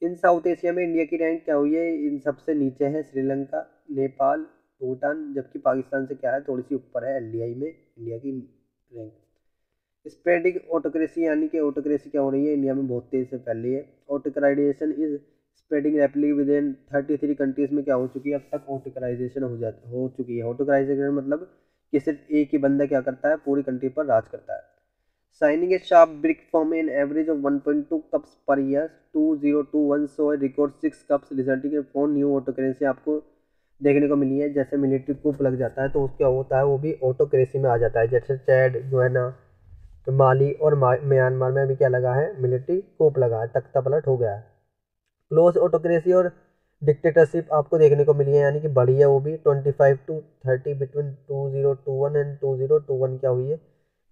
इन साउथ एशिया में इंडिया की रैंक क्या हुई है, इन सबसे नीचे है श्रीलंका, नेपाल, भूटान, जबकि पाकिस्तान से क्या है, थोड़ी सी ऊपर है एलडीआई में इंडिया की रैंक। स्प्रेडिंग ऑटोक्रेसी, यानी कि ऑटोक्रेसी क्या हो रही है, इंडिया में बहुत तेज़ी से फैल रही है। Autocratisation is spreading rapidly within 33 countries में क्या हो चुकी है, अब तक ऑटोक्राइजेशन हो चुकी है। ऑटोक्राइजेशन मतलब कि सिर्फ एक ही बंदा क्या करता है, पूरी कंट्री पर राज करता है। Signing A sharp brick form in average of 1.2 cups per year, 2021 so record 6 cups resulting in 4 new autocracy आपको देखने को मिली है। जैसे मिलिट्री कूप लग जाता है तो क्या होता है, वो भी ऑटोक्रेसी में आ जाता है। जैसे चैड, गुयाना, माली और म्यांमार में भी क्या लगा है, मिलिट्री कूप लगा है, तख्ता पलट हो गया है। क्लोज ऑटोक्रेसी और डिक्टेटरशिप आपको देखने को मिली है, यानी कि बढ़ी है वो भी 25 to 30 बिटवीन 2021 एंड 2021 क्या हुई है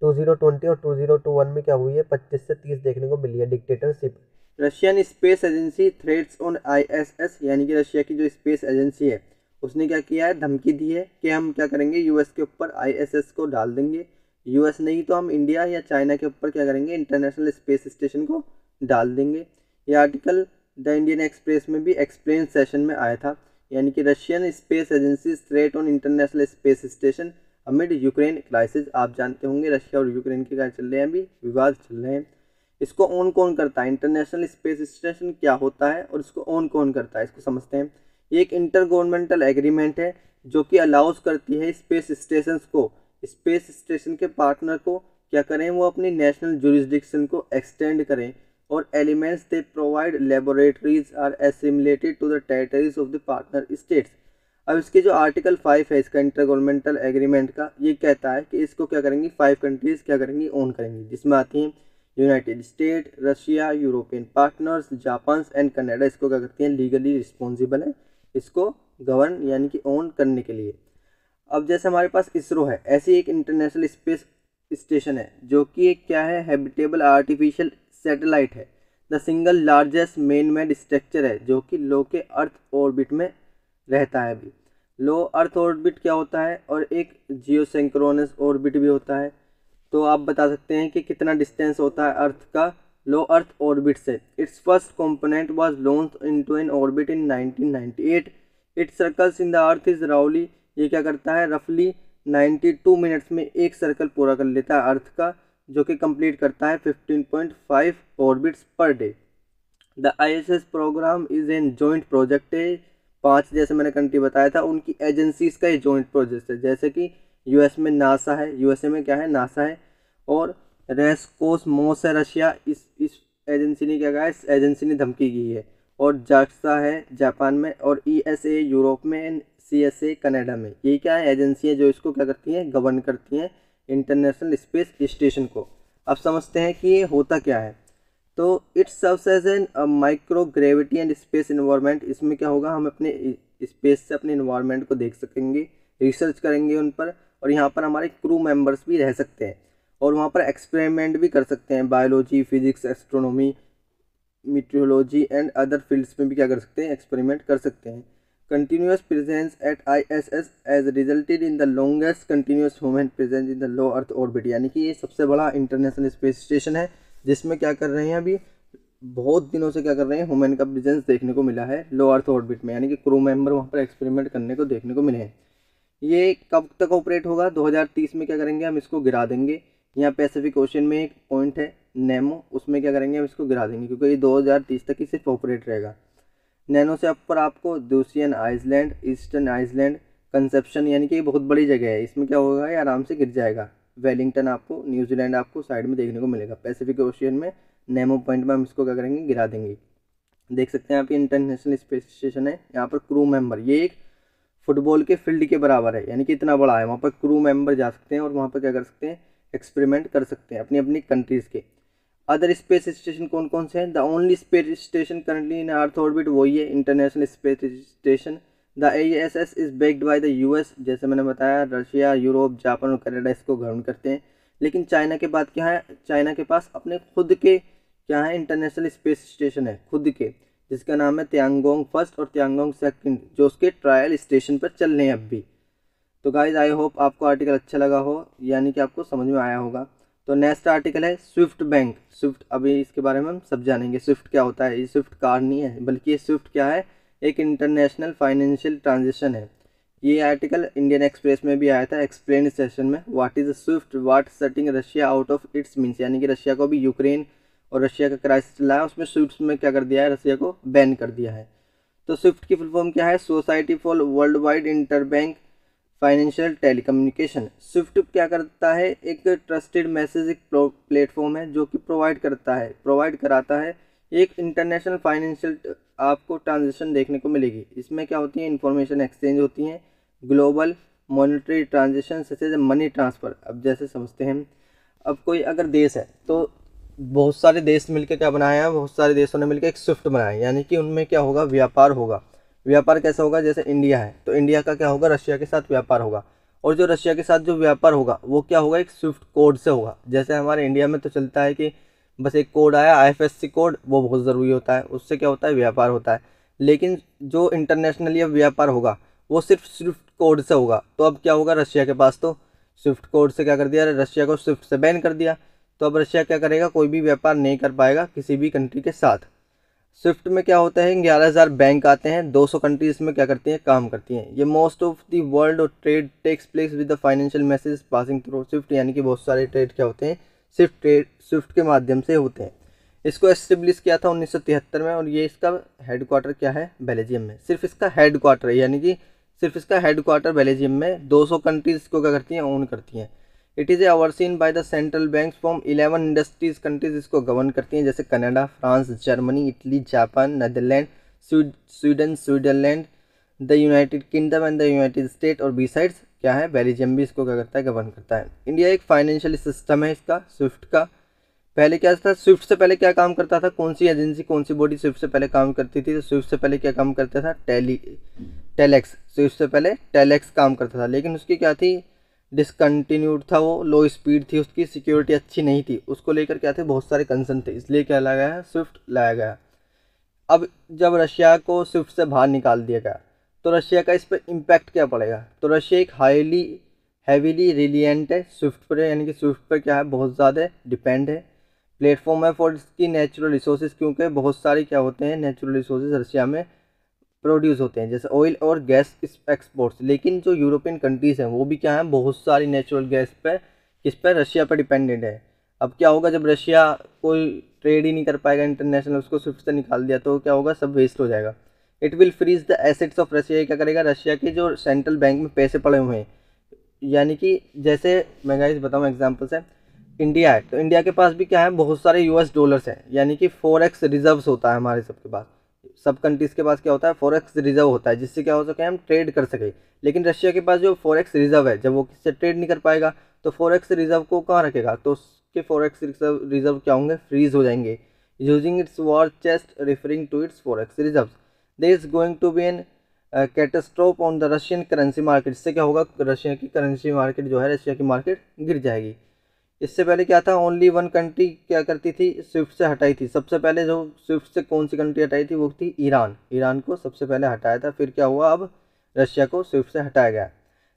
2020 और 2021 में क्या हुई है 25 से 30 देखने को मिली है dictatorship. Russian space agency threats on ISS, यानी कि रशिया की जो स्पेस एजेंसी है उसने क्या किया है, धमकी दी है कि हम क्या करेंगे, यूएस के ऊपर ISS को डाल देंगे। यूएस नहीं तो हम इंडिया या चाइना के ऊपर क्या करेंगे, इंटरनेशनल स्पेस स्टेशन को डाल देंगे। ये आर्टिकल द इंडियन एक्सप्रेस में भी एक्सप्लेन सेशन में आया था, यानी कि Russian space agency threat on international space station amid Ukraine crisis. आप जानते होंगे रशिया और यूक्रेन के क्या चल रहे हैं, अभी विवाद चल रहे हैं। इसको ऑन कौन करता है, इंटरनेशनल स्पेस स्टेशन क्या होता है और इसको ऑन कौन करता है, इसको समझते हैं। ये एक इंटर गवर्नमेंटल एग्रीमेंट है जो कि अलाउज करती है स्पेस स्टेशन को, स्पेस स्टेशन के पार्टनर को क्या करें, वो अपनी नेशनल जुरिस्डिक्शन को एक्सटेंड करें और elements they provide laboratories are assimilated to the territories of the partner states. अब इसकी जो आर्टिकल 5 है इसका इंटर गवर्नमेंटल एग्रीमेंट का, ये कहता है कि इसको क्या करेंगी, 5 कंट्रीज क्या करेंगी, ओन करेंगी, जिसमें आती हैं United state, Russia, European partners, Japan and Canada. इसको क्या करती हैं, लीगली रिस्पॉन्सिबल है इसको गवर्न यानी कि ओन करने के लिए। अब जैसे हमारे पास इसरो है, ऐसी एक इंटरनेशनल स्पेस स्टेशन है जो कि एक क्या है, हैबिटेबल आर्टिफिशियल सैटेलाइट है। The single largest main made structure है जो कि लो के अर्थ ऑर्बिट में रहता है। अभी लो अर्थ ऑर्बिट क्या होता है और एक जियोसिंक्रोनस ऑर्बिट भी होता है। तो आप बता सकते हैं कि कितना डिस्टेंस होता है अर्थ का लो अर्थ ऑर्बिट से। It's first component was launched into an orbit in 1998। It circles in the earth is Rowley. ये क्या करता है, रफली 92 मिनट्स में एक सर्कल पूरा कर लेता है अर्थ का, जो कि कंप्लीट करता है 15.5 orbits per day. The ISS program is an joint project है। 5 जैसे मैंने कंट्री बताया था उनकी एजेंसीज का ये जॉइंट प्रोजेक्ट है, जैसे कि यूएस में नासा है, यूएसए में क्या है, नासा है, और रेस्कोसमोस है रशिया, इस एजेंसी ने क्या कहा है, इस एजेंसी ने धमकी की है। और जाक्सा है जापान में, और ESA यूरोप में एंड CSA कनाडा में। ये क्या है, एजेंसी है जो इसको क्या करती हैं, गवर्न करती हैं इंटरनेशनल स्पेस स्टेशन को। अब समझते हैं कि ये होता क्या है। तो it serves as an microgravity and space environment. इसमें क्या होगा, हम अपने स्पेस से अपने इन्वायरमेंट को देख सकेंगे, रिसर्च करेंगे उन पर, और यहाँ पर हमारे क्रू मेंबर्स भी रह सकते हैं और वहाँ पर एक्सपेरिमेंट भी कर सकते हैं। Biology, physics, astronomy, meteorology and other fields में भी क्या कर सकते हैं, एक्सपेरिमेंट कर सकते हैं। Continuous presence at ISS has resulted in the longest continuous human presence in the low Earth orbit। यानी कि ये सबसे बड़ा इंटरनेशनल स्पेस स्टेशन है जिसमें क्या कर रहे हैं, अभी बहुत दिनों से क्या कर रहे हैं, ह्यूमन का प्रेजेंस देखने को मिला है लो अर्थ ऑर्बिट में, यानी कि क्रू मेंबर वहाँ पर एक्सपेरिमेंट करने को देखने को मिले हैं। ये कब तक ऑपरेट होगा, 2030 में क्या करेंगे, हम इसको गिरा देंगे। यहाँ पैसिफिक ओशन में एक पॉइंट है नेमो, उसमें क्या करेंगे, हम इसको गिरा देंगे क्योंकि ये 2030 तक ही सिर्फ ऑपरेट रहेगा। नैनो से ऊपर आपको दूसियन आइसलैंड, ईस्टर्न आइसलैंड, कंसेप्शन, यानी कि ये बहुत बड़ी जगह है, इसमें क्या होगा, ये आराम से गिर जाएगा। वेलिंगटन आपको, न्यूजीलैंड आपको साइड में देखने को मिलेगा। पैसिफिक ओशियन में नेमो पॉइंट में हम इसको क्या करेंगे, गिरा देंगे। देख सकते हैं आप, ये इंटरनेशनल स्पेस स्टेशन है। यहाँ पर क्रू मेंबर, ये एक फुटबॉल के फील्ड के बराबर है, यानी कि इतना बड़ा है। वहाँ पर क्रू मेंबर जा सकते हैं और वहाँ पर क्या कर सकते हैं, एक्सपेरिमेंट कर सकते हैं अपनी अपनी कंट्रीज़ के। अदर स्पेस स्टेशन कौन कौन से हैं, the only space station currently in earth orbit वही है international space station. The ISS is backed by the US। जैसे मैंने बताया, रशिया, यूरोप, जापान और कनाडा इसको गवर्न करते हैं। लेकिन चाइना के बाद क्या है, चाइना के पास अपने खुद के क्या है, इंटरनेशनल स्पेस स्टेशन है खुद के, जिसका नाम है त्यांगोंग फर्स्ट और त्यांगोंग सेकंड, जो उसके ट्रायल स्टेशन पर चल रहे हैं अब भी। तो गाइज आई होप आपको आर्टिकल अच्छा लगा हो, यानी कि आपको समझ में आया होगा। तो नेक्स्ट आर्टिकल है स्विफ्ट बैंक। स्विफ्ट, अभी इसके बारे में हम सब जानेंगे स्विफ्ट क्या होता है। ये स्विफ्ट कार नहीं है, बल्कि ये स्विफ्ट क्या है, एक इंटरनेशनल फाइनेंशियल ट्रांजेक्शन है। ये आर्टिकल इंडियन एक्सप्रेस में भी आया था एक्सप्लेन सेशन में। What is Swift, what setting Russia out of its means, यानी कि रशिया को भी यूक्रेन और रशिया का क्राइसिस चला है, उसमें स्विफ्ट में क्या कर दिया है, रशिया को बैन कर दिया है। तो स्विफ्ट की फुल फॉर्म क्या है, society for world wide interbank financial telecommunication. Swift क्या करता है, एक ट्रस्टेड मैसेजिंग प्लेटफॉर्म है जो कि प्रोवाइड कराता है एक इंटरनेशनल फाइनेंशियल आपको ट्रांजेक्शन देखने को मिलेगी। इसमें क्या होती है, इंफॉर्मेशन एक्सचेंज होती हैं, global monetary transaction such as money transfer. अब जैसे समझते हैं, अब कोई अगर देश है तो बहुत सारे देश मिलकर क्या बनाया है, बहुत सारे देशों ने मिलकर एक स्विफ्ट बनाया है, यानी कि उनमें क्या होगा, व्यापार होगा। व्यापार कैसा होगा, जैसे इंडिया है तो इंडिया का क्या होगा, रशिया के साथ व्यापार होगा, और जो रशिया के साथ जो व्यापार होगा वो क्या होगा, एक स्विफ्ट कोड से होगा। जैसे हमारे इंडिया में तो चलता है कि बस एक कोड आया IFSC कोड, वो बहुत ज़रूरी होता है, उससे क्या होता है, व्यापार होता है। लेकिन जो इंटरनेशनली अब व्यापार होगा वो सिर्फ स्विफ्ट कोड से होगा। तो अब क्या होगा, रशिया के पास तो स्विफ्ट कोड से क्या कर दिया, रशिया को स्विफ्ट से बैन कर दिया। तो अब रशिया क्या करेगा, कोई भी व्यापार नहीं कर पाएगा किसी भी कंट्री के साथ। स्विफ्ट में क्या होता है, 11,000 बैंक आते हैं, 200 कंट्रीज में क्या करती हैं, काम करती हैं। ये मोस्ट ऑफ द वर्ल्ड और trade takes place with the financial message passing through SWIFT, यानी कि बहुत सारे ट्रेड क्या होते हैं, स्विफ्ट के माध्यम से होते हैं। इसको एस्टेब्लिश किया था 1973 में, और ये इसका हेडक्वार्टर क्या है, बेल्जियम में। सिर्फ इसका हेडक्वार्टर, यानी कि सिर्फ इसका हेडक्वार्टर बेल्जियम में। 200 कंट्रीज को क्या करती हैं, ओन करती हैं। It is overseen by the central banks from 11 industries countries, इसको गवर्न करती हैं, जैसे Canada, France, Germany, Italy, Japan, Netherlands, Sweden, Switzerland, the United Kingdom and the United State, और बी साइड्स क्या है, बेल्जियम भी इसको क्या करता है, गवर्न करता है। इंडिया एक फाइनेंशियल सिस्टम है इसका स्विफ्ट का। पहले क्या था, स्विफ्ट से पहले क्या काम करता था, कौन सी एजेंसी, कौन सी बॉडी स्विफ्ट से पहले काम करती थी, तो स्विफ्ट से पहले क्या काम करता था, टेलेक्स। स्विफ्ट से पहले टेलेक्स काम करता था, लेकिन उसकी क्या थी, डिसकंटिन्यूड था वो, लो स्पीड थी उसकी, सिक्योरिटी अच्छी नहीं थी, उसको लेकर क्या थे, बहुत सारे कंसर्न थे, इसलिए क्या लाया गया है, स्विफ्ट लाया गया। अब जब रशिया को स्विफ्ट से बाहर निकाल दिया गया तो रशिया का इस पर इम्पैक्ट क्या पड़ेगा, तो रशिया एक हैवीली रिलियंट है स्विफ्ट पर, यानी कि स्विफ्ट पर क्या है, बहुत ज़्यादा डिपेंड है। प्लेटफॉर्म है फॉर इसकी नेचुरल रिसोर्सेज, क्योंकि बहुत सारे क्या होते हैं, नेचुरल रिसोर्सेज रशिया में प्रोड्यूस होते हैं, जैसे ऑयल और गैस एक्सपोर्ट्स। लेकिन जो यूरोपियन कंट्रीज़ हैं वो भी क्या है, बहुत सारी नेचुरल गैस पे किस पे, रशिया पर डिपेंडेंट है। अब क्या होगा, जब रशिया कोई ट्रेड ही नहीं कर पाएगा इंटरनेशनल, उसको स्विफ्ट से निकाल दिया तो क्या होगा, सब वेस्ट हो जाएगा। It will freeze the assets of Russia, क्या करेगा, रशिया के जो सेंट्रल बैंक में पैसे पड़े हुए हैं, यानी कि जैसे मैं गाइस बताऊँ एग्जाम्पल्स है, इंडिया है तो इंडिया के पास भी क्या है, बहुत सारे US डॉलर्स हैं, यानी कि फॉरेक्स रिजर्व्स होता है हमारे सबके पास। सब कंट्रीज़ के पास क्या होता है, फॉरेक्स रिजर्व होता है, जिससे क्या हो सके, हम ट्रेड कर सके। लेकिन रशिया के पास जो फॉरेक्स रिजर्व है, जब वो किससे ट्रेड नहीं कर पाएगा तो फॉरेक्स रिजर्व को कहाँ रखेगा, तो उसके फॉरेक्स रिजर्व क्या होंगे, फ्रीज हो जाएंगे। Using its war chest referring to its forex reserve, there is going to be an catastrophe on the Russian currency market. इससे क्या होगा, रशिया की करेंसी मार्केट जो है, रशिया की मार्केट गिर जाएगी। इससे पहले क्या था, ओनली वन कंट्री क्या करती थी, स्विफ्ट से हटाई थी। सबसे पहले जो स्विफ्ट से कौन सी कंट्री हटाई थी, वो थी ईरान। ईरान को सबसे पहले हटाया था, फिर क्या हुआ, अब रशिया को स्विफ्ट से हटाया गया।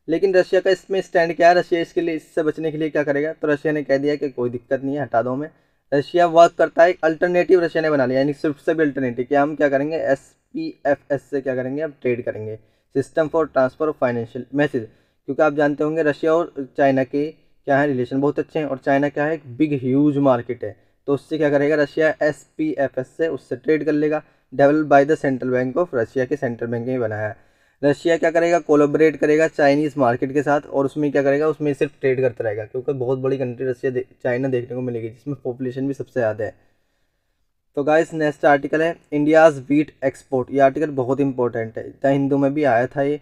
लेकिन रशिया का इसमें स्टैंड क्या है, रशिया इसके लिए, इससे बचने के लिए क्या करेगा, तो रशिया ने कह दिया कि कोई दिक्कत नहीं है, हटा दो हमें। रशिया वर्क करता है, एक अल्टरनेटिव रशिया ने बना लिया, यानी स्विफ्ट से भी अल्टरनेटिव, क्या हम क्या करेंगे, SPFS से क्या करेंगे, अब ट्रेड करेंगे, system for transfer of financial message. क्योंकि आप जानते होंगे रशिया और चाइना के क्या है, रिलेशन बहुत अच्छे हैं, और चाइना क्या है, एक बिग ह्यूज मार्केट है, तो उससे क्या करेगा, रशिया SPFS से उससे ट्रेड कर लेगा। Develop by the central bank of Russia के सेंट्रल बैंक ने बनाया है। रशिया क्या करेगा, कोलैबोरेट करेगा चाइनीज़ मार्केट के साथ, और उसमें क्या करेगा, उसमें सिर्फ ट्रेड करता रहेगा, क्योंकि बहुत बड़ी कंट्री रशिया चाइना देखने को मिलेगी, जिसमें पॉपुलेशन भी सबसे ज़्यादा है। तो गाइस नेक्स्ट आर्टिकल है इंडियाज़ वीट एक्सपोर्ट। ये आर्टिकल बहुत इंपॉर्टेंट है, द हिंदू में भी आया था ये,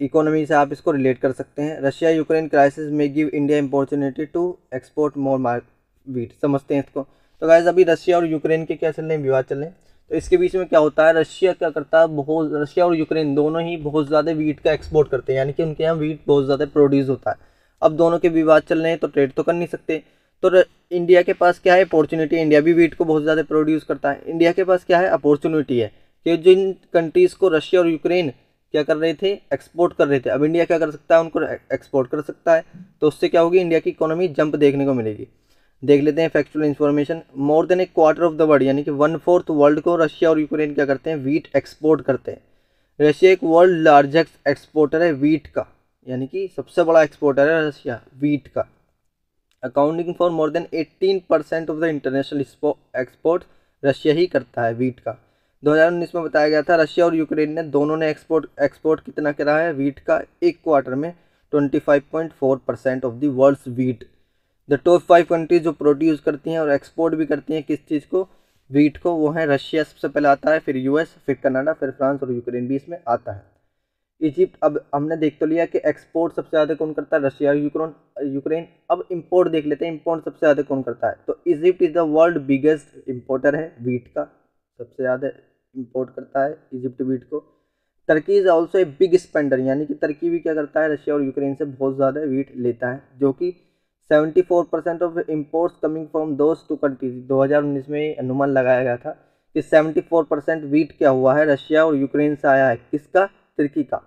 इकोनॉमी से आप इसको रिलेट कर सकते हैं। रशिया यूक्रेन क्राइसिस में give India opportunity to export more wheat, समझते हैं इसको। तो गाइस अभी रशिया और यूक्रेन के क्या चल रहे हैं, विवाद चल रहे हैं, तो इसके बीच में क्या होता है, रशिया क्या करता है, रशिया और यूक्रेन दोनों ही बहुत ज़्यादा वीट का एक्सपोर्ट करते हैं, यानी कि उनके यहाँ वीट बहुत ज़्यादा प्रोड्यूस होता है। अब दोनों के विवाद चल रहे हैं तो ट्रेड तो कर नहीं सकते, तो इंडिया के पास क्या है, अपॉर्चुनिटी, इंडिया भी वीट को बहुत ज़्यादा प्रोड्यूस करता है। इंडिया के पास क्या है, अपॉर्चुनिटी है कि जिन कंट्रीज़ को रशिया और यूक्रेन क्या कर रहे थे, एक्सपोर्ट कर रहे थे, अब इंडिया क्या कर सकता है, उनको एक्सपोर्ट कर सकता है, तो उससे क्या होगी, इंडिया की इकोनॉमी जंप देखने को मिलेगी। देख लेते हैं factual information. More than A quarter of the world, यानी कि 1/4 वर्ल्ड को रशिया और यूक्रेन क्या करते हैं, वीट एक्सपोर्ट करते हैं। रशिया एक वर्ल्ड लार्जेस्ट एक्सपोर्टर है वीट का, यानी कि सबसे बड़ा एक्सपोर्टर है रशिया वीट का, accounting for more than 18% of the international export Russia ही करता है वीट का। 2019 में बताया गया था रशिया और यूक्रेन ने दोनों ने एक्सपोर्ट कितना करा है वीट का, एक क्वार्टर में 25.4% of the world's wheat. The top 5 countries जो प्रोड्यूस करती हैं और एक्सपोर्ट भी करती हैं किस चीज़ को, वीट को, वो है रशिया सबसे पहले आता है, फिर US, फिर कनाडा, फिर फ्रांस, और यूक्रेन भी इसमें आता है। इजिप्ट, अब हमने देख तो लिया कि एक्सपोर्ट सबसे ज़्यादा कौन करता है, रशिया और यूक्रेन। अब इंपोर्ट देख लेते हैं, इंपोर्ट सबसे ज़्यादा कौन करता है। तो Egypt is the world biggest importer है वीट का, सबसे ज़्यादा इंपोर्ट करता है इजिप्ट वीट को। Turkey is also a big spender, यानी कि टर्की भी क्या करता है, रशिया और यूक्रेन से बहुत ज़्यादा वीट लेता है, जो कि 74% of imports coming from those two countries. 2019 में अनुमान लगाया गया था कि 74% वीट क्या हुआ है, रशिया और यूक्रेन से आया है। किसका, तुर्की का।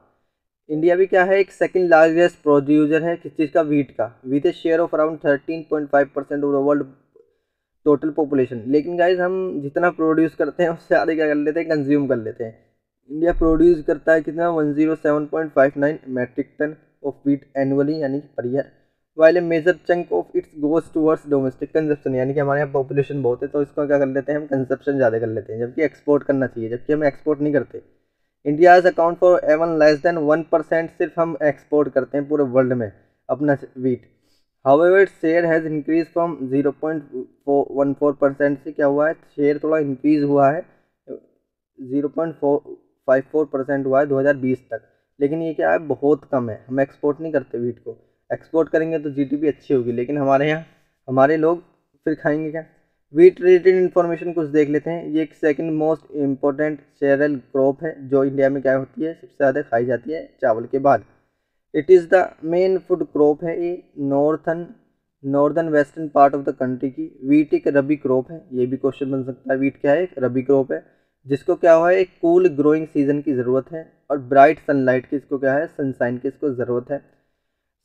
इंडिया भी क्या है, एक सेकंड लार्जेस्ट प्रोड्यूसर है किस चीज़ का, वीट का, with A share of around 13.5% of the world total population. लेकिन गाइज हम जितना प्रोड्यूस करते हैं उससे ज़्यादा क्या कर लेते हैं, कंज्यूम कर लेते हैं। इंडिया प्रोड्यूस करता है कितना, 107.59 metric tonne of wheat annually, यानी कि per year, while a major chunk of its goes towards domestic consumption, यानी कि हमारे यहाँ पॉपुलेशन बहुत है तो इसको क्या कर लेते हैं हम, कंजप्शन ज़्यादा कर लेते हैं, जबकि एक्सपोर्ट करना चाहिए, जबकि हम एक्सपोर्ट नहीं करते। India is account for even less than 1%, सिर्फ हम एक्सपोर्ट करते हैं पूरे वर्ल्ड में अपना wheat. However share has increase from 0.14% से क्या हुआ है, शेयर थोड़ा इंक्रीज हुआ है, 0.54% हुआ है 2020 तक। लेकिन ये क्या है, बहुत कम है, हम एक्सपोर्ट नहीं करते वीट को। एक्सपोर्ट करेंगे तो जीडीपी अच्छी होगी, लेकिन हमारे यहाँ हमारे लोग फिर खाएंगे क्या। वीट रिलेटेड इन्फॉर्मेशन कुछ देख लेते हैं। ये एक second most important cereal crop है जो इंडिया में क्या होती है, सबसे ज़्यादा खाई जाती है चावल के बाद। It is the main food crop है ये northern western part of the country की। वीट एक रबी क्रॉप है, ये भी क्वेश्चन बन सकता है। वीट क्या है, एक रबी क्रॉप है जिसको क्या हुआ है, एक कूल ग्रोइंग सीजन की ज़रूरत है और ब्राइट सनलाइट की इसको क्या है, सनशाइन की इसको ज़रूरत है।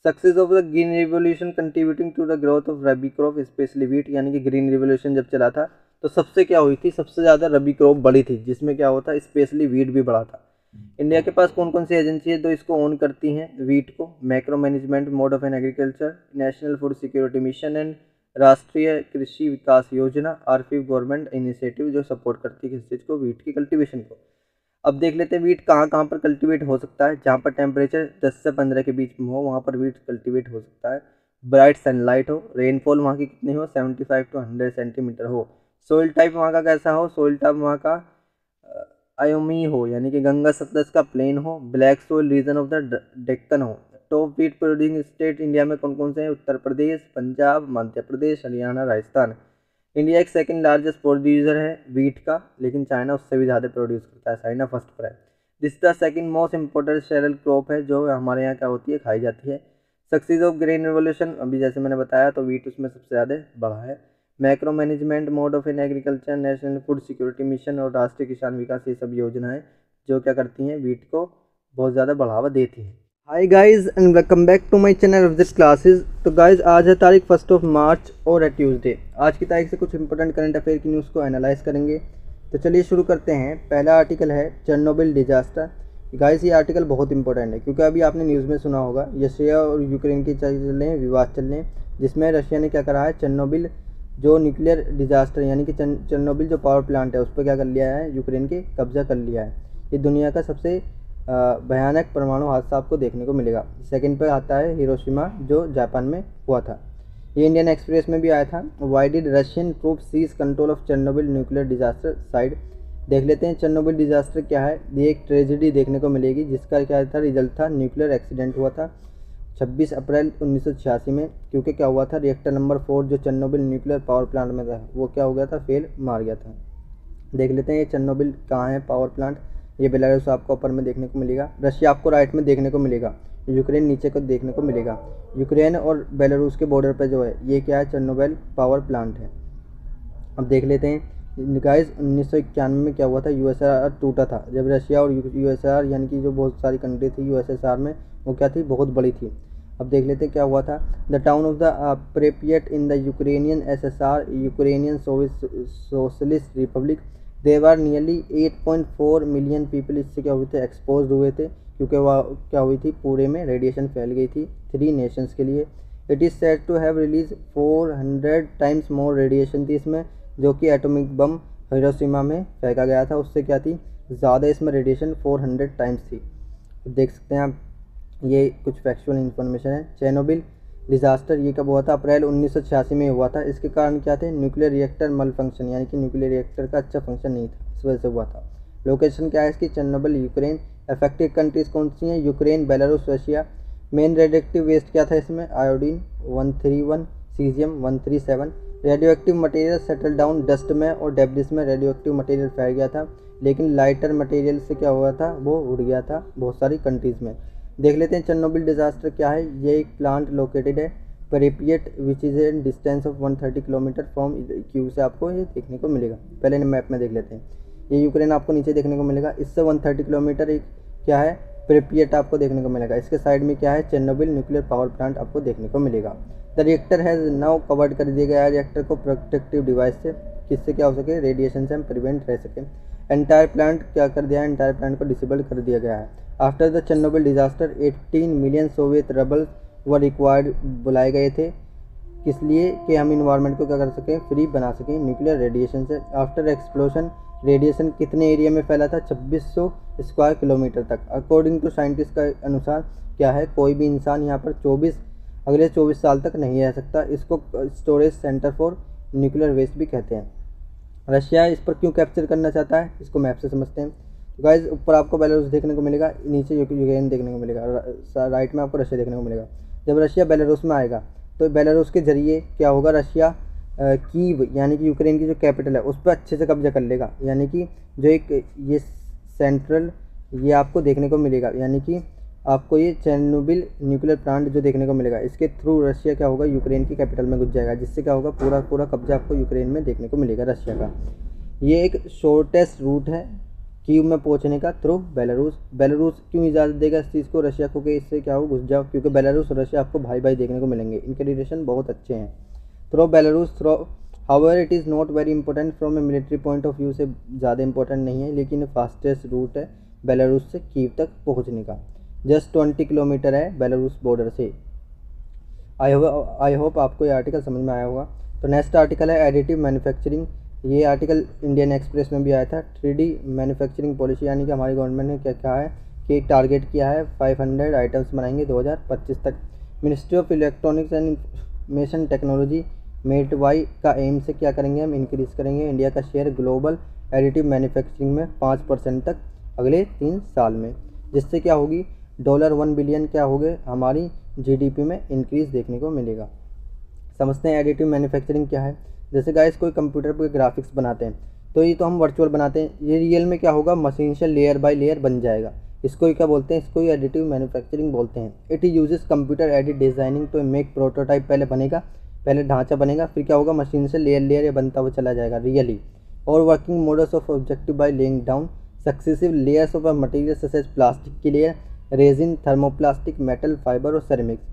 Success of the Green Revolution contributing to the growth of rabi crop specially wheat, यानी कि ग्रीन रिवोल्यूशन जब चला था तो सबसे क्या हुई थी, सबसे ज़्यादा रबी क्रॉप बढ़ी थी, जिसमें क्या हुआ था, स्पेशली वीट भी बढ़ा था। इंडिया के पास कौन कौन सी एजेंसी है तो इसको ओन करती हैं वीट को, macro management mode of an agriculture, national food security mission and राष्ट्रीय कृषि विकास योजना, आरपीएफ गवर्नमेंट इनिशिएटिव, जो सपोर्ट करती है किस चीज़ को, वीट की कल्टीवेशन को। अब देख लेते हैं वीट कहाँ कहाँ पर कल्टीवेट हो सकता है। जहाँ पर टेम्परेचर 10 से 15 के बीच में हो वहाँ पर वीट कल्टीवेट हो सकता है। ब्राइट सनलाइट हो, रेनफॉल वहाँ की कितनी हो, 75 to 100 सेंटीमीटर हो। सोइल टाइप वहाँ का कैसा हो, सोइल टाइप वहाँ का आयोमी हो, यानी कि गंगा सतलज का प्लेन हो। Black soil region of the Deccan हो। Top wheat producing state India में कौन कौन से हैं, उत्तर प्रदेश, पंजाब, मध्य प्रदेश, हरियाणा, राजस्थान। इंडिया एक सेकंड लार्जेस्ट प्रोड्यूसर है वीट का, लेकिन चाइना उससे भी ज़्यादा प्रोड्यूस करता है, चाइना फर्स्ट पर है। This the second most important cereal crop है जो हमारे यहाँ क्या होती है, खाई जाती है। सक्सेस ऑफ ग्रेन रिवोल्यूशन, अभी जैसे मैंने बताया तो वीट उसमें सबसे ज़्यादा बढ़ा है। Macro management mode of in agriculture, national food security mission और राष्ट्रीय किसान विकास, ये सब योजनाएं जो क्या करती हैं, वीट को बहुत ज़्यादा बढ़ावा देती हैं। Hi guys and welcome back to my channel object classes. तो गाइस आज है तारीख 1 मार्च और है ट्यूसडे। आज की तारीख से कुछ इंपॉर्टेंट करंट अफेयर की न्यूज़ को एनालाइज करेंगे। तो चलिए शुरू करते हैं। पहला आर्टिकल है चेरनोबिल डिजास्टर। गाइस ये आर्टिकल बहुत इंपॉर्टेंट है क्योंकि अभी आपने न्यूज़ में सुना होगा रशिया और यूक्रेन की चल रहे हैं विवाद चल रहे हैं, जिसमें रशिया ने क्या करा है, चेरनोबिल जो न्यूक्लियर डिजास्टर यानी कि चेरनोबिल जो पावर प्लांट है उस पर क्या कर लिया है, यूक्रेन के कब्जा कर लिया है। ये दुनिया का सबसे भयानक परमाणु हादसा आपको देखने को मिलेगा। सेकंड पे आता है हिरोशिमा जो जापान में हुआ था। ये इंडियन एक्सप्रेस में भी आया था। Why did Russian troop seize control of Chernobyl nuclear disaster site. देख लेते हैं चेरनोबिल डिजास्टर क्या है। ये एक ट्रेजिडी देखने को मिलेगी जिसका क्या था, रिजल्ट था न्यूक्लियर एक्सीडेंट हुआ था 26 अप्रैल 1986 में। क्योंकि क्या हुआ था, रिएक्टर नंबर 4 जो चेरनोबिल न्यूक्लियर पावर प्लांट में था वो क्या हो गया था, फेल मार गया था। देख लेते हैं ये चेरनोबिल कहाँ है पावर प्लांट। ये बेलारूस आपको ऊपर में देखने को मिलेगा, रशिया आपको राइट में देखने को मिलेगा, यूक्रेन नीचे को देखने को मिलेगा। यूक्रेन और बेलारूस के बॉर्डर पे जो है ये क्या है, चेरनोबिल पावर प्लांट है। अब देख लेते हैं गाइस 1991 में क्या हुआ था, यूएसएसआर टूटा था। जब रशिया और यूएसएसआर यानी कि जो बहुत सारी कंट्री थी यूएसएसआर में वो क्या थी, बहुत बड़ी थी। अब देख लेते हैं क्या हुआ था। The town of the Pripyat in the Ukrainian SSR Ukrainian socialist republic, there were nearly 8.4 million people इससे क्या हुए थे, एक्सपोज हुए थे क्योंकि वह क्या हुई थी, पूरे में रेडिएशन फैल गई थी 3 नेशंस के लिए। It is said to have release 400 times more radiation थी इसमें, जो कि एटॉमिक बम हिरोशिमा में फेंका गया था उससे क्या थी, ज़्यादा इसमें रेडिएशन 400 टाइम्स थी। देख सकते हैं आप, ये कुछ फैक्चुअल इन्फॉर्मेशन है। चेरनोबिल डिजास्टर ये कब हुआ था, अप्रैल 1986 में हुआ था। इसके कारण क्या थे, न्यूक्लियर रिएक्टर मल फंक्शन यानी कि न्यूक्लियर रिएक्टर का अच्छा फंक्शन नहीं था, इस वजह से हुआ था। लोकेशन क्या है इसकी, चेरनोबिल यूक्रेन। अफेक्टेड कंट्रीज कौन सी हैं? Ukraine, Belarus, Russia. Main radioactive waste क्या था इसमें? Iodine 131, caesium 137। Radioactive material settle down dust में और डेब्रिस में रेडियो एक्टिव मटेरियल फैल गया था, लेकिन लाइटर मटेरियल से क्या हुआ था? वो उड़ गया था बहुत सारी कंट्रीज़ में। देख लेते हैं चेरनोबिल डिजास्टर क्या है। ये एक प्लांट लोकेटेड है Pripyat which is a distance of 130 kilometre from Kyiv से आपको ये देखने को मिलेगा। पहले मैप में देख लेते हैं। ये यूक्रेन आपको नीचे देखने को मिलेगा, इससे 130 किलोमीटर एक क्या है? प्रिपियट आपको देखने को मिलेगा। इसके साइड में क्या है? चेरनोबिल न्यूक्लियर पावर प्लांट आपको देखने को मिलेगा। The reactor has now covered कर दिया गया है रिएक्टर को प्रोटेक्टिव डिवाइस से, किससे क्या हो सके? रेडिएशन से हम प्रिवेंट रह सकें। एंटायर प्लांट क्या कर दिया है? एंटायर प्लांट को डिसेबल कर दिया गया है। After the Chernobyl disaster 18 million Soviet rebels व रिक्वायर्ड बुलाए गए थे, किस लिए? कि हम इन्वायरमेंट को क्या कर सकें? फ्री बना सकें न्यूक्लियर रेडिएशन से। आफ्टर एक्सप्लोजन रेडिएशन कितने एरिया में फैला था? 2600 स्क्वायर किलोमीटर तक। अकॉर्डिंग टू साइंटिस्ट का अनुसार क्या है? कोई भी इंसान यहाँ पर अगले 24 साल तक नहीं रह सकता। इसको storage centre for nuclear waste भी कहते हैं। रशिया इस पर क्यों कैप्चर करना चाहता है? इसको मैप से समझते हैं। तो गाइज ऊपर आपको बेलारूस देखने को मिलेगा, नीचे यूक्रेन देखने को मिलेगा, राइट में आपको रशिया देखने को मिलेगा। जब रशिया बेलारूस में आएगा तो बेलारूस के जरिए क्या होगा? रशिया कीव यानी कि यूक्रेन की जो कैपिटल है उस पर अच्छे से कब्जा कर लेगा। यानी कि जो एक ये सेंट्रल ये आपको देखने को मिलेगा, यानी कि आपको ये चेरनोबिल न्यूक्लियर प्लांट जो देखने को मिलेगा, इसके थ्रू रशिया क्या होगा? यूक्रेन की कैपिटल में घुस जाएगा, जिससे क्या होगा? पूरा कब्जा आपको यूक्रेन में देखने को मिलेगा रशिया का। ये एक शॉर्टेस्ट रूट है कीव में पहुंचने का थ्रू बेलारूस। बेलारूस क्यों इजाज़त देगा इस चीज़ को रशिया को कि इससे क्या हो? घुस जाओ, क्योंकि बेलारूस और रशिया आपको भाई भाई देखने को मिलेंगे, इनके रिलेशन बहुत अच्छे हैं। Through Belarus however it is not very important from a military point of view से ज़्यादा इंपॉर्टेंट नहीं है, लेकिन फास्टेस्ट रूट है बेलारूस से कीव तक पहुँचने का। जस्ट 20 किलोमीटर है बेलारूस बॉर्डर से। आई होप आपको ये आर्टिकल समझ में आया होगा। तो नेक्स्ट आर्टिकल है एडिटिव मैन्युफैक्चरिंग। ये आर्टिकल इंडियन एक्सप्रेस में भी आया था। 3D मैन्युफैक्चरिंग पॉलिसी, यानी कि हमारी गवर्नमेंट ने क्या कहा है कि टारगेट किया है 500 आइटम्स बनाएंगे 2025 तक। Ministry of electronics and information technology METY का एम से क्या करेंगे? हम इंक्रीज़ करेंगे इंडिया का शेयर ग्लोबल एडिटिव मैन्युफैक्चरिंग में 5% तक अगले 3 साल में, जिससे क्या होगी? $1 बिलियन क्या हो गए? हमारी GDP में इंक्रीज़ देखने को मिलेगा। समझते हैं एडिटिव मैन्युफैक्चरिंग क्या है। जैसे गाइस कोई कंप्यूटर पर ग्राफिक्स बनाते हैं तो ये तो हम वर्चुअल बनाते हैं, ये रियल में क्या होगा? मशीन से लेयर बाय लेयर बन जाएगा। इसको ही क्या बोलते हैं? इसको ही एडिटिव मैन्युफैक्चरिंग बोलते हैं। It uses computer aided designing to make prototype. पहले बनेगा, पहले ढांचा बनेगा, फिर क्या होगा? मशीन से लेयर लेयर बनता हुआ चला जाएगा रियली। और working models of objective by laying down successive layers of material such as plastic की layer, resin, thermoplastic, metal, fibre और सेरेमिक्स।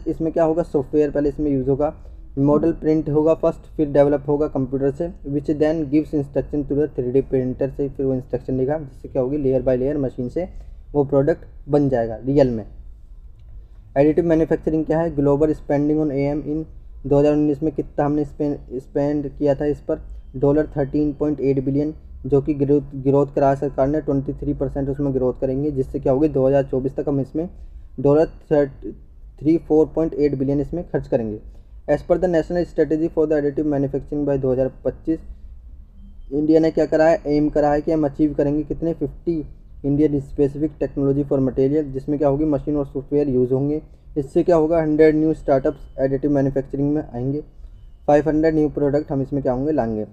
इसमें क्या होगा? सॉफ्टवेयर पहले इसमें यूज़ होगा। मॉडल प्रिंट होगा फर्स्ट, फिर डेवलप होगा कंप्यूटर से, which then gives instruction to the 3D printer से, फिर वो इंस्ट्रक्शन देगा, जिससे क्या होगी? लेयर बाय लेयर मशीन से वो प्रोडक्ट बन जाएगा रियल में। एडिटिव मैन्युफैक्चरिंग क्या है? ग्लोबल स्पेंडिंग ऑन AM इन 2019 में कितना हमने स्पेंड किया था इस पर? $13.8 बिलियन, जो कि ग्रोथ करा सरकार ने 23% उसमें ग्रोथ करेंगे, जिससे क्या होगी? 2024 तक हम इसमें $34.8 बिलियन इसमें खर्च करेंगे। As per the national strategy for the additive manufacturing by 2025 India ने क्या करा है? एम करा है कि हम अचीव करेंगे कितने? 50 Indian specific technology for material, जिसमें क्या होगी? मशीन और सॉफ्टवेयर यूज़ होंगे। इससे क्या होगा? 100 न्यू स्टार्टअप्स एडिटिव मैन्युफैक्चरिंग में आएंगे। 500 न्यू प्रोडक्ट हम इसमें क्या होंगे? लाएंगे।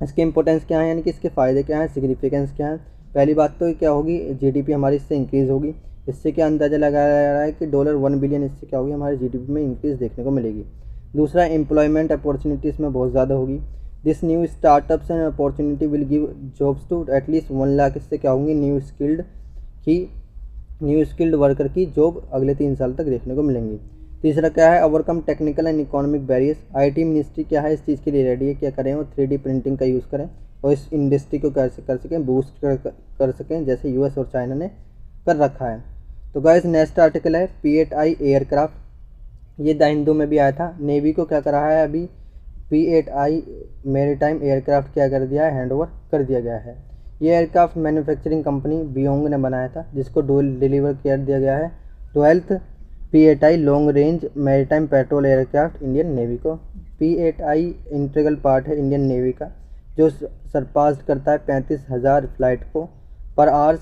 इसके इंपॉर्टेंस क्या है, यानी कि इसके फ़ायदे क्या हैं, सिग्निफिकेंस क्या है? पहली बात तो क्या होगी? GDP हमारी इससे इंक्रीज़ होगी। इससे क्या अंदाज़ा लगाया जा रहा है कि $1 बिलियन इससे क्या होगी? हमारे GDP में इंक्रीज़ देखने को मिलेगी। दूसरा, एम्प्लॉयमेंट अपॉर्चुनिटीज़ में बहुत ज़्यादा होगी। This new startups and opportunity will give jobs to at least 1 lakh. इससे क्या होंगी? न्यू स्किल्ड वर्कर की जॉब अगले 3 साल तक देखने को मिलेंगी। तीसरा क्या है? Overcome technical and economic barriers. IT ministry क्या है? इस चीज़ के लिए रेडी है, क्या करें? और 3D प्रिंटिंग का यूज़ करें और इस इंडस्ट्री को कर सकें, बूस्ट कर सकें, जैसे US और चाइना ने कर रखा है। तो गाइस नेक्स्ट आर्टिकल है P8I एयरक्राफ्ट। ये द हिंदू में भी आया था। नेवी को क्या करा है? अभी P8I मैरीटाइम एयरक्राफ्ट क्या कर दिया है? हैंड ओवर कर दिया गया है। ये एयरक्राफ्ट मैन्युफैक्चरिंग कंपनी बियोंग ने बनाया था, जिसको डिलीवर कर दिया गया है 12th P8I long range maritime petrol aircraft Indian navy को। P8I इंटीग्रल पार्ट है इंडियन नेवी का, जो सरपास करता है 35,000 फ्लाइट को पर hours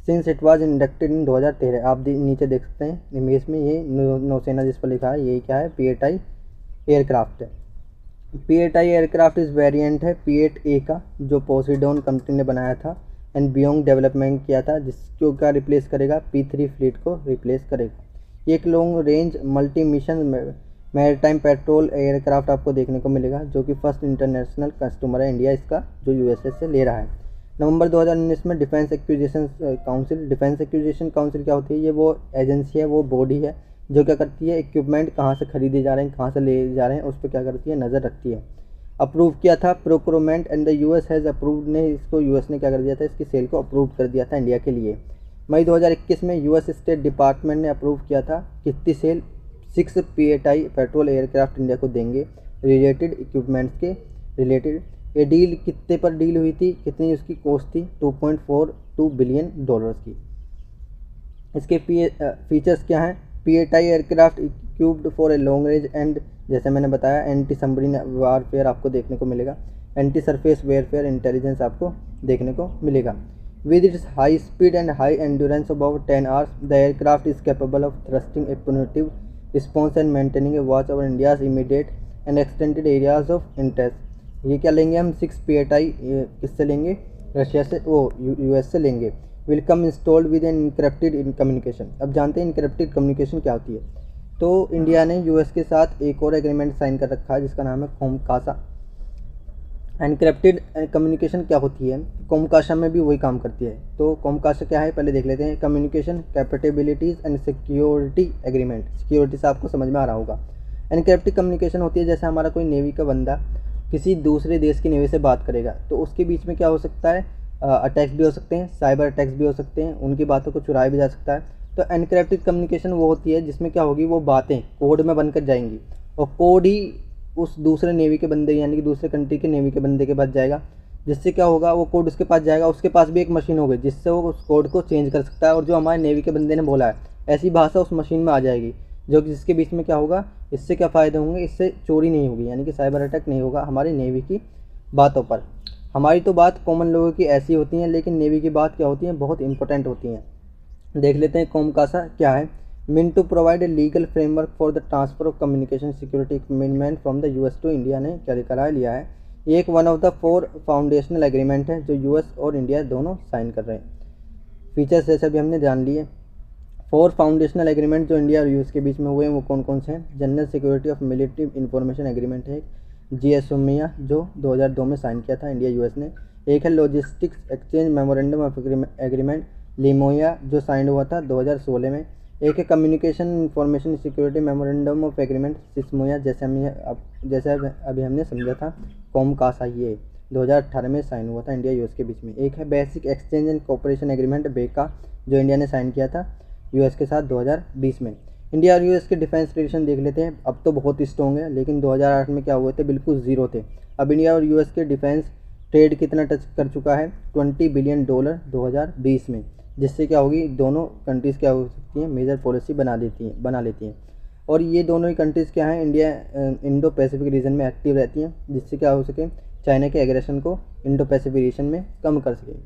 since it was inducted इन 2013। आप नीचे देख सकते हैं इमेज में, ये नौसेना जिस पर लिखा है ये क्या है, P-8I एयरक्राफ्ट है। P-8I एयरक्राफ्ट इस वेरिएंट है P-8A का, जो पोसीडोन कंपनी ने बनाया था एंड बियोंग डेवलपमेंट किया था, जिसको क्या रिप्लेस करेगा, P-3 फ्लीट को रिप्लेस करेगा। ये एक long range multi mission maritime petrol aircraft आपको देखने को मिलेगा, जो कि फर्स्ट इंटरनेशनल कस्टमर है इंडिया इसका, जो यूएसए से ले रहा है। नवंबर 2019 में defence acquisition council, defence acquisition council क्या होती है, ये वो एजेंसी है, वो बॉडी है जो क्या करती है, इक्विपमेंट कहाँ से खरीदे जा रहे हैं, कहाँ से ले जा रहे हैं, उस पर क्या करती है, नज़र रखती है। अप्रूव किया था procurement and the US has approved ने इसको, यूएस ने क्या कर दिया था, इसकी सेल को अप्रूव कर दिया था इंडिया के लिए। मई 2021 में यूएस स्टेट डिपार्टमेंट ने अप्रूव किया था कितनी cell 6 P-8I petrol aircraft India को देंगे रिलेटेड इक्विपमेंट्स के रिलेटेड। ये डील कितने पर डील हुई थी, कितनी उसकी कॉस्ट थी, $2.42 बिलियन की। इसके फीचर्स क्या हैं, P-8I aircraft equipped for a long range and, जैसे मैंने बताया, एंटी सबमरीन वारफेयर आपको देखने को मिलेगा, एंटी सरफेस वेयरफेयर इंटेलिजेंस आपको देखने को मिलेगा। With its high speed and high endurance of about 10 hours, the aircraft is capable of thrusting a punitive response and maintaining a watch over India's immediate and extended areas of interest। ये क्या लेंगे हम, 6 P-8I किससे लेंगे, रशिया से, वो यूएस से लेंगे। Will come installed with an encrypted in communication. अब जानते हैं इनक्रिप्टेड कम्युनिकेशन क्या होती है। तो इंडिया ने यूएस के साथ एक और एग्रीमेंट साइन कर रखा है जिसका नाम है कोमकासा। एनक्रिप्टेड कम्युनिकेशन क्या होती है, कोमकासा में भी वही काम करती है। तो कोमकासा क्या है पहले देख लेते हैं। Communication capabilities and security agreement, security से आपको समझ में आ रहा होगा। एनक्रिप्टेड कम्युनिकेशन होती है जैसे हमारा कोई नेवी का बंदा किसी दूसरे देश की नेवी से बात करेगा, तो उसके बीच में क्या हो सकता है, अटैक्स भी हो सकते हैं, साइबर अटैक्स भी हो सकते हैं, उनकी बातों को चुराया भी जा सकता है। तो एनक्रिप्टेड कम्युनिकेशन वो होती है जिसमें क्या होगी, वो बातें कोड में बनकर जाएंगी और कोड ही उस दूसरे नेवी के बंदे यानी कि दूसरे कंट्री के नेवी के बंदे के पास जाएगा, जिससे क्या होगा, वो कोड उसके पास जाएगा, उसके पास भी एक मशीन होगी जिससे वो उस कोड को चेंज कर सकता है, और जो हमारे नेवी के बंदे ने बोला है ऐसी भाषा उस मशीन में आ जाएगी, जो कि जिसके बीच में क्या होगा, इससे क्या फ़ायदे होंगे, इससे चोरी नहीं होगी, यानी कि साइबर अटैक नहीं होगा हमारी नेवी की बातों पर। हमारी तो बात कॉमन लोगों की ऐसी होती हैं, लेकिन नेवी की बात क्या होती है, बहुत इंपॉर्टेंट होती हैं। देख लेते हैं कोमकासा क्या है। Mean to provide a legal framework for the transfer of communication security equipment from the US to India ने क्या करा लिया है। ये एक one of the 4 foundational agreement है जो यूएस और इंडिया दोनों साइन कर रहे हैं। फीचर्स जैसे भी हमने जान लिए। 4 फाउंडेशनल एग्रीमेंट जो इंडिया और यूएस के बीच में हुए हैं वो कौन कौन से हैं। General security of military information agreement है, GSMIA जो 2002 में साइन किया था इंडिया यूएस ने। एक है logistics exchange memorandum of agreement LEMOA जो साइन हुआ था 2016 में। एक है communication information security memorandum of agreement CISMOA, जैसे अभी हमने समझा था कोमकासा, ये 2018 में साइन हुआ था इंडिया यूएस के बीच में। एक है basic exchange and cooperation agreement बेका जो इंडिया ने साइन किया था यूएस के साथ 2020 में। इंडिया और यूएस के डिफेंस रिलेशन देख लेते हैं। अब तो बहुत स्ट्रॉन्ग है, लेकिन 2008 में क्या हुए थे, बिल्कुल ज़ीरो थे। अब इंडिया और यूएस के डिफेंस ट्रेड कितना टच कर चुका है, $20 बिलियन 2020 में, जिससे क्या होगी, दोनों कंट्रीज़ क्या हो सकती हैं, मेजर पॉलिसी बना लेती हैं। और ये दोनों ही कंट्रीज़ क्या हैं, इंडिया इंडो पैसिफिक रीजन में एक्टिव रहती हैं, जिससे क्या हो सके, चाइना के एग्रेशन को इंडो पैसिफिक रीजन में कम कर सके।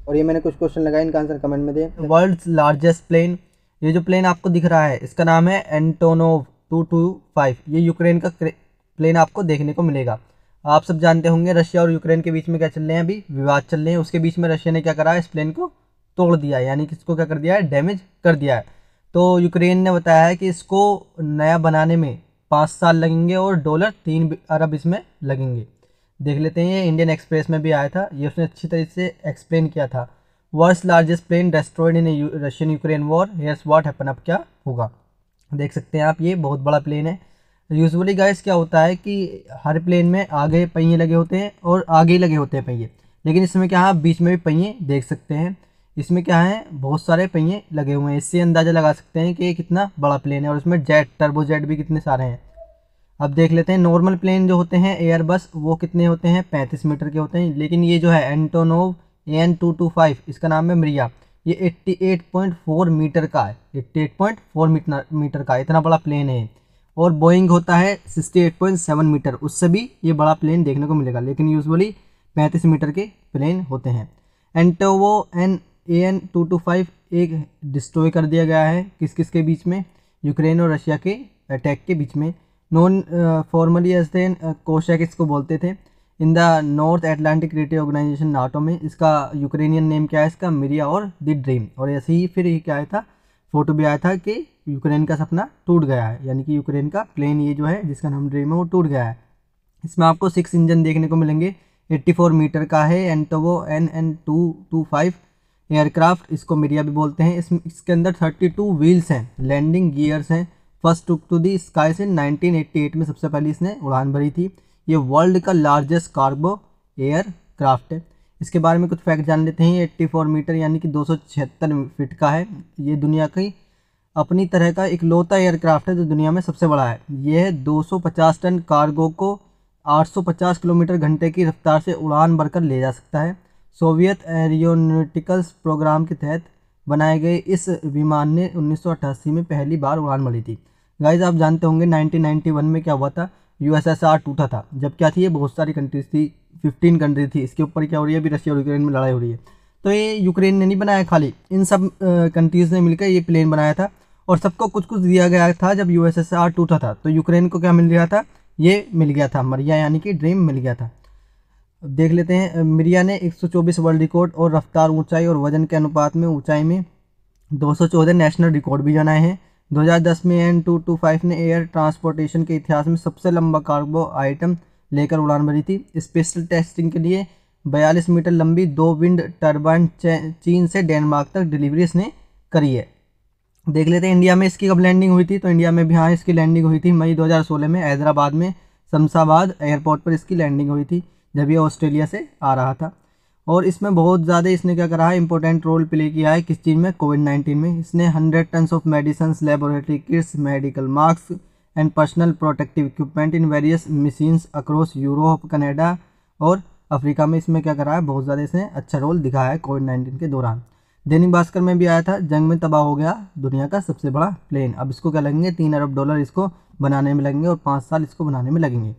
और ये मैंने कुछ क्वेश्चन लगाए, इनका आंसर कमेंट में दें। वर्ल्ड्स लार्जेस्ट प्लेन, ये जो प्लेन आपको दिख रहा है इसका नाम है एंटोनोव 225। ये यूक्रेन का प्लेन आपको देखने को मिलेगा। आप सब जानते होंगे रशिया और यूक्रेन के बीच में क्या चल रहे हैं, अभी विवाद चल रहे हैं। उसके बीच में रशिया ने क्या करा है, इस प्लेन को तोड़ दिया है, यानी कि इसको क्या कर दिया है, डैमेज कर दिया है। तो यूक्रेन ने बताया है कि इसको नया बनाने में 5 साल लगेंगे और $3 अरब इसमें लगेंगे। देख लेते हैं, ये इंडियन एक्सप्रेस में भी आया था, ये उसने अच्छी तरीके से एक्सप्लेन किया था। World's largest plane destroyed in Russian Ukraine war, here's what happen. अब क्या होगा देख सकते हैं आप, ये बहुत बड़ा प्लेन है। यूजुअली गाइस क्या होता है कि हर प्लेन में आगे पहिए लगे होते हैं और आगे ही लगे होते हैं पहिए, लेकिन इसमें क्या है, बीच में भी पहिए देख सकते हैं। इसमें क्या है, बहुत सारे पहिए लगे हुए हैं। इससे अंदाज़ा लगा सकते हैं कि ये कितना बड़ा प्लेन है। और इसमें जेट, टर्बो जेट भी कितने सारे हैं। अब देख लेते हैं, नॉर्मल प्लेन जो होते हैं एयरबस, वो कितने होते हैं, 35 मीटर के होते हैं। लेकिन ये जो है एंटोनोव AN225, इसका नाम है मिरिया, ये 88.4 मीटर का है, 88.4 मीटर का, इतना बड़ा प्लेन है। और बोइंग होता है 68.7 मीटर, उससे भी ये बड़ा प्लेन देखने को मिलेगा, लेकिन यूजुअली 35 मीटर के प्लेन होते हैं। एंटोवो AN-225 एक डिस्ट्रॉय कर दिया गया है किस किस के बीच में, यूक्रेन और रशिया के अटैक के बीच में। नॉन फॉर्मली एज थे कोशैक इसको बोलते थे in the North Atlantic Treaty Organization NATO में। इसका यूक्रेनियन नेम क्या है इसका, मिरिया और द ड्रीम। और ऐसे ही फिर ये क्या आया था, फोटो भी आया था कि यूक्रेन का सपना टूट गया है, यानी कि यूक्रेन का प्लेन ये जो है जिसका नाम ड्रीम है वो टूट गया है। इसमें आपको 6 इंजन देखने को मिलेंगे, 84 मीटर का है एंटोवो NN-225 एयरक्राफ्ट, इसको मिरिया भी बोलते हैं। इसके अंदर 32 व्हील्स हैं, लैंडिंग गियर्स हैं। First took to the sky से 1988 में सबसे पहले इसने उड़ान भरी थी। ये वर्ल्ड का लार्जेस्ट कार्गो एयरक्राफ्ट है। इसके बारे में कुछ फैक्ट जान लेते हैं। 84 मीटर यानी कि 276 फीट का है। ये दुनिया की अपनी तरह का इकलौता एयरक्राफ्ट है जो दुनिया में सबसे बड़ा है। यह 250 टन कार्गो को 850 किलोमीटर घंटे की रफ्तार से उड़ान भरकर ले जा सकता है। सोवियत एरोनॉटिकल्स प्रोग्राम के तहत बनाए गए इस विमान ने 1988 में पहली बार उड़ान भरी थी। गाइज आप जानते होंगे 1991 में क्या हुआ था, USSR टूटा था। जब क्या थी, ये बहुत सारी कंट्रीज थी, 15 कंट्री थी। इसके ऊपर क्या हो रही है, अभी रशिया और यूक्रेन में लड़ाई हो रही है। तो ये यूक्रेन ने नहीं बनाया, खाली इन सब कंट्रीज़ ने मिलकर ये प्लेन बनाया था और सबको कुछ कुछ दिया गया था। जब USSR टूटा था तो यूक्रेन को क्या मिल गया था, ये मिल गया था, मिरिया यानी कि ड्रीम मिल गया था। देख लेते हैं, मिरिया ने 124 वर्ल्ड रिकॉर्ड और रफ्तार, ऊंचाई और वजन के अनुपात में ऊंचाई में 214 नेशनल रिकॉर्ड भी बनाए हैं। 2010 में AN-225 ने एयर ट्रांसपोर्टेशन के इतिहास में सबसे लंबा कार्गो आइटम लेकर उड़ान भरी थी। स्पेशल टेस्टिंग के लिए 42 मीटर लंबी 2 विंड टर्बाइन चीन से डेनमार्क तक डिलीवरी इसने करी है। देख लेते हैं इंडिया में इसकी कब लैंडिंग हुई थी। तो इंडिया में भी हाँ इसकी लैंडिंग हुई थी मई 2016 में हैदराबाद में शमशाबाद एयरपोर्ट पर इसकी लैंडिंग हुई थी, जब ये ऑस्ट्रेलिया से आ रहा था। और इसमें बहुत ज़्यादा इसने क्या करा है, इंपॉर्टेंट रोल प्ले किया है किस चीज़ में, कोविड-19 में। इसने 100 tonnes of medicine, laboratory kits, medical mask and personal protective equipment in various machines across Europe, Canada और अफ्रीका में इसमें क्या करा है, बहुत ज़्यादा इसने अच्छा रोल दिखाया है कोविड-19 के दौरान। दैनिक भास्कर में भी आया था, जंग में तबाह हो गया दुनिया का सबसे बड़ा प्लेन। अब इसको क्या लगेंगे, $3 अरब इसको बनाने में लगेंगे और 5 साल इसको बनाने में लगेंगे।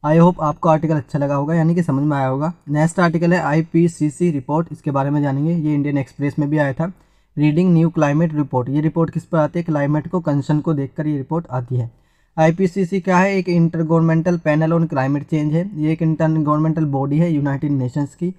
आई होप आपको आर्टिकल अच्छा लगा होगा, यानी कि समझ में आया होगा। नेक्स्ट आर्टिकल है IPCC रिपोर्ट, इसके बारे में जानेंगे। ये इंडियन एक्सप्रेस में भी आया था। रीडिंग न्यू क्लाइमेट रिपोर्ट, ये रिपोर्ट किस पर आती है, क्लाइमेट को कंसर्न को देखकर ये रिपोर्ट आती है। IPCC क्या है, एक inter governmental Panel on Climate change है। ये एक इंटर गवर्नमेंटल बॉडी है यूनाइटेड नेशंस की,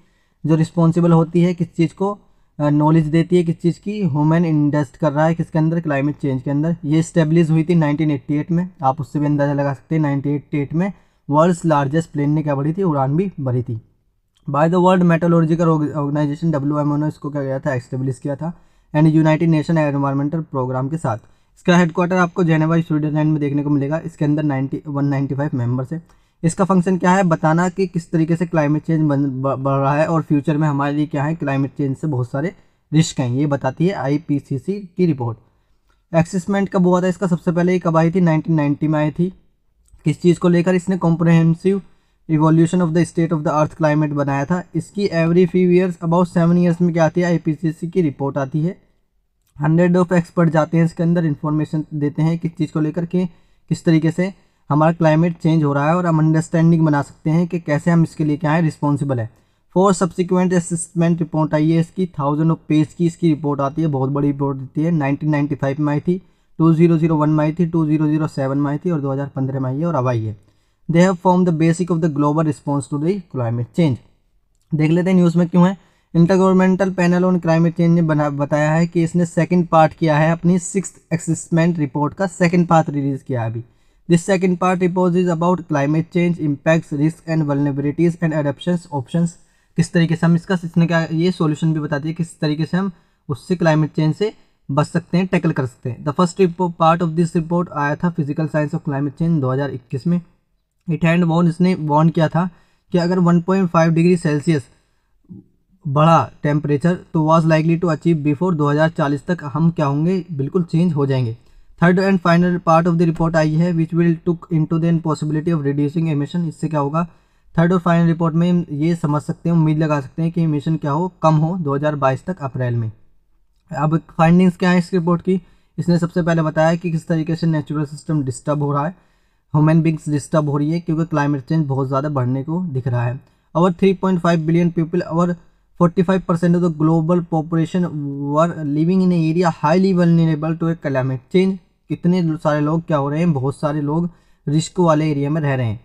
जो रिस्पॉन्सिबल होती है किस चीज़ को, नॉलेज देती है किस चीज़ की, ह्यूमन इन्वेस्ट कर रहा है किसके अंदर, क्लाइमेट चेंज के अंदर। ये स्टेब्लिश हुई थी 1988 में, आप उससे भी अंदाज़ा लगा सकते हैं। 1988 में वर्ल्ड्स लार्जेस्ट प्लेन ने क्या भरी थी, उड़ान भी भरी थी। By the World Meteorological Organization WMO ने इसको क्या किया था, एस्टेब्लिश किया था, and United Nation Environmental Programme के साथ। इसका हेडक्वार्टर आपको जेनेवा स्विट्जरलैंड में देखने को मिलेगा। इसके अंदर 195 मेंबर्स है। इसका फंक्शन क्या है, बताना कि किस तरीके से क्लाइमेट चेंज बढ़ रहा है और फ्यूचर में हमारे लिए क्या है, क्लाइमेट चेंज से बहुत सारे रिस्क हैं, ये बताती है IPCC की रिपोर्ट। असेसमेंट कब हुआ था इसका, सबसे पहले ये कब आई थी, 1990 में आई थी। किस चीज़ को लेकर, इसने comprehensive evolution of the state of the earth climate बनाया था। इसकी every few years, about 7 years में क्या आती है, IPCC की रिपोर्ट आती है। 100 ऑफ एक्सपर्ट जाते हैं इसके अंदर, इन्फॉर्मेशन देते हैं किस चीज़ को लेकर के किस तरीके से हमारा क्लाइमेट चेंज हो रहा है, और हम अंडरस्टैंडिंग बना सकते हैं कि कैसे हम इसके लिए क्या है, रिस्पॉन्सिबल है। 4 सब्सिक्वेंट असेसमेंट रिपोर्ट आई है इसकी, 1000 ऑफ पेज की इसकी रिपोर्ट आती है, बहुत बड़ी रिपोर्ट देती है। 1995 में आई थी, 2001 में आई थी, 2007 में आई थी और 2015 में आई है और अब आई है। They have form the basic of the global response to the climate change. देख लेते हैं न्यूज़ में क्यों है। Intergovernmental Panel on Climate Change ने बताया है कि इसने सेकंड पार्ट किया है, अपनी 6th असेसमेंट रिपोर्ट का सेकंड पार्ट रिलीज किया है अभी। This second part report is about climate change impacts, risk and vulnerabilities and adaptations options. किस तरीके से हम इसका, इसने क्या, ये सॉल्यूशन भी बताती है किस तरीके से हम उससे क्लाइमेट चेंज से बच सकते हैं, टैकल कर सकते हैं। The first part of this report आया था physical science of climate change 2021 में। इट हैंड वॉर्न, इसने वॉर्न किया था कि अगर 1.5 डिग्री सेल्सियस बढ़ा टेम्परेचर तो was likely to achieve before 2040 तक हम क्या होंगे, बिल्कुल चेंज हो जाएंगे। Third and final part of the report आई है which will took into the possibility of reducing emission. इससे क्या होगा, थर्ड और फाइनल रिपोर्ट में ये समझ सकते हैं, उम्मीद लगा सकते हैं कि एमिशन क्या हो, कम हो 2022 तक अप्रैल में। अब फाइंडिंग्स क्या है इस रिपोर्ट की, इसने सबसे पहले बताया कि किस तरीके से नेचुरल सिस्टम डिस्टर्ब हो रहा है, ह्यूमन बींग्स डिस्टर्ब हो रही है क्योंकि क्लाइमेट चेंज बहुत ज़्यादा बढ़ने को दिख रहा है। और 3.5 बिलियन पीपल और 45% of the global population were living in area highly vulnerable to a climate change. कितने सारे लोग क्या हो रहे हैं, बहुत सारे लोग रिस्क वाले एरिया में रह रहे हैं।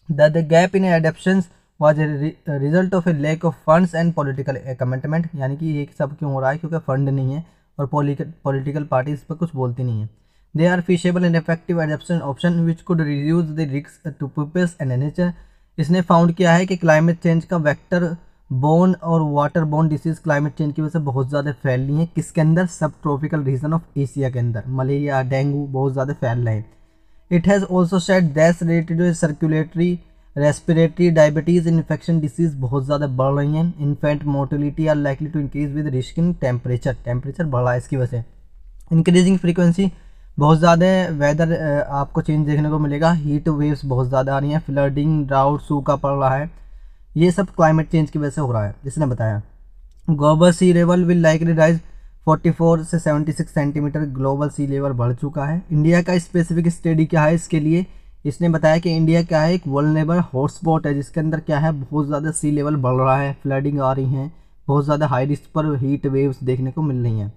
The gap in adaptations was result of a lack of funds and political commitment, यानी कि ये सब क्यों हो रहा है, क्योंकि फंड नहीं है और पॉलिटिकल पार्टी इस पर कुछ बोलती नहीं है। They are feasible and effective adaptation option which could reduce the risk to peoples and nature. इसने फाउंड किया है कि क्लाइमेट चेंज का वेक्टर बोन और water borne disease climate change की वजह से बहुत ज़्यादा फैल रही है। किसके अंदर, सब ट्रॉपिकल रीजन ऑफ एशिया के अंदर मलेरिया डेंगू बहुत ज़्यादा फैल रहे हैं। It has also set death related to circulatory respiratory diabetes infection disease बहुत ज़्यादा बढ़ रही हैं। Infant mortality are likely to increase with risk in temperature बढ़ रहा है इसकी वजह से। इंक्रीजिंग फ्रीक्वेंसी बहुत ज़्यादा वेदर आपको चेंज देखने को मिलेगा। हीट वेव्स बहुत ज़्यादा आ रही हैं, फ्लडिंग ड्राउट सूखा पड़ रहा है, ये सब क्लाइमेट चेंज की वजह से हो रहा है। जिसने बताया global sea level will likely rise 44 से 76 सेंटीमीटर ग्लोबल सी लेवल बढ़ चुका है। इंडिया का स्पेसिफिक स्टडी क्या है इसके लिए, इसने बताया कि इंडिया क्या है, एक वल्नरेबल हॉटस्पॉट है जिसके अंदर क्या है बहुत ज़्यादा सी लेवल बढ़ रहा है, फ्लडिंग आ रही हैं, बहुत ज़्यादा हाई रिस्क पर हीट वेव्स देखने को मिल रही हैं।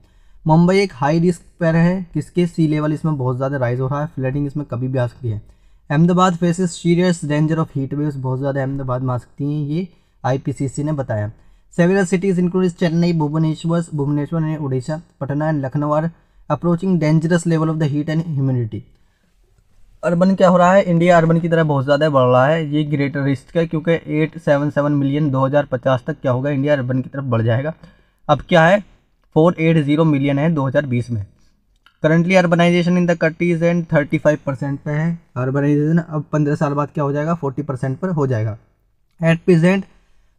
मुंबई एक हाई रिस्क पर है, किसके सी लेवल इसमें बहुत ज़्यादा राइज हो रहा है, फ्लडिंग इसमें कभी भी आ सकती है। Ahmedabad faces serious danger of heat waves, बहुत ज़्यादा अहमदाबाद में आ सकती हैं, ये IPCC ने बताया। Several cities include Chennai, Bhubaneswar and Orissa, Patna and Lucknow are approaching dangerous level of the heat and humidity. Urban क्या हो रहा है, इंडिया अर्बन की तरह बहुत ज़्यादा बढ़ रहा है, ये ग्रेटर रिस्क है क्योंकि 877 मिलियन 2050 तक क्या होगा, इंडिया अर्बन की तरफ बढ़ जाएगा। अब क्या है 480 मिलियन है 2020 में। Currently urbanisation in the countries and 35% पे है अर्बनाइजेशन, अब 15 साल बाद क्या हो जाएगा 40% पर हो जाएगा। At present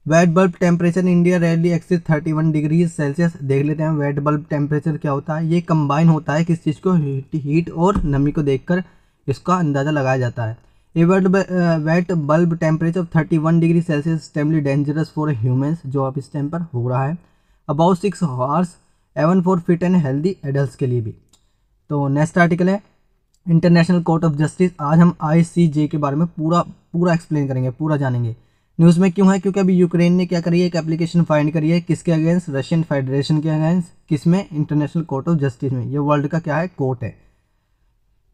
wait bulb temperature in India rarely exceed 31 degree Celsius. देख लेते हैं वेट बल्ब टेम्परेचर क्या होता है, ये कंबाइन होता है किस चीज़ को, हीट और नमी को देखकर इसका अंदाज़ा लगाया जाता है। A wet bulb temperature 31 degree Celsius extremely dangerous for humans, जो अब इस टाइम पर हो रहा है, about 6 hours even for fit and healthy adult के लिए भी। तो नेक्स्ट आर्टिकल है इंटरनेशनल कोर्ट ऑफ जस्टिस। आज हम ICJ के बारे में पूरा एक्सप्लेन करेंगे, पूरा जानेंगे। न्यूज़ में क्यों है, क्योंकि अभी यूक्रेन ने क्या करी है, एक एप्लीकेशन फाइंड करी है, किसके अगेंस्ट, रशियन फेडरेशन के अगेंस्ट, किसमें, इंटरनेशनल कोर्ट ऑफ जस्टिस में। ये वर्ल्ड का क्या है, कोर्ट है।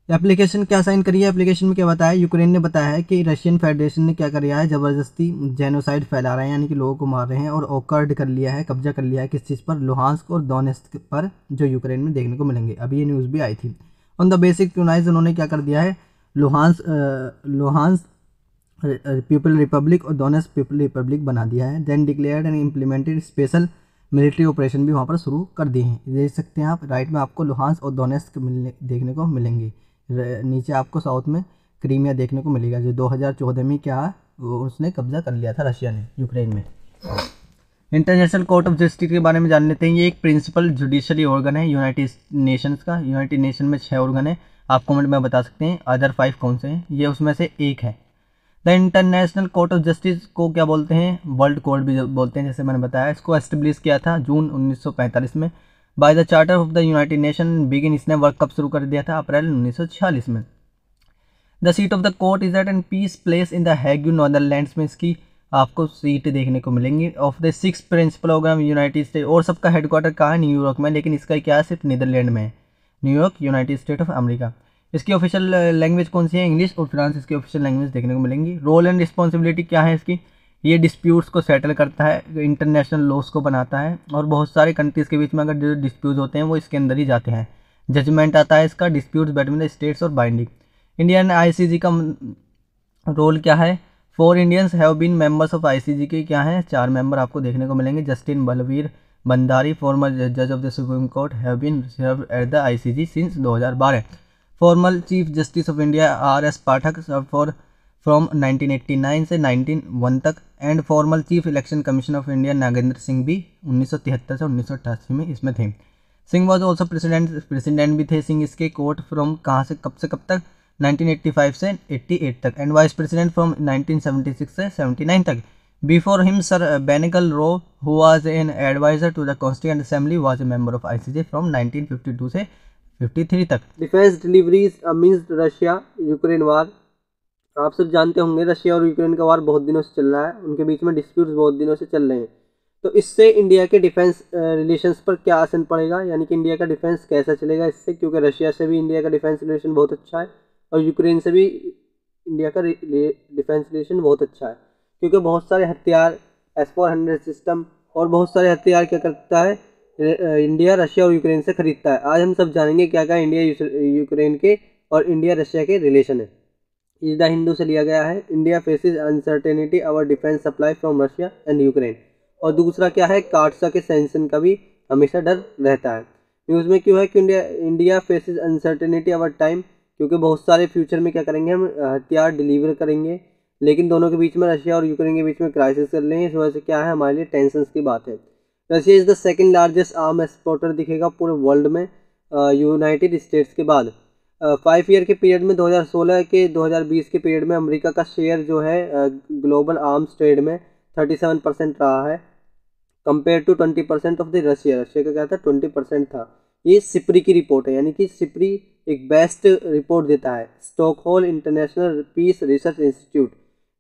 एप्लीकेशन क्या साइन करी है, एप्लीकेशन में क्या बताया, यूक्रेन ने बताया है कि रशियन फेडरेशन ने क्या किया है, ज़बरदस्ती जेनोसाइड फैला रहे हैं, यानी कि लोगों को मार रहे हैं और ऑकर्ड कर लिया है, कब्जा कर लिया है किस चीज़ पर, लुहांस्क और दोनेत्स्क पर, जो यूक्रेन में देखने को मिलेंगे। अभी ये न्यूज़ भी आई थी। ऑन द बेसिक यूनाइज उन्होंने क्या कर दिया है, लुहांस्क पीपल रिपब्लिक और दोनेत्स्क पीपल रिपब्लिक बना दिया है। Then declared and implemented special military operation भी वहाँ पर शुरू कर दिए हैं। देख सकते हैं आप राइट में आपको लुहांस्क और दोनेत्स्क देखने को मिलेंगे, नीचे आपको साउथ में क्रीमिया देखने को मिलेगा, जो 2014 में क्या उसने कब्जा कर लिया था रशिया ने यूक्रेन में। इंटरनेशनल कोर्ट ऑफ जस्टिस के बारे में जान लेते हैं। ये एक प्रिंसिपल जुडिशरी ऑर्गन है यूनाइटेड नेशंस का। यूनाइटेड नेशन में 6 ऑर्गन है, आप कमेंट में बता सकते हैं अदर 5 कौन से हैं, ये उसमें से एक है। The international court of justice को क्या बोलते हैं, वर्ल्ड कोर्ट भी बोलते हैं, जैसे मैंने बताया। इसको एस्टेब्लिश किया था जून 1945 में by the Charter of the United Nation begin. इसने वर्क कब शुरू कर दिया था, अप्रैल 1946 में। The seat of the court is at an Peace Palace in the Hague, Netherlands में इसकी आपको सीट देखने को मिलेंगी। Of the 6 principal organ United State, और सबका हेडक्वार्टर कहाँ है, न्यूयॉर्क में, लेकिन इसका क्या है सिर्फ नीदरलैंड में है, New York United state of America. इसकी ऑफिशियल लैंग्वेज कौन सी है, इंग्लिश और फ्रांस इसकी ऑफिशियल लैंग्वेज देखने को मिलेंगी। रोल एंड रिस्पॉन्सिबिलिटी क्या है इसकी, ये डिस्प्यूट्स को सेटल करता है, इंटरनेशनल लॉस को बनाता है, और बहुत सारे कंट्रीज़ के बीच में अगर जो डिस्प्यूट होते हैं वो इसके अंदर ही जाते हैं। जजमेंट आता है इसका, डिस्प्यूट्स बिटवीन द स्टेट्स और बाइंडिंग। इंडियन ICJ का रोल क्या है, 4 Indians have been members of ICJ के क्या हैं, 4 मेंबर आपको देखने को मिलेंगे। जस्टिन बलवीर भंडारी फॉर्मर जज of the Supreme Court have been served at the ICJ since 2012। Former chief justice of India RS Pathak for from 1989 से 1991 तक, and formal chief election commission of India Nagendra Singh भी 1973 से 1988 में इसमें थे। सिंह वॉज ऑल्सो प्रेसिडेंट भी थे सिंह इसके कोर्ट फ्रॉम कहाँ से कब तक, 1985 से 88 तक, एंड वाइस प्रेसिडेंट फ्रॉम 1976 से 79 तक। Before him sir Benegal Rau who was an adviser to the constituent assembly was a member of ICJ from 1952 से 53 तक। Defence deliveries amidst Russia Ukraine war, आप सब जानते होंगे रशिया और यूक्रेन का वार बहुत दिनों से चल रहा है, उनके बीच में डिस्प्यूट्स बहुत दिनों से चल रहे हैं। तो इससे इंडिया के डिफेंस रिलेशंस पर क्या असर पड़ेगा, यानी कि इंडिया का डिफेंस कैसा चलेगा इससे, क्योंकि रशिया से भी इंडिया का डिफेंस रिलेशन बहुत अच्छा है और यूक्रेन से भी इंडिया का डिफेंस रिलेशन बहुत अच्छा है, क्योंकि बहुत सारे हथियार S-400 सिस्टम और बहुत सारे हथियार क्या करता है इंडिया रशिया और यूक्रेन से खरीदता है। आज हम सब जानेंगे क्या क्या इंडिया यूक्रेन के और इंडिया रशिया के रिलेशन है। ये द हिंदू से लिया गया है। India faces uncertainty our defence supply from Russia and Ukraine. और दूसरा क्या है, काटसा के सैंक्शन का भी हमेशा डर रहता है। न्यूज़ में क्यों है कि India faces uncertainty our time, क्योंकि बहुत सारे फ्यूचर में क्या करेंगे हम हथियार डिलीवर करेंगे, लेकिन दोनों के बीच में रशिया और यूक्रेन के बीच में क्राइसिस कर लेंगे। इस वजह से क्या है हमारे लिए टेंशन की बात है। Russia is the second largest arm exporter दिखेगा पूरे वर्ल्ड में यूनाइटेड स्टेट्स के बाद। 5 ईयर के पीरियड में 2016 के 2020 के पीरियड में अमेरिका का शेयर जो है ग्लोबल आर्म्स ट्रेड में 37% रहा है, compare to 20% of the Russia का क्या था 20% था। ये सिप्री की रिपोर्ट है, यानी कि सिप्री एक बेस्ट रिपोर्ट देता है, Stockholm International Peace Research Institute,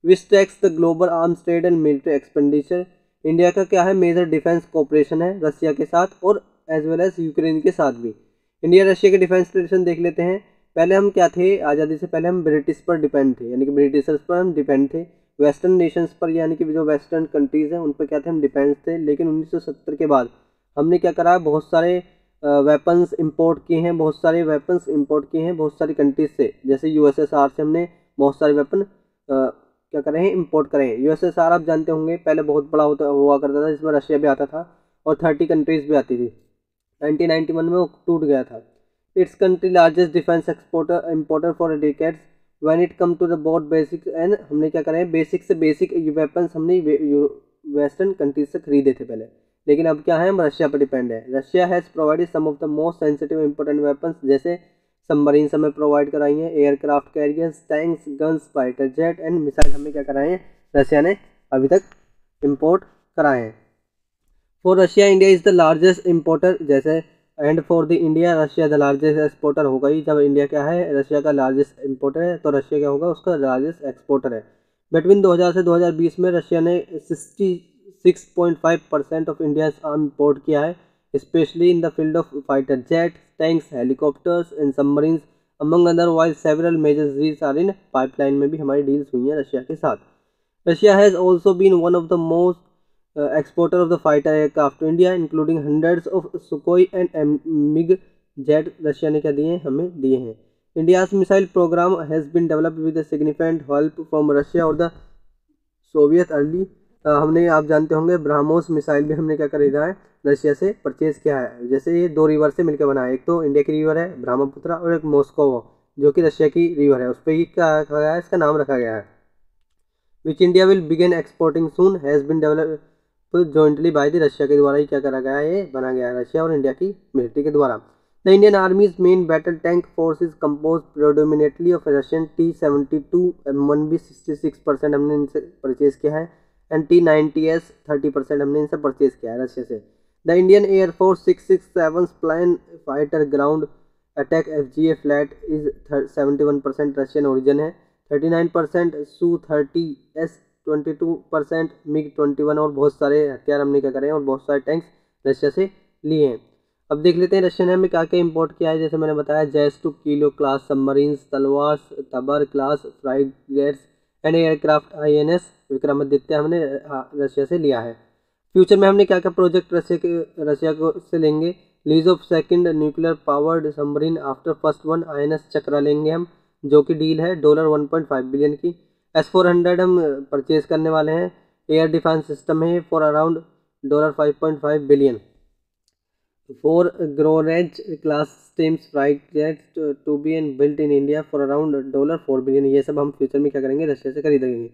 which tracks the global arms trade and military expenditure. India का क्या है मेजर डिफेंस कोऑपरेशन है रशिया के साथ और एज वेल एज यूक्रेन के साथ भी। इंडिया रशिया के डिफेंस रिलेशन देख लेते हैं। पहले हम क्या थे, आज़ादी से पहले हम ब्रिटिश पर डिपेंड थे, यानी कि ब्रिटिशर्स पर हम डिपेंड थे। वेस्टर्न नेशंस पर, यानी कि जो वेस्टर्न कंट्रीज़ हैं उन पर क्या थे, हम डिपेंड थे। लेकिन 1970 के बाद हमने क्या करा, बहुत सारे वेपन्स इंपोर्ट किए हैं, बहुत सारी कंट्रीज से। जैसे USSR से हमने बहुत सारे वेपन क्या करे हैं, इंपोर्ट करे हैं। USSR आप जानते होंगे पहले बहुत बड़ा हुआ करता था, जिसमें रशिया भी आता था और 30 कंट्रीज भी आती थी। 1991 में वो टूट गया था। It's country largest defence exporter importer for decades when it come to the both basic and. हमने क्या करें, बेसिक से बेसिक वेपन्स हमने वेस्टर्न कंट्रीज से खरीदे थे पहले, लेकिन अब क्या है हम रशिया पर डिपेंड है। Russia has provided some of the most sensitive important weapons, जैसे सबमरीन हमें प्रोवाइड कराई हैं, aircraft carriers, tanks, guns, fighter jet and missile हमें क्या कराए हैं, रशिया ने अभी तक इम्पोर्ट कराए हैं। For Russia India is the largest importer, जैसे and for the India Russia the largest exporter होगा ही। जब इंडिया क्या है रशिया का लार्जेस्ट इम्पोर्टर है, तो रशिया क्या होगा उसका लार्जेस्ट एक्सपोर्टर है। बिटवीन 2000 से 2020 में रशिया ने 66.5% ऑफ इंडिया आर्म इम्पोर्ट किया है, specially in the field of fighter jet, tanks, helicopters and submarines among other, while several major deals are in pipeline में भी हमारी डील्स हुई हैं रशिया के साथ। Russia has also been one of the most exporter of the fighter aircraft to India, including hundreds of Sukhoi and MiG jet। Russia ने क्या दिए हैं, हमें दिए हैं। India's missile program has been developed with a significant help from Russia और the Soviet early। हमने आप जानते होंगे ब्रह्मोस मिसाइल भी हमने क्या खरीदा है, रशिया से परचेज किया है। जैसे ये 2 रिवर से मिलकर बना है, एक तो इंडिया की रिवर है ब्रह्मपुत्र और एक मॉस्को जो कि रशिया की रिवर है, उस पर ही क्या रखा गया है, इसका नाम रखा गया है। Which India will begin exporting soon has been develop jointly by the Russia के द्वारा ही क्या करा गया है, ये बना गया है रशिया और इंडिया की मिलिट्री के द्वारा। The Indian आर्मीज main battle tank force is compose प्रोडोमिनेटली of Russian T-72 M1B 66% हमने इनसे परचेज किया है, एंड T-90S 30% हमने इनसे परचेज किया है रशिया से। The Indian air force 667 plan fighter ground attack FGA flat is 71% Russian origin है, 39% Su-30S, 22% MiG-21 और बहुत सारे हथियार हमने क्या करे हैं और बहुत सारे टैंक्स रशिया से लिए हैं। अब देख लेते हैं रशिया ने हमें क्या क्या इंपोर्ट किया है। जैसे मैंने बताया JS2 kilo class submarines, Talwar, Tabar class frigates and aircraft INS Vikramaditya हमने रशिया से लिया है। फ्यूचर में हमने क्या क्या प्रोजेक्ट रशिया को से लेंगे, lease of second nuclear powered submarine after first one INS चक्रा लेंगे हम, जो कि डील है $1.5 बिलियन की। S-400 हम परचेज करने वाले हैं। एयर डिफेंस सिस्टम है फॉर अराउंड $5.5 बिलियन। 4 ग्रोनेज class stealth frigates to be and built in India for around $4 billion. ये सब हम फ्यूचर में क्या करेंगे, रशिया से खरीदेंगे।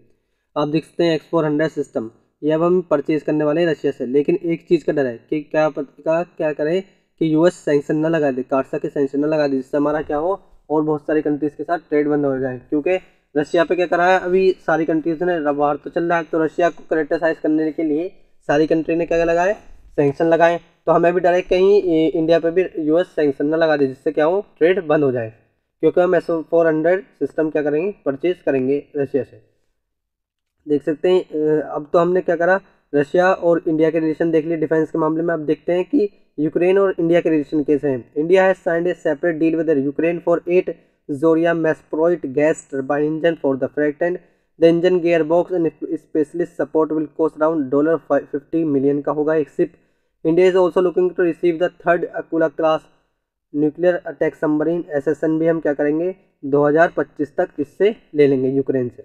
आप देख सकते हैं X-400 सिस्टम, ये अब हम परचेज करने वाले हैं रशिया से। लेकिन एक चीज़ का डर है कि क्या करें कि US सैंक्शन ना लगा दे, काटसा के सैंक्शन ना लगा दे, जिससे हमारा क्या हो और बहुत सारी कंट्रीज़ के साथ ट्रेड बंद हो जाए। क्योंकि रशिया पे क्या करा है, अभी सारी कंट्रीज ने वार तो चल रहा है, तो रशिया को क्रिटिसाइज करने के लिए सारी कंट्री ने क्या लगाए, सैंक्शन लगाए। तो हमें भी डर है कहीं इंडिया पे भी US सैंक्शन ना लगा दे, जिससे क्या हो ट्रेड बंद हो जाए, क्योंकि हम S-400 सिस्टम क्या करेंगे, परचेज करेंगे रशिया से। देख सकते हैं अब तो हमने क्या करा, रशिया और इंडिया के रिलेशन देख लिए डिफेंस के मामले में। अब देखते हैं कि यूक्रेन और इंडिया के रिलेशन कैसे हैं। India has signed a separate deal with Ukraine for 8 Zorya Mashproekt gas turbine engine for the frigates and the engine gearbox and specialist support will cost around $50 million का होगा एक ship. India is also looking to receive the 3rd Akula class nuclear attack submarine SSN भी हम क्या करेंगे 2025 तक इससे ले लेंगे यूक्रेन से।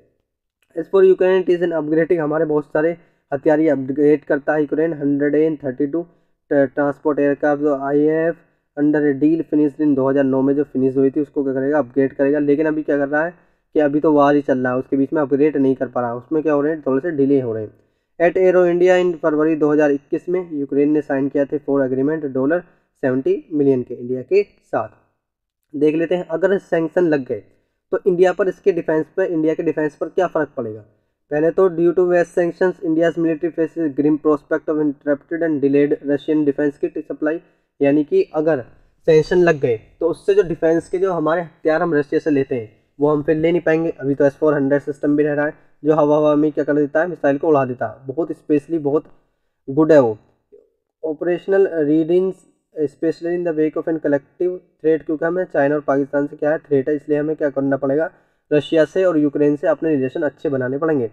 As for Ukraine it is an upgrading, हमारे बहुत सारे हथियार अपग्रेड करता है यूक्रेन। 132 ट्रांसपोर्ट एयरक्राफ्ट जो IAF under a deal finished in 2009 में जो फिनिश हुई थी उसको क्या करेगा अपग्रेड करेगा। लेकिन अभी क्या कर रहा है कि अभी तो वार ही चल रहा है, उसके बीच में अपग्रेड नहीं कर पा रहा, उसमें क्या हो रहे हैं थोड़े से डिले हो रहे हैं। एट एरो इंडिया इन फरवरी 2021 में यूक्रेन ने साइन किया थे 4 एग्रीमेंट $70 मिलियन के इंडिया के साथ। देख लेते हैं अगर सैंक्शन लग गए तो इंडिया पर इंडिया के डिफेंस पर क्या फ़र्क पड़ेगा। पहले तो due to west sanctions India's military faces grim prospect of interrupted and delayed Russian defence kit supply, यानी कि अगर सैंक्शन लग गए तो उससे जो डिफेंस के जो हमारे हथियार हम रशिया से लेते हैं वो हम फिर ले नहीं पाएंगे। अभी तो S-400 सिस्टम भी रह रहा है जो हवा में क्या कर देता है, मिसाइल को उड़ा देता है, बहुत स्पेशली बहुत गुड है वो। Operational readings specially in the wake of an collective threat, क्योंकि हमें चाइना और पाकिस्तान से क्या है थ्रेट है, इसलिए हमें क्या करना पड़ेगा रशिया से और यूक्रेन से अपने रिलेशन अच्छे बनाने पड़ेंगे।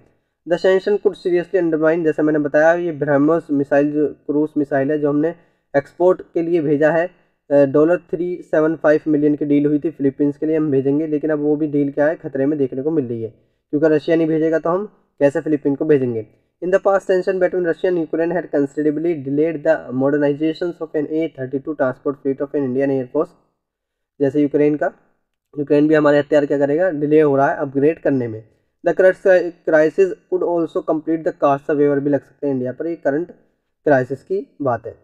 The sanction could seriously undermine, जैसे मैंने बताया ये ब्रह्मोस मिसाइल जो क्रूज मिसाइल है जो हमने एक्सपोर्ट के लिए भेजा है, $375 मिलियन की डील हुई थी फिलीपींस के लिए हम भेजेंगे, लेकिन अब वो भी डील क्या है खतरे में देखने को मिल रही है, क्योंकि रशिया नहीं भेजेगा तो हम कैसे फिलीपीन को भेजेंगे। In the past, tension between Russia and Ukraine had considerably delayed the modernizations of an A-32 transport fleet of an Indian Air Force। जैसे यूक्रेन भी हमारे हथियार क्या करेगा डिले हो रहा है अपग्रेड करने में। The current crisis could also complete the cost waiver भी लग सकते हैं इंडिया पर, ये करंट क्राइसिस की बात है।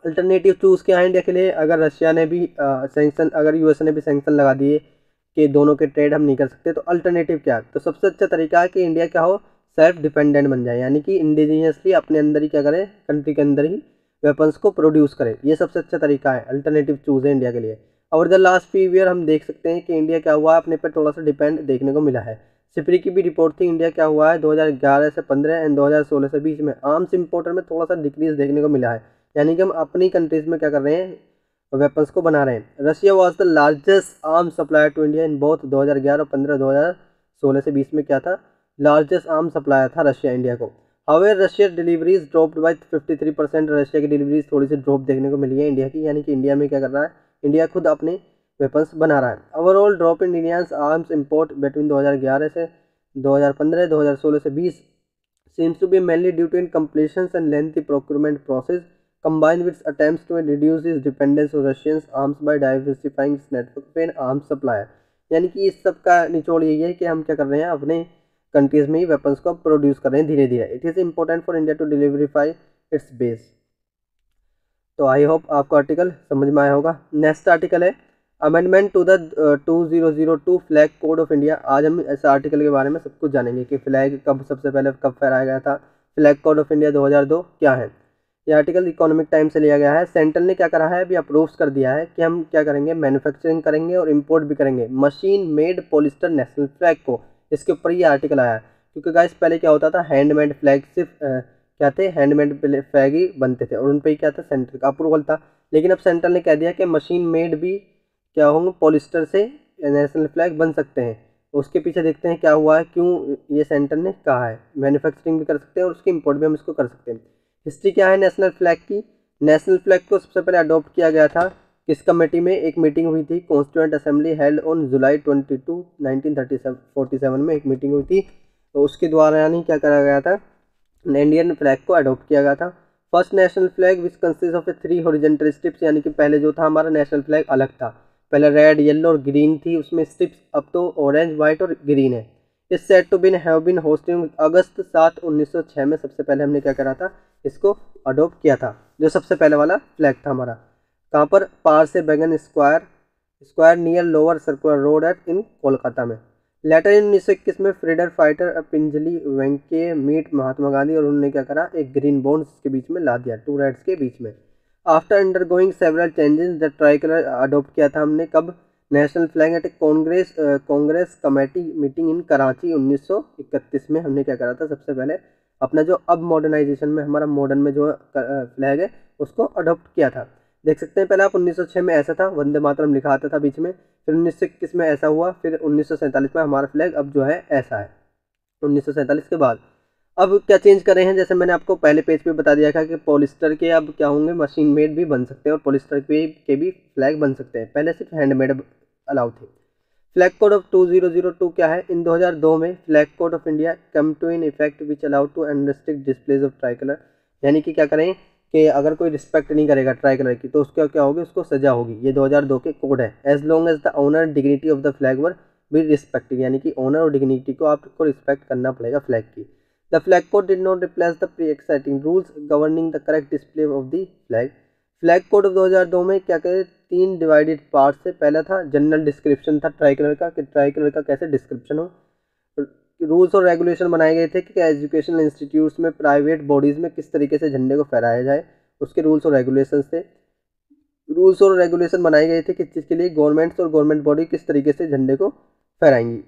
अल्टरनेटिव चूज़ क्या है इंडिया के लिए, अगर रशिया ने भी अगर यूएस ने भी सैंक्शन लगा दिए कि दोनों के ट्रेड हम नहीं कर सकते, तो अल्टरनेटिव क्या है, तो सबसे अच्छा तरीका है कि इंडिया क्या हो सेल्फ डिपेंडेंट बन जाए, यानी कि इंडिजीनियसली अपने अंदर ही क्या करें कंट्री के अंदर ही वेपन्स को प्रोड्यूस करें, ये सबसे अच्छा तरीका है, अल्टरनेटिव चूज़ है इंडिया के लिए। और द लास्ट फ्यू ईयर हम देख सकते हैं कि इंडिया क्या हुआ है अपने पर थोड़ा सा डिपेंड देखने को मिला है। सिपरी की भी रिपोर्ट थी, इंडिया क्या हुआ है 2011 से 15 एंड 2016 से 20 में आर्म्स इंपोर्टर में थोड़ा सा डिक्रीज देखने को मिला है, यानी कि हम अपनी कंट्रीज में क्या कर रहे हैं वेपन्स को बना रहे हैं। Russia was the largest arms supplier to India in both 2011 और 15, 2016 से 20 में क्या था लार्जेस्ट आर्म सप्लायर था रशिया इंडिया को। However Russia deliveries dropped by 53%, Russia की डिलीवरीज थोड़ी सी ड्रॉप देखने को मिली है इंडिया की, यानी कि इंडिया में क्या कर रहा है इंडिया खुद अपने वेपन्स बना रहा है। Overall drop in Indians arms import between 2011 से 2015, 2016 से 20 seems to be mainly due to incompletions and lengthy procurement process combined with attempts to reduce its dependence on Russian arms by diversifying its network of arms supplier। यानी कि इस सब का निचोड़ यही है कि हम क्या कर रहे हैं अपने कंट्रीज में ही वेपन्स को प्रोड्यूस कर रहे हैं धीरे धीरे। It is important for India to diversify its base. तो आई होप आपको आर्टिकल समझ में आया होगा। नेक्स्ट आर्टिकल है amendment to the 2002 flag code of India. आज हम इस आर्टिकल के बारे में सब कुछ जानेंगे कि फ्लैग सबसे पहले कब फहराया गया था, फ्लैग कोड ऑफ इंडिया 2002 क्या है। ये आर्टिकल इकोनॉमिक टाइम से लिया गया है। सेंट्रल ने क्या करा है अभी अप्रूव कर दिया है कि हम क्या करेंगे मैन्युफैक्चरिंग करेंगे और इम्पोर्ट भी करेंगे machine made polyester national flag को, इसके ऊपर ये आर्टिकल आया है। क्योंकि गाइस पहले क्या होता था हैंडमेड फ्लैग सिर्फ क्या थे हैंडमेड फ्लैग ही बनते थे और उन पर ही क्या था सेंट्रल का अप्रूवल था। लेकिन अब सेंट्रल ने कह दिया कि मशीन मेड भी क्या होंगे पॉलिस्टर से नेशनल फ्लैग बन सकते हैं। उसके पीछे देखते हैं क्या हुआ है, क्यों ये सेंटर ने कहा है मैन्युफैक्चरिंग भी कर सकते हैं और उसकी इम्पोर्ट भी हम इसको कर सकते हैं। हिस्ट्री क्या है नेशनल फ्लैग की। नेशनल फ्लैग को सबसे पहले अडॉप्ट किया गया था किस कमेटी में, एक मीटिंग हुई थी constituent assembly held on July 22, 1947 में एक मीटिंग हुई थी, तो उसके द्वारा यानी क्या करा गया था इंडियन फ्लैग को अडॉप्ट किया गया था। First national flag which consist of 3 horizontal strips, यानी कि पहले जो था हमारा नेशनल फ्लैग अलग था, पहले रेड येलो और ग्रीन थी उसमें स्ट्रिप्स, अब तो ऑरेंज वाइट और ग्रीन है। इस set to been have been hosting August 7, 1906 में सबसे पहले हमने क्या करा था इसको अडॉप्ट किया था, जो सबसे पहले वाला फ्लैग था हमारा। कहाँ पर Parsi Bagan square near lower circular road at in Kolkata में। लेटर इन 1921 में freedom fighter Pingali Venkayya meet Mahatma Gandhi और उन्होंने क्या करा एक ग्रीन बॉन्ड्स के बीच में ला दिया, 2 रेड्स के बीच में। After under going several changes the tricolour adopt किया था हमने कब national flag at Congress committee meeting in Karachi 1931 में हमने क्या करा था, सबसे पहले अपना जो अब मॉडर्नाइजेशन में हमारा मॉडर्न में जो फ्लैग है उसको अडॉप्ट किया था। देख सकते हैं पहले आप 1906 में ऐसा था, वंदे मातरम लिखा आता था बीच में, फिर 1921 में ऐसा हुआ, फिर 1947 में हमारा फ्लैग अब जो है ऐसा है 1947 के बाद। अब क्या चेंज कर रहे हैं, जैसे मैंने आपको पहले पेज पे बता दिया था कि पॉलिस्टर के अब क्या होंगे, मशीन मेड भी बन सकते हैं और पॉलिस्टर के भी फ्लैग बन सकते हैं, पहले सिर्फ हैंडमेड अलाउ थे। फ्लैग कोड ऑफ 2002 क्या है, इन 2002 में flag code of India come टू इन effect which allow to unrestricted displays of tricolour, यानी कि क्या करें कि अगर कोई रिस्पेक्ट नहीं करेगा ट्राई कलर की तो उसका क्या होगी, उसको सजा होगी। ये 2002 के कोड है। As long as the honour dignity of the flag were be respected, यानी कि ऑनर और डिग्निटी को आपको रिस्पेक्ट करना पड़ेगा फ्लैग की। The flag code did not replace the pre exciting rules governing the correct display of the flag. Flag code of 2002 में क्या करें, 3 डिवाइडेड पार्ट से, पहला था जनरल डिस्क्रिप्शन था ट्राई कलर का, कि ट्राई कलर का कैसे डिस्क्रिप्शन हो। रूल्स और रेगुलेशन बनाए गए थे कि एजुकेशनल इंस्टीट्यूट्स में, प्राइवेट बॉडीज़ में किस तरीके से झंडे को फहराया जाए, उसके रूल्स और रेगुलेशन थे। रूल्स और रेगुलेशन बनाए गए थे कि जिसके लिए गवर्नमेंट्स और गवर्नमेंट बॉडी किस तरीके से झंडे को फहराएंगी।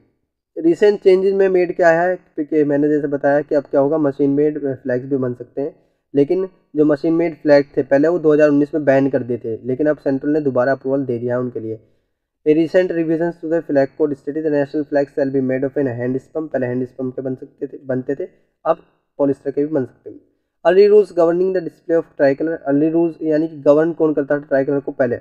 रिसेंट चेंजेस में मेड क्या है कि मैंने जैसे बताया कि अब क्या होगा, मशीन मेड फ्लैग्स भी बन सकते हैं, लेकिन जो मशीन मेड फ्लैग थे पहले वो 2019 में बैन कर दिए थे, लेकिन अब सेंट्रल ने दोबारा अप्रूवल दे दिया है उनके लिए। A recent revision to the flag code stated the national flag shall be made of an hand spun, पहले हैंड स्पम्प के बनते थे, अब पॉलिस्टर के भी बन सकते हैं। Early rules governing the display of try colour, early rules यानी कि गवर्न कौन करता था ट्राई कलर को पहले।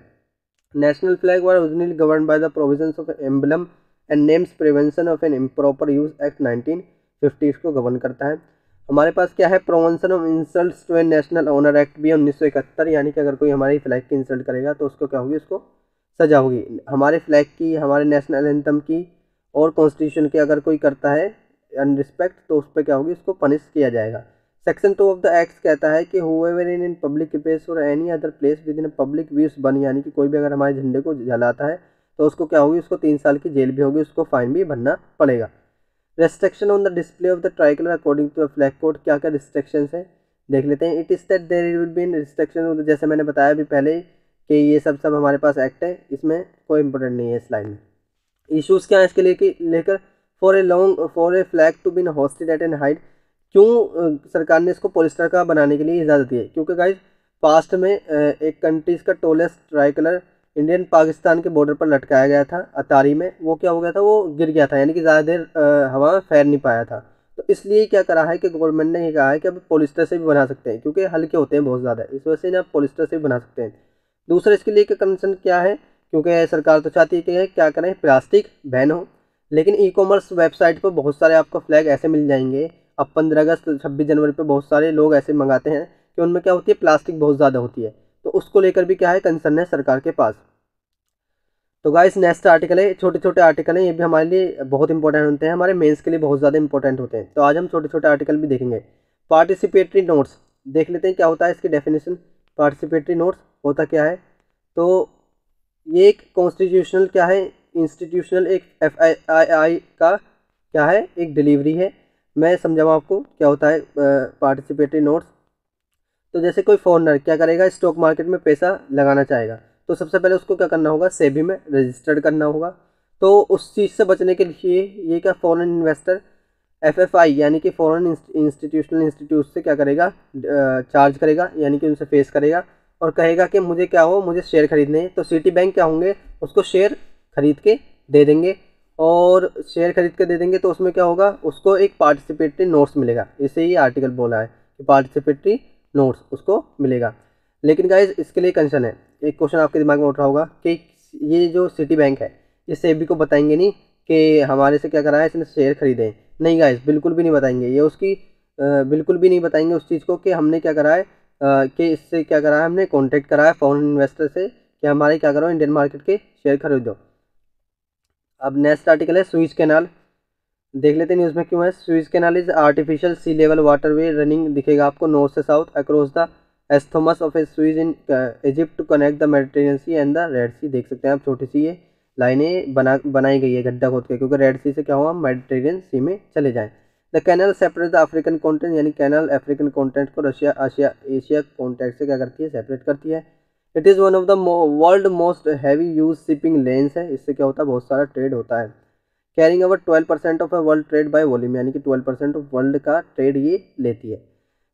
National flag were originally govern by the provisions of emblem and names prevention of an improper use act 1950 को गवर्न करता है। हमारे पास क्या है, prevention of insults to a national honour act भी है 1971, यानी कि अगर कोई हमारी फ्लैग की इंसल्ट करेगा तो उसको क्या होगी, उसको सजा होगी। हमारे फ्लैग की, हमारे नेशनल एंथम की और कॉन्स्टिट्यूशन की अगर कोई करता है अनरिस्पेक्ट तो उस पर क्या होगी, उसको पनिश किया जाएगा। सेक्शन 2 ऑफ द एक्ट कहता है कि हुएवर इन पब्लिक प्लेस और any other place with in public views बन, यानी कि कोई भी अगर हमारे झंडे को जलाता है तो उसको क्या होगी, उसको 3 साल की जेल भी होगी, उसको फाइन भी भरना पड़ेगा। Restriction on the display of the tricolour according to the flag code, क्या क्या रिस्ट्रिक्शंस है देख लेते हैं। It is that there will be restriction, जैसे मैंने बताया अभी पहले कि ये सब हमारे पास एक्ट है, इसमें कोई इंपॉर्टेंट नहीं है इस लाइन में। इश्यूज़ क्या है इसके लिए लेकर, for a flag to be hosted at an height, क्यों सरकार ने इसको पॉलिस्टर का बनाने के लिए इजाज़त दी है, क्योंकि गाइज पास्ट में एक कंट्रीज का tallest try colour Indian Pakistan के बॉर्डर पर लटकाया गया था अतारी में, वो क्या हो गया था, वो गिर गया था, यानी कि ज़्यादा देर हवा में फैल नहीं पाया था। तो इसलिए क्या करा है कि गवर्नमेंट ने ये कहा है कि अब पॉलिस्टर से भी बना सकते हैं, क्योंकि हल्के होते हैं बहुत ज़्यादा, इस वजह से ना पॉलिस्टर से भी बना सकते हैं। दूसरा इसके लिए कंसर्न क्या है, क्योंकि सरकार तो चाहती है कि क्या करें, प्लास्टिक बैन हो, लेकिन ई कॉमर्स वेबसाइट पर बहुत सारे आपको फ्लैग ऐसे मिल जाएंगे, अब 15 अगस्त 26 जनवरी पे बहुत सारे लोग ऐसे मंगाते हैं कि उनमें क्या होती है, प्लास्टिक बहुत ज़्यादा होती है, तो उसको लेकर भी क्या है, कंसर्न है सरकार के पास। तो गाइस नेक्स्ट आर्टिकल है, छोटे छोटे आर्टिकल हैं, ये भी हमारे लिए बहुत इंपॉर्टेंट होते हैं, हमारे मेंस के लिए बहुत ज़्यादा इंपॉर्टेंट होते हैं, तो आज हम छोटे छोटे आर्टिकल भी देखेंगे। पार्टिसिपेटरी नोट्स देख लेते हैं क्या होता है इसकी डेफिनेशन। पार्टिसिपेटरी नोट्स होता क्या है, तो ये एक कॉन्स्टिट्यूशनल क्या है, इंस्टीट्यूशनल एक FII का क्या है, एक डिलीवरी है। मैं समझाऊँ आपको क्या होता है पार्टिसिपेटरी नोट्स। तो जैसे कोई फॉरेनर क्या करेगा, स्टॉक मार्केट में पैसा लगाना चाहेगा, तो सबसे पहले उसको क्या करना होगा, सेबी में रजिस्टर्ड करना होगा। तो उस चीज़ से बचने के लिए ये क्या, फॉरेन इन्वेस्टर FFI यानी कि फॉरेन इंस्टीट्यूशनल इंस्टीट्यूट से क्या करेगा, चार्ज करेगा, यानी कि उनसे फेस करेगा और कहेगा कि मुझे क्या हो, मुझे शेयर खरीदने हैं। तो सिटी बैंक क्या होंगे, उसको शेयर खरीद के दे देंगे, और शेयर खरीद के दे देंगे तो उसमें क्या होगा, उसको एक पार्टिसिपेटरी नोट्स मिलेगा। इसे ही आर्टिकल बोला है कि पार्टिसिपेटरी नोट्स उसको मिलेगा। लेकिन गाइज इसके लिए कंसर्न है, एक क्वेश्चन आपके दिमाग में उठ रहा होगा कि ये जो सिटी बैंक है ये सेबी को बताएंगे नहीं कि हमारे से क्या करा है, इसने शेयर खरीदे हैं। नहीं गाइज, बिल्कुल भी नहीं बताएंगे, ये उसकी बिल्कुल भी नहीं बताएंगे उस चीज़ को कि हमने क्या करा है, कि इससे क्या करा है, हमने कॉन्टेक्ट करा है फॉरेन इन्वेस्टर से कि हमारे क्या करो, इंडियन मार्केट के शेयर खरीदो। अब नेक्स्ट आर्टिकल है सुइज कैनाल, देख लेते हैं न्यूज़ में क्यों है। Suez canal is artificial sea level waterway running, दिखेगा आपको नॉर्थ से south across the isthmus of a Suez in Egypt to connect the Mediterranean Sea and the Red Sea. देख सकते हैं आप, छोटी सी ये लाइनें बनाई गई है गड्ढा खोद के, क्योंकि रेड सी से क्या हुआ, मेडिटेरियन सी में चले जाएं। The canal separate the African continent, यानी कैनल अफ्रीकन कॉन्टिनेंट को एशिया कॉन्टिनेंट से क्या करती है, सेपरेट करती है। It is one of the world most heavy use shipping lanes है। इससे क्या होता है, बहुत सारा ट्रेड होता है। Carrying our 12% of world trade by volume, यानी कि 12% ऑफ वर्ल्ड का ट्रेड ये लेती है।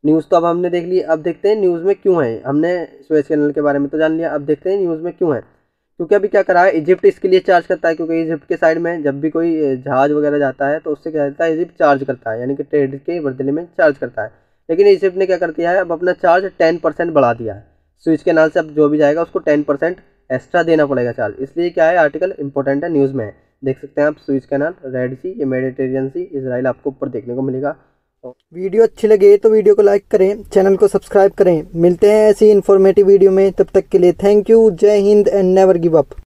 न्यूज़ तो अब हमने देख ली, अब देखते हैं न्यूज़ में क्यों है। हमने सुएज कैनल के बारे में तो जान लिया, अब देखते हैं न्यूज़ में क्यों है। क्योंकि अभी क्या करा है, इजिप्ट इसके लिए चार्ज करता है, क्योंकि इजिप्ट के साइड में जब भी कोई जहाज वगैरह जाता है तो उससे क्या करता है, इजिप्ट चार्ज करता है, यानी कि ट्रेड के बदले में चार्ज करता है। लेकिन इजिप्ट ने क्या कर दिया है, अब अपना चार्ज 10% बढ़ा दिया है। सुएज कैनाल से अब जो भी जाएगा उसको 10% एक्स्ट्रा देना पड़ेगा चार्ज। इसलिए क्या है, आर्टिकल इंपॉर्टेंट है, न्यूज़ में है। देख सकते हैं आप, सुएज कैनाल, रेड सी, ये मेडिटेरियन सी, इजराइल आपको ऊपर देखने को मिलेगा। वीडियो अच्छी लगे तो वीडियो को लाइक करें, चैनल को सब्सक्राइब करें। मिलते हैं ऐसी इन्फॉर्मेटिव वीडियो में, तब तक के लिए थैंक यू, जय Hind and never give up.